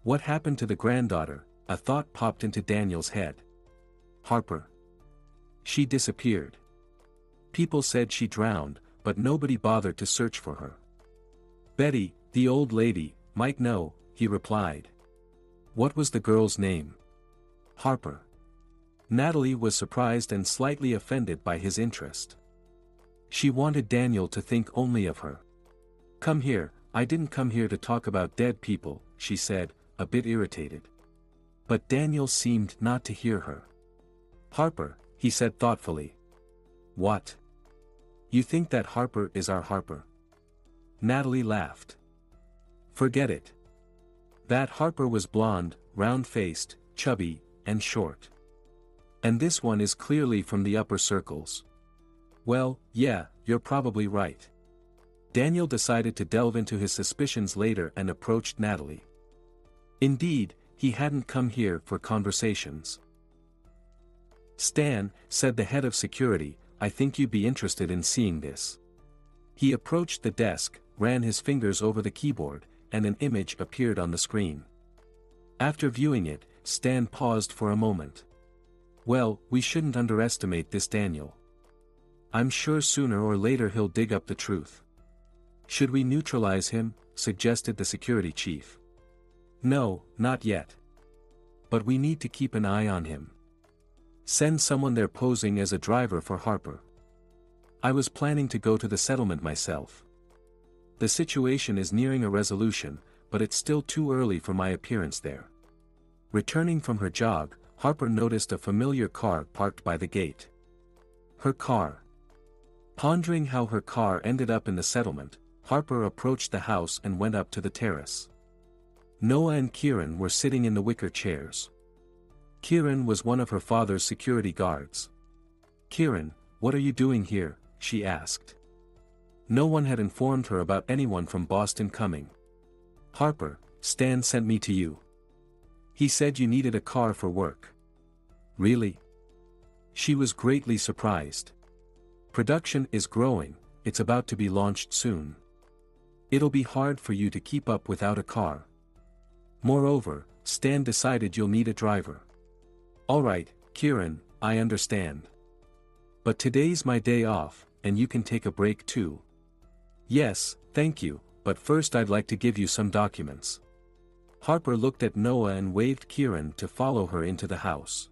What happened to the granddaughter? A thought popped into Daniel's head. Harper. She disappeared. People said she drowned, but nobody bothered to search for her. Betty, the old lady, might know, he replied. What was the girl's name? Harper. Natalie was surprised and slightly offended by his interest. She wanted Daniel to think only of her. Come here, I didn't come here to talk about dead people, she said, a bit irritated. But Daniel seemed not to hear her. Harper, he said thoughtfully. What? You think that Harper is our Harper? Natalie laughed. Forget it. That Harper was blonde, round-faced, chubby, and short. And this one is clearly from the upper circles. Well, yeah, you're probably right. Daniel decided to delve into his suspicions later and approached Natalie. Indeed, he hadn't come here for conversations. Stan, said the head of security, I think you'd be interested in seeing this. He approached the desk, ran his fingers over the keyboard, and an image appeared on the screen. After viewing it, Stan paused for a moment. Well, we shouldn't underestimate this Daniel. I'm sure sooner or later he'll dig up the truth. Should we neutralize him? Suggested the security chief. No, not yet. But we need to keep an eye on him. Send someone there posing as a driver for Harper. I was planning to go to the settlement myself. The situation is nearing a resolution, but it's still too early for my appearance there. Returning from her jog, Harper noticed a familiar car parked by the gate. Her car. Pondering how her car ended up in the settlement, Harper approached the house and went up to the terrace. Noah and Kieran were sitting in the wicker chairs. Kieran was one of her father's security guards. Kieran, what are you doing here? She asked. No one had informed her about anyone from Boston coming. Harper, Stan sent me to you. He said you needed a car for work. Really? She was greatly surprised. Production is growing, it's about to be launched soon. It'll be hard for you to keep up without a car. Moreover, Stan decided you'll need a driver. Alright, Kieran, I understand. But today's my day off, and you can take a break too. Yes, thank you, but first I'd like to give you some documents. Harper looked at Noah and waved Kieran to follow her into the house.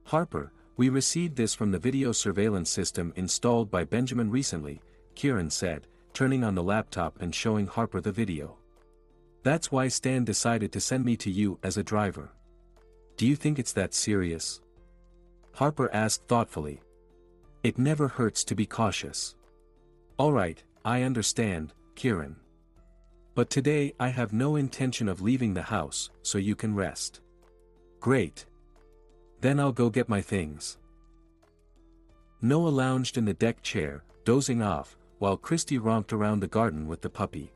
Harper, we received this from the video surveillance system installed by Benjamin recently, Kieran said, turning on the laptop and showing Harper the video. That's why Stan decided to send me to you as a driver. Do you think it's that serious? Harper asked thoughtfully. It never hurts to be cautious. Alright, I understand, Kieran. But today I have no intention of leaving the house, so you can rest. Great. Then I'll go get my things. Noah lounged in the deck chair, dozing off, while Christy romped around the garden with the puppy.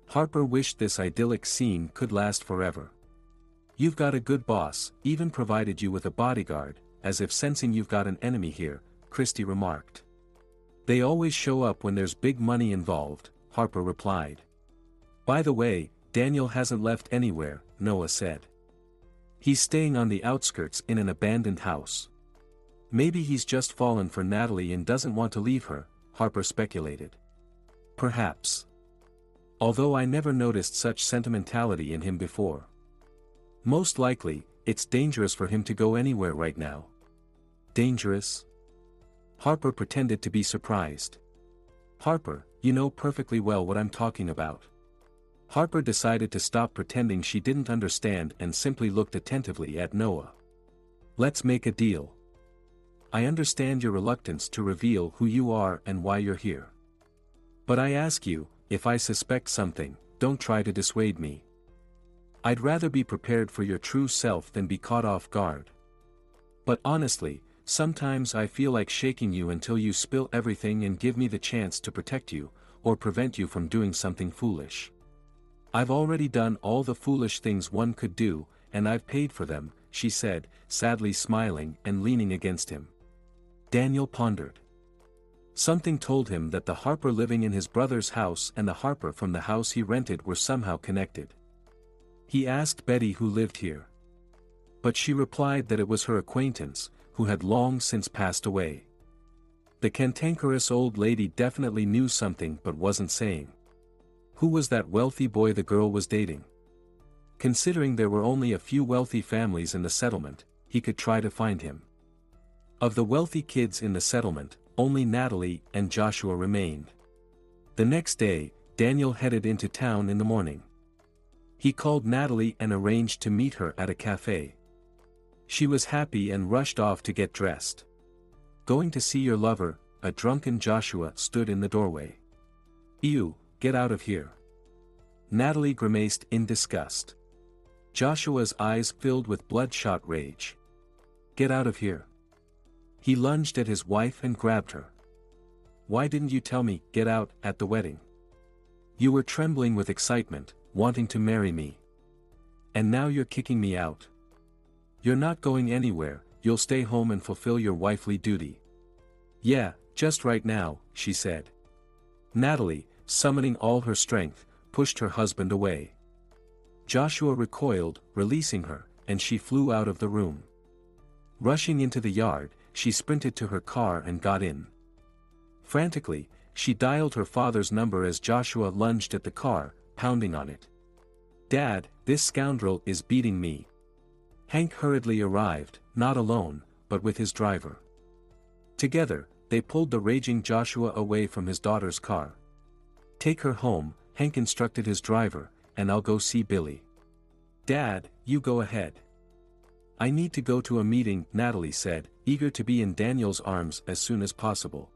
Harper wished this idyllic scene could last forever. You've got a good boss, even provided you with a bodyguard, as if sensing you've got an enemy here, Christy remarked. They always show up when there's big money involved, Harper replied. By the way, Daniel hasn't left anywhere, Noah said. He's staying on the outskirts in an abandoned house. Maybe he's just fallen for Natalie and doesn't want to leave her, Harper speculated. Perhaps. Although I never noticed such sentimentality in him before. Most likely, it's dangerous for him to go anywhere right now. Dangerous? Harper pretended to be surprised. Harper, you know perfectly well what I'm talking about. Harper decided to stop pretending she didn't understand and simply looked attentively at Noah. Let's make a deal. I understand your reluctance to reveal who you are and why you're here. But I ask you, if I suspect something, don't try to dissuade me. I'd rather be prepared for your true self than be caught off guard. But honestly, sometimes I feel like shaking you until you spill everything and give me the chance to protect you, or prevent you from doing something foolish. I've already done all the foolish things one could do, and I've paid for them, she said, sadly smiling and leaning against him. Daniel pondered. Something told him that the Harper living in his brother's house and the Harper from the house he rented were somehow connected. He asked Betty who lived here. But she replied that it was her acquaintance, who had long since passed away. The cantankerous old lady definitely knew something but wasn't saying. Who was that wealthy boy the girl was dating? Considering there were only a few wealthy families in the settlement, he could try to find him. Of the wealthy kids in the settlement, only Natalie and Joshua remained. The next day, Daniel headed into town in the morning. He called Natalie and arranged to meet her at a cafe. She was happy and rushed off to get dressed. Going to see your lover, a drunken Joshua stood in the doorway. Ew, get out of here. Natalie grimaced in disgust. Joshua's eyes filled with bloodshot rage. Get out of here. He lunged at his wife and grabbed her. Why didn't you tell me, get out, at the wedding? You were trembling with excitement, wanting to marry me. And now you're kicking me out. You're not going anywhere, you'll stay home and fulfill your wifely duty. Yeah, just right now, she said. Natalie, summoning all her strength, pushed her husband away. Joshua recoiled, releasing her, and she flew out of the room. Rushing into the yard, she sprinted to her car and got in. Frantically, she dialed her father's number as Joshua lunged at the car, pounding on it. Dad, this scoundrel is beating me. Hank hurriedly arrived, not alone, but with his driver. Together, they pulled the raging Joshua away from his daughter's car. Take her home, Hank instructed his driver, and I'll go see Billy. Dad, you go ahead. I need to go to a meeting, Natalie said, eager to be in Daniel's arms as soon as possible.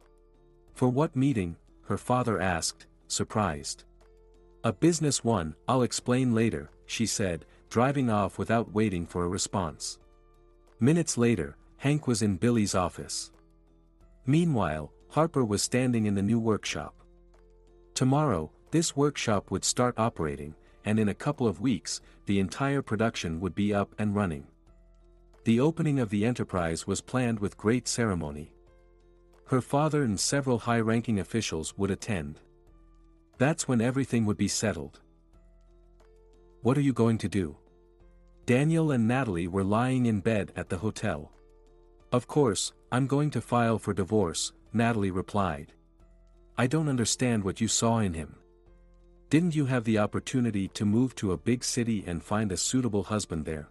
For what meeting? Her father asked, surprised. A business one, I'll explain later, she said, driving off without waiting for a response. Minutes later, Hank was in Billy's office. Meanwhile, Harper was standing in the new workshop. Tomorrow, this workshop would start operating, and in a couple of weeks, the entire production would be up and running. The opening of the enterprise was planned with great ceremony. Her father and several high-ranking officials would attend. That's when everything would be settled. What are you going to do? Daniel and Natalie were lying in bed at the hotel. Of course, I'm going to file for divorce, Natalie replied. I don't understand what you saw in him. Didn't you have the opportunity to move to a big city and find a suitable husband there?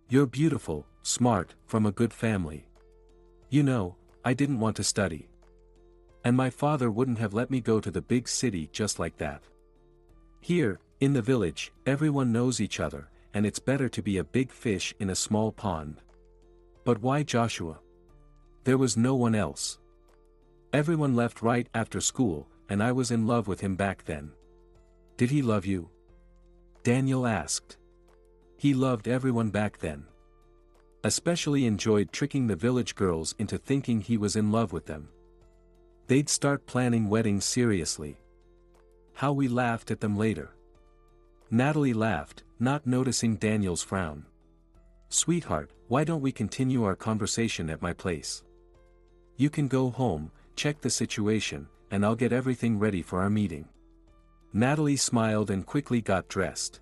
You're beautiful, smart, from a good family. You know, I didn't want to study. And my father wouldn't have let me go to the big city just like that. Here, in the village, everyone knows each other, and it's better to be a big fish in a small pond. But why Joshua? There was no one else. Everyone left right after school, and I was in love with him back then. Did he love you? Daniel asked. He loved everyone back then. Especially enjoyed tricking the village girls into thinking he was in love with them. They'd start planning weddings seriously. How we laughed at them later. Natalie laughed, not noticing Daniel's frown. Sweetheart, why don't we continue our conversation at my place? You can go home, check the situation, and I'll get everything ready for our meeting. Natalie smiled and quickly got dressed.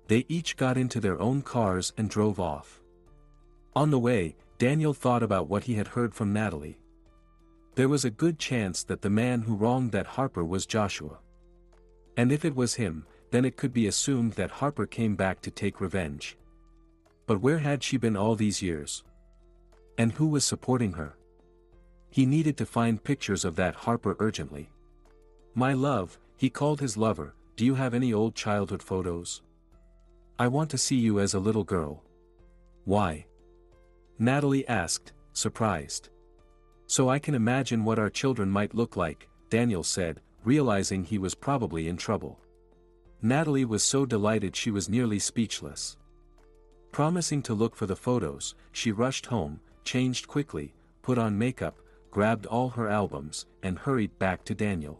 They each got into their own cars and drove off. On the way, Daniel thought about what he had heard from Natalie. There was a good chance that the man who wronged that Harper was Joshua. And if it was him, then it could be assumed that Harper came back to take revenge. But where had she been all these years? And who was supporting her? He needed to find pictures of that Harper urgently. My love, he called his lover, do you have any old childhood photos? I want to see you as a little girl. Why? Natalie asked, surprised. So I can imagine what our children might look like, Daniel said, realizing he was probably in trouble. Natalie was so delighted she was nearly speechless. Promising to look for the photos, she rushed home, changed quickly, put on makeup, grabbed all her albums, and hurried back to Daniel.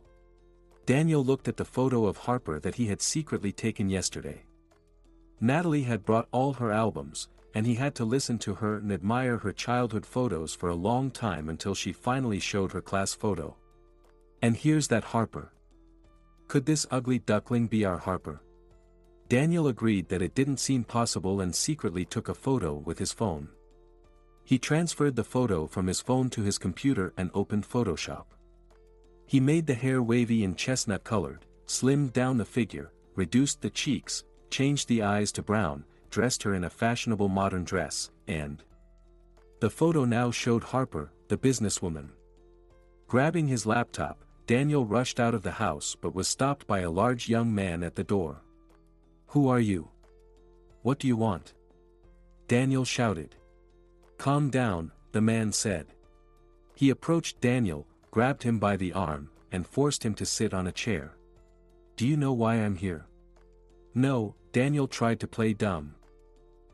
Daniel looked at the photo of Harper that he had secretly taken yesterday. Natalie had brought all her albums, and he had to listen to her and admire her childhood photos for a long time until she finally showed her class photo. And here's that Harper. Could this ugly duckling be our Harper? Daniel agreed that it didn't seem possible and secretly took a photo with his phone. He transferred the photo from his phone to his computer and opened Photoshop. He made the hair wavy and chestnut-colored, slimmed down the figure, reduced the cheeks, changed the eyes to brown, dressed her in a fashionable modern dress, and... The photo now showed Harper, the businesswoman. Grabbing his laptop, Daniel rushed out of the house but was stopped by a large young man at the door. "Who are you? What do you want?" Daniel shouted. "Calm down," the man said. He approached Daniel, grabbed him by the arm, and forced him to sit on a chair. "Do you know why I'm here?" "No," Daniel tried to play dumb.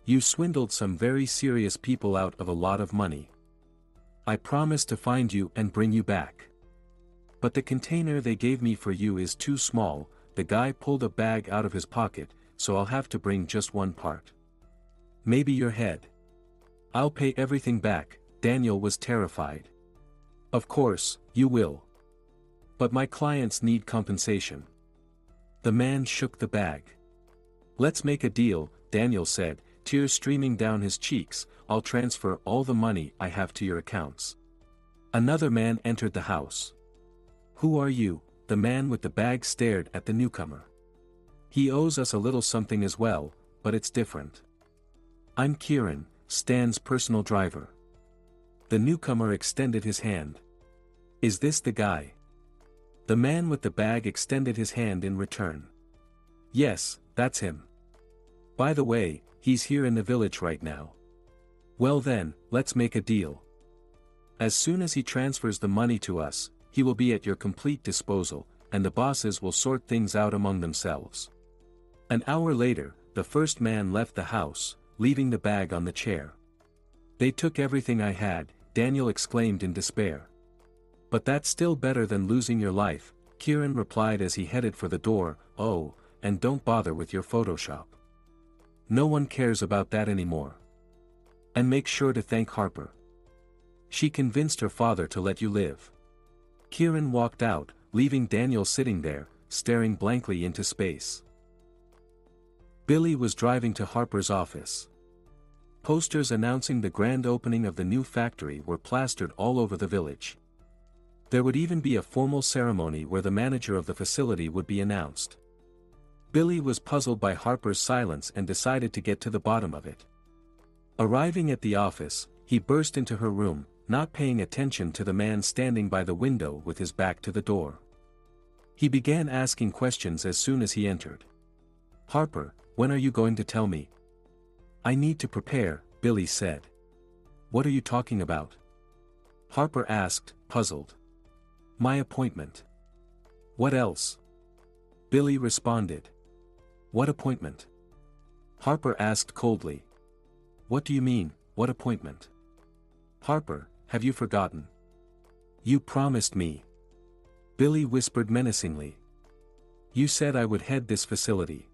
"You swindled some very serious people out of a lot of money. I promised to find you and bring you back. But the container they gave me for you is too small." The guy pulled a bag out of his pocket, "so I'll have to bring just one part. Maybe your head. I'll pay everything back." Daniel was terrified. "Of course, you will. But my clients need compensation." The man shook the bag. "Let's make a deal," Daniel said, tears streaming down his cheeks. "I'll transfer all the money I have to your accounts." Another man entered the house. "Who are you?" The man with the bag stared at the newcomer. "He owes us a little something as well, but it's different. I'm Kieran, Stan's personal driver." The newcomer extended his hand. "Is this the guy?" The man with the bag extended his hand in return. "Yes, that's him. By the way, he's here in the village right now." "Well then, let's make a deal. As soon as he transfers the money to us, he will be at your complete disposal, and the bosses will sort things out among themselves." An hour later, the first man left the house, leaving the bag on the chair. "They took everything I had," Daniel exclaimed in despair. "But that's still better than losing your life," Kieran replied as he headed for the door. "Oh, and don't bother with your Photoshop. No one cares about that anymore. And make sure to thank Harper. She convinced her father to let you live." Kieran walked out, leaving Daniel sitting there, staring blankly into space. Billy was driving to Harper's office. Posters announcing the grand opening of the new factory were plastered all over the village. There would even be a formal ceremony where the manager of the facility would be announced. Billy was puzzled by Harper's silence and decided to get to the bottom of it. Arriving at the office, he burst into her room, not paying attention to the man standing by the window with his back to the door. He began asking questions as soon as he entered. "Harper, when are you going to tell me?" "I need to prepare," Billy said. "What are you talking about?" Harper asked, puzzled. "My appointment." "What else?" Billy responded. "What appointment?" Harper asked coldly. "What do you mean, what appointment?" "Harper, have you forgotten? You promised me." Billy whispered menacingly. "You said I would head this facility."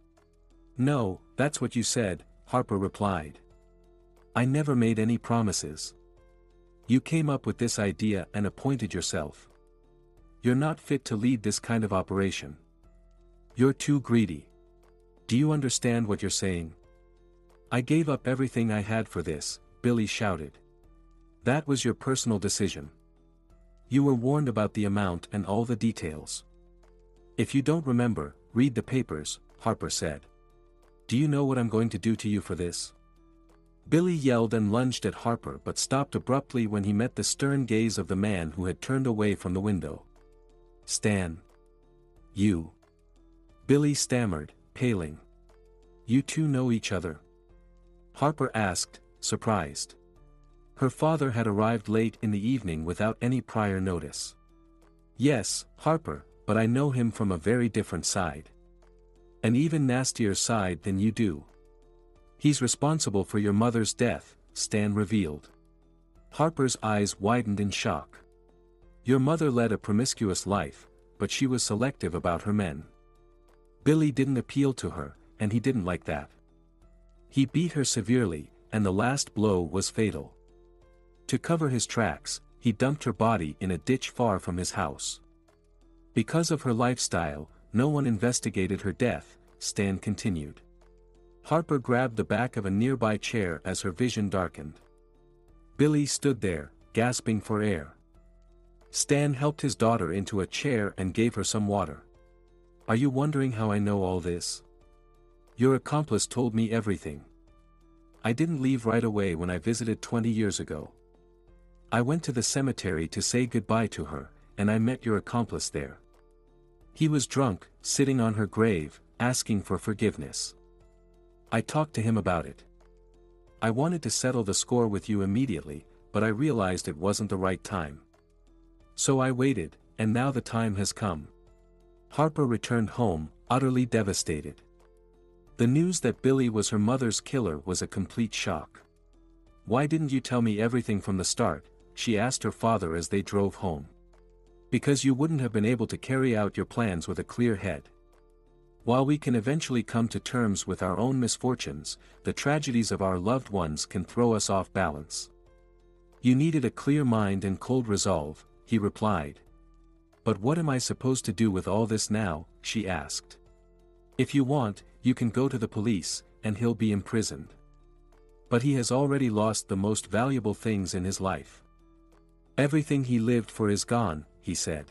"No, that's what you said," Harper replied. "I never made any promises. You came up with this idea and appointed yourself. You're not fit to lead this kind of operation. You're too greedy. Do you understand what you're saying?" "I gave up everything I had for this," Billy shouted. "That was your personal decision. You were warned about the amount and all the details. If you don't remember, read the papers," Harper said. "Do you know what I'm going to do to you for this?" Billy yelled and lunged at Harper but stopped abruptly when he met the stern gaze of the man who had turned away from the window. "Stan. You." Billy stammered, paling. "You two know each other?" Harper asked, surprised. Her father had arrived late in the evening without any prior notice. "Yes, Harper, but I know him from a very different side. An even nastier side than you do." He's responsible for your mother's death, Stan revealed. Harper's eyes widened in shock. Your mother led a promiscuous life, but she was selective about her men. Billy didn't appeal to her, and he didn't like that. He beat her severely, and the last blow was fatal. To cover his tracks, he dumped her body in a ditch far from his house. Because of her lifestyle, no one investigated her death, Stan continued. Harper grabbed the back of a nearby chair as her vision darkened. Billy stood there, gasping for air. Stan helped his daughter into a chair and gave her some water. Are you wondering how I know all this? Your accomplice told me everything. I didn't leave right away when I visited 20 years ago. I went to the cemetery to say goodbye to her, and I met your accomplice there. He was drunk, sitting on her grave, asking for forgiveness. I talked to him about it. I wanted to settle the score with you immediately, but I realized it wasn't the right time. So I waited, and now the time has come. Harper returned home, utterly devastated. The news that Billy was her mother's killer was a complete shock. Why didn't you tell me everything from the start? She asked her father as they drove home. Because you wouldn't have been able to carry out your plans with a clear head. While we can eventually come to terms with our own misfortunes, the tragedies of our loved ones can throw us off balance. You needed a clear mind and cold resolve, he replied. But what am I supposed to do with all this now? She asked. If you want, you can go to the police, and he'll be imprisoned. But he has already lost the most valuable things in his life. Everything he lived for is gone, he said.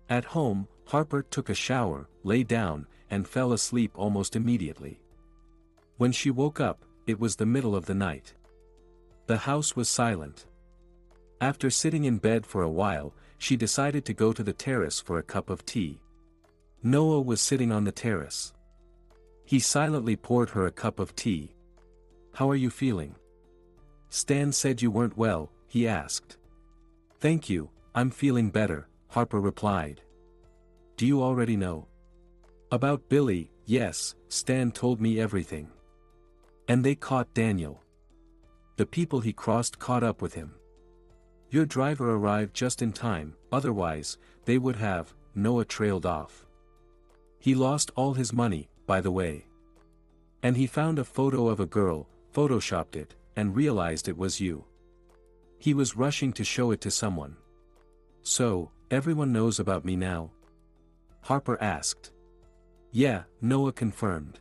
At home, Harper took a shower, lay down, and fell asleep almost immediately. When she woke up, it was the middle of the night. The house was silent. After sitting in bed for a while, she decided to go to the terrace for a cup of tea. Noah was sitting on the terrace. He silently poured her a cup of tea. How are you feeling? Stan said you weren't well, he asked. Thank you, I'm feeling better, Harper replied. Do you already know? About Billy? Yes, Stan told me everything. And they caught Daniel. The people he crossed caught up with him. Your driver arrived just in time, otherwise, they would have. Noah trailed off. He lost all his money, by the way. And he found a photo of a girl, photoshopped it, and realized it was you. He was rushing to show it to someone. So, everyone knows about me now? Harper asked. Yeah, Noah confirmed.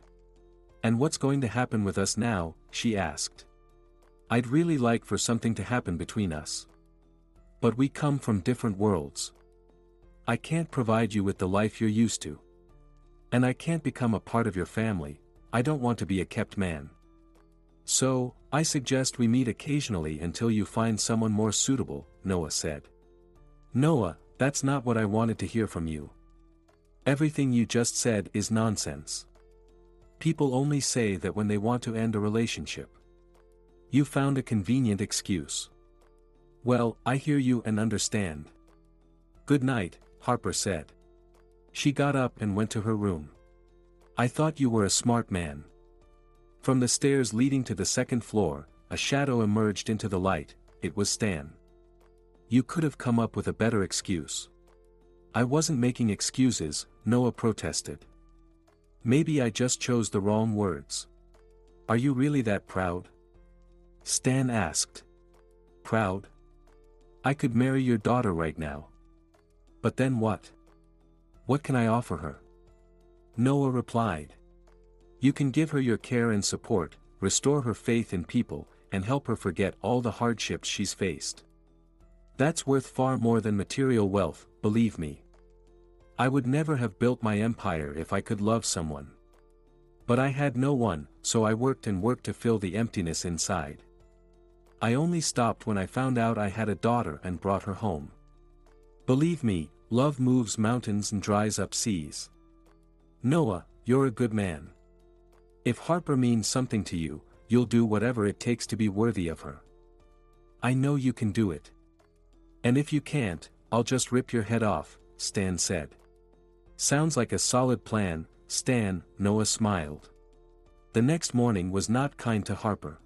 And what's going to happen with us now? She asked. I'd really like for something to happen between us. But we come from different worlds. I can't provide you with the life you're used to. And I can't become a part of your family. I don't want to be a kept man. So, I suggest we meet occasionally until you find someone more suitable, Noah said. Noah, that's not what I wanted to hear from you. Everything you just said is nonsense. People only say that when they want to end a relationship. You found a convenient excuse. Well, I hear you and understand. Good night, Harper said. She got up and went to her room. I thought you were a smart man. From the stairs leading to the second floor, a shadow emerged into the light. It was Stan. You could have come up with a better excuse. I wasn't making excuses, Noah protested. Maybe I just chose the wrong words. Are you really that proud? Stan asked. Proud? I could marry your daughter right now. But then what? What can I offer her? Noah replied. You can give her your care and support, restore her faith in people, and help her forget all the hardships she's faced. That's worth far more than material wealth, believe me. I would never have built my empire if I could love someone. But I had no one, so I worked and worked to fill the emptiness inside. I only stopped when I found out I had a daughter and brought her home. Believe me, love moves mountains and dries up seas. Noah, you're a good man. If Harper means something to you, you'll do whatever it takes to be worthy of her. I know you can do it. And if you can't, I'll just rip your head off, Stan said. Sounds like a solid plan, Stan, Noah smiled. The next morning was not kind to Harper.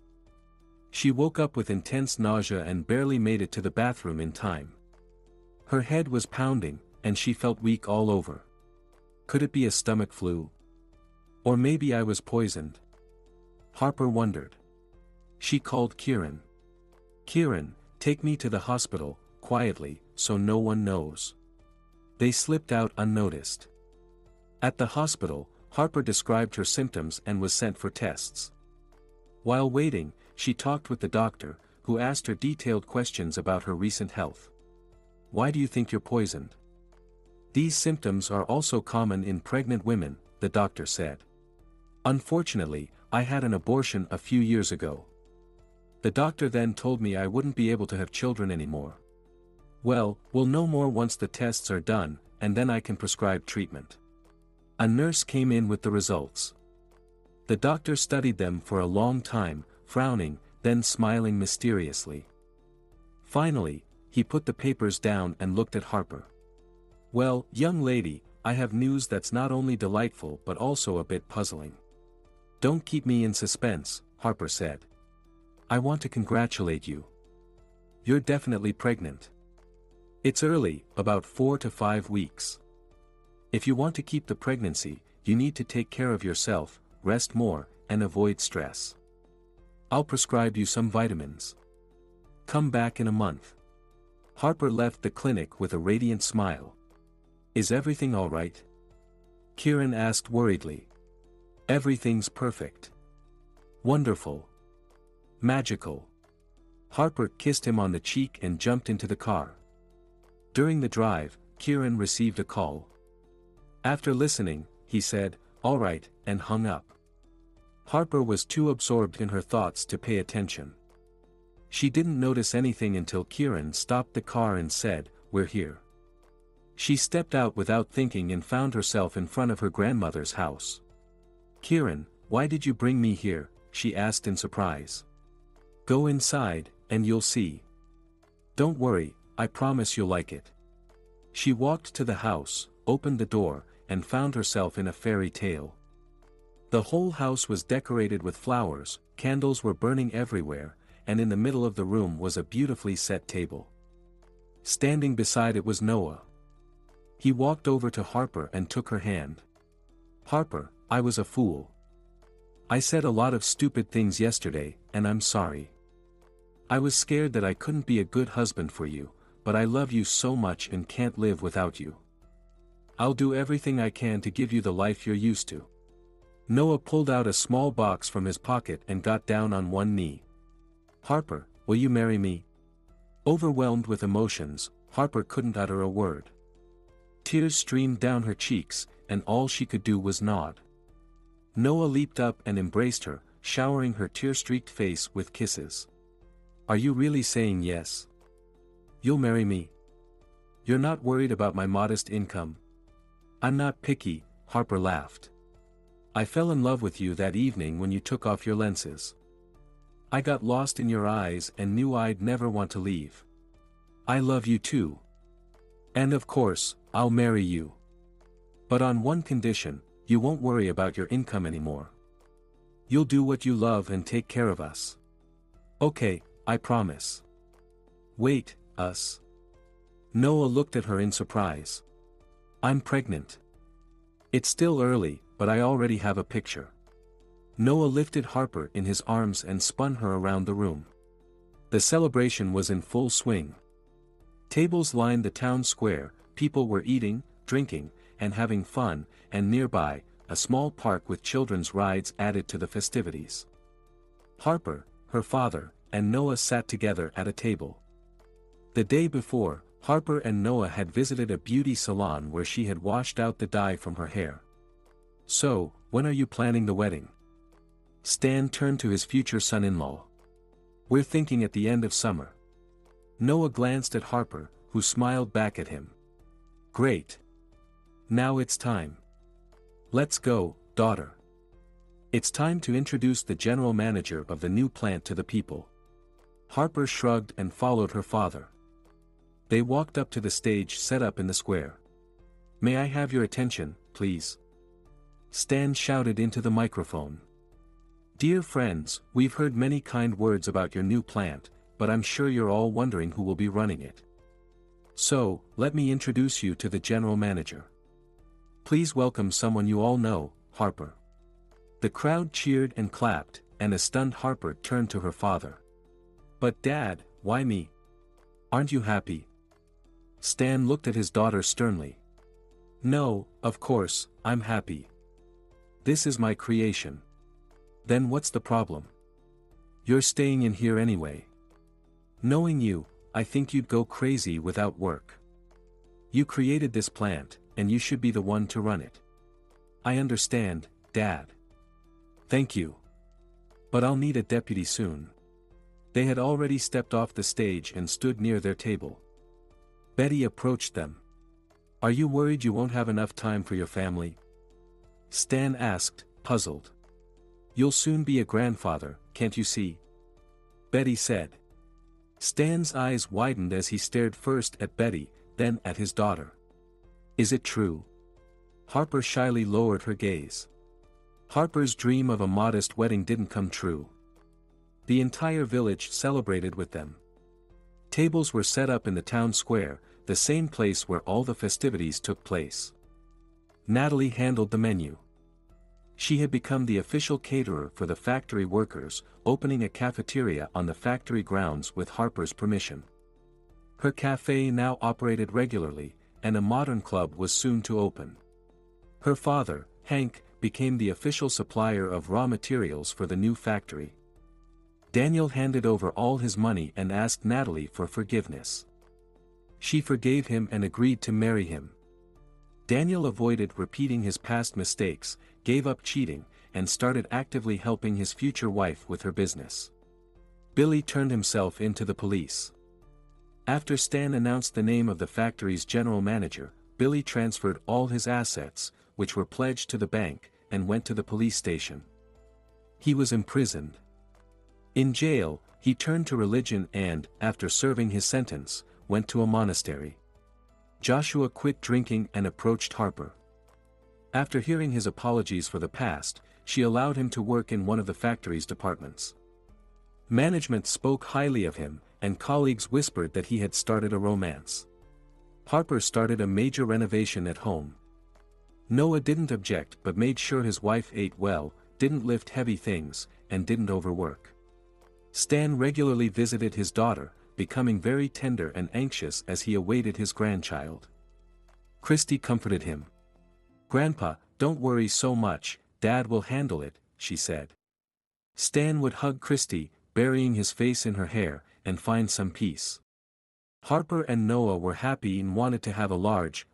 She woke up with intense nausea and barely made it to the bathroom in time. Her head was pounding, and she felt weak all over. Could it be a stomach flu? Or maybe I was poisoned? Harper wondered. She called Kieran. "Kieran, take me to the hospital, quietly, so no one knows." They slipped out unnoticed. At the hospital, Harper described her symptoms and was sent for tests. While waiting, she talked with the doctor, who asked her detailed questions about her recent health. "Why do you think you're poisoned?" "These symptoms are also common in pregnant women," the doctor said. "Unfortunately, I had an abortion a few years ago. The doctor then told me I wouldn't be able to have children anymore." "Well, we'll know more once the tests are done, and then I can prescribe treatment." A nurse came in with the results. The doctor studied them for a long time, frowning, then smiling mysteriously. Finally, he put the papers down and looked at Harper. "Well, young lady, I have news that's not only delightful but also a bit puzzling." "Don't keep me in suspense," Harper said. "I want to congratulate you. You're definitely pregnant. It's early, about 4 to 5 weeks. If you want to keep the pregnancy, you need to take care of yourself, rest more, and avoid stress. I'll prescribe you some vitamins. Come back in a month." Harper left the clinic with a radiant smile. "Is everything all right?" Kieran asked worriedly. "Everything's perfect. Wonderful. Magical." Harper kissed him on the cheek and jumped into the car. During the drive, Kieran received a call. After listening, he said, "All right," and hung up. Harper was too absorbed in her thoughts to pay attention. She didn't notice anything until Kieran stopped the car and said, "We're here." She stepped out without thinking and found herself in front of her grandmother's house. "Kieran, why did you bring me here?" she asked in surprise. "Go inside, and you'll see. Don't worry, I promise you'll like it." She walked to the house, opened the door, and found herself in a fairy tale. The whole house was decorated with flowers, candles were burning everywhere, and in the middle of the room was a beautifully set table. Standing beside it was Noah. He walked over to Harper and took her hand. "Harper, I was a fool. I said a lot of stupid things yesterday, and I'm sorry. I was scared that I couldn't be a good husband for you, but I love you so much and can't live without you. I'll do everything I can to give you the life you're used to." Noah pulled out a small box from his pocket and got down on one knee. "Harper, will you marry me?" Overwhelmed with emotions, Harper couldn't utter a word. Tears streamed down her cheeks, and all she could do was nod. Noah leaped up and embraced her, showering her tear-streaked face with kisses. "Are you really saying yes? You'll marry me? You're not worried about my modest income?" "I'm not picky," Harper laughed. "I fell in love with you that evening when you took off your lenses. I got lost in your eyes and knew I'd never want to leave. I love you too. And of course, I'll marry you. But on one condition, you won't worry about your income anymore. You'll do what you love and take care of us. Okay, I promise." "Wait, us?" Noah looked at her in surprise. "I'm pregnant. It's still early, but I already have a picture." Noah lifted Harper in his arms and spun her around the room. The celebration was in full swing. Tables lined the town square, people were eating, drinking, and having fun, and nearby, a small park with children's rides added to the festivities. Harper, her father, and Noah sat together at a table. The day before, Harper and Noah had visited a beauty salon where she had washed out the dye from her hair. "So, when are you planning the wedding?" Stan turned to his future son-in-law. "We're thinking at the end of summer." Noah glanced at Harper, who smiled back at him. "Great. Now it's time. Let's go, daughter. It's time to introduce the general manager of the new plant to the people." Harper shrugged and followed her father. They walked up to the stage set up in the square. "May I have your attention, please?" Stan shouted into the microphone. Dear friends, we've heard many kind words about your new plant, but I'm sure you're all wondering who will be running it. So, let me introduce you to the general manager. Please welcome someone you all know, Harper. The crowd cheered and clapped, and a stunned Harper turned to her father. But Dad, why me? Aren't you happy? Stan looked at his daughter sternly. No, of course, I'm happy. This is my creation. Then what's the problem? You're staying in here anyway. Knowing you, I think you'd go crazy without work. You created this plant, and you should be the one to run it. I understand, Dad. Thank you. But I'll need a deputy soon. They had already stepped off the stage and stood near their table. Betty approached them. Are you worried you won't have enough time for your family? Stan asked, puzzled. You'll soon be a grandfather, can't you see? Betty said. Stan's eyes widened as he stared first at Betty, then at his daughter. Is it true? Harper shyly lowered her gaze. Harper's dream of a modest wedding didn't come true. The entire village celebrated with them. Tables were set up in the town square, the same place where all the festivities took place. Natalie handled the menu. She had become the official caterer for the factory workers, opening a cafeteria on the factory grounds with Harper's permission. Her cafe now operated regularly, and a modern club was soon to open. Her father, Hank, became the official supplier of raw materials for the new factory. Daniel handed over all his money and asked Natalie for forgiveness. She forgave him and agreed to marry him. Daniel avoided repeating his past mistakes, gave up cheating, and started actively helping his future wife with her business. Billy turned himself into the police. After Stan announced the name of the factory's general manager, Billy transferred all his assets, which were pledged to the bank, and went to the police station. He was imprisoned. In jail, he turned to religion and, after serving his sentence, went to a monastery. Joshua quit drinking and approached Harper. After hearing his apologies for the past, she allowed him to work in one of the factory's departments. Management spoke highly of him, and colleagues whispered that he had started a romance. Harper started a major renovation at home. Noah didn't object but made sure his wife ate well, didn't lift heavy things, and didn't overwork. Stan regularly visited his daughter, becoming very tender and anxious as he awaited his grandchild. Christy comforted him. Grandpa, don't worry so much, Dad will handle it, she said. Stan would hug Christy, burying his face in her hair, and find some peace. Harper and Noah were happy and wanted to have a large,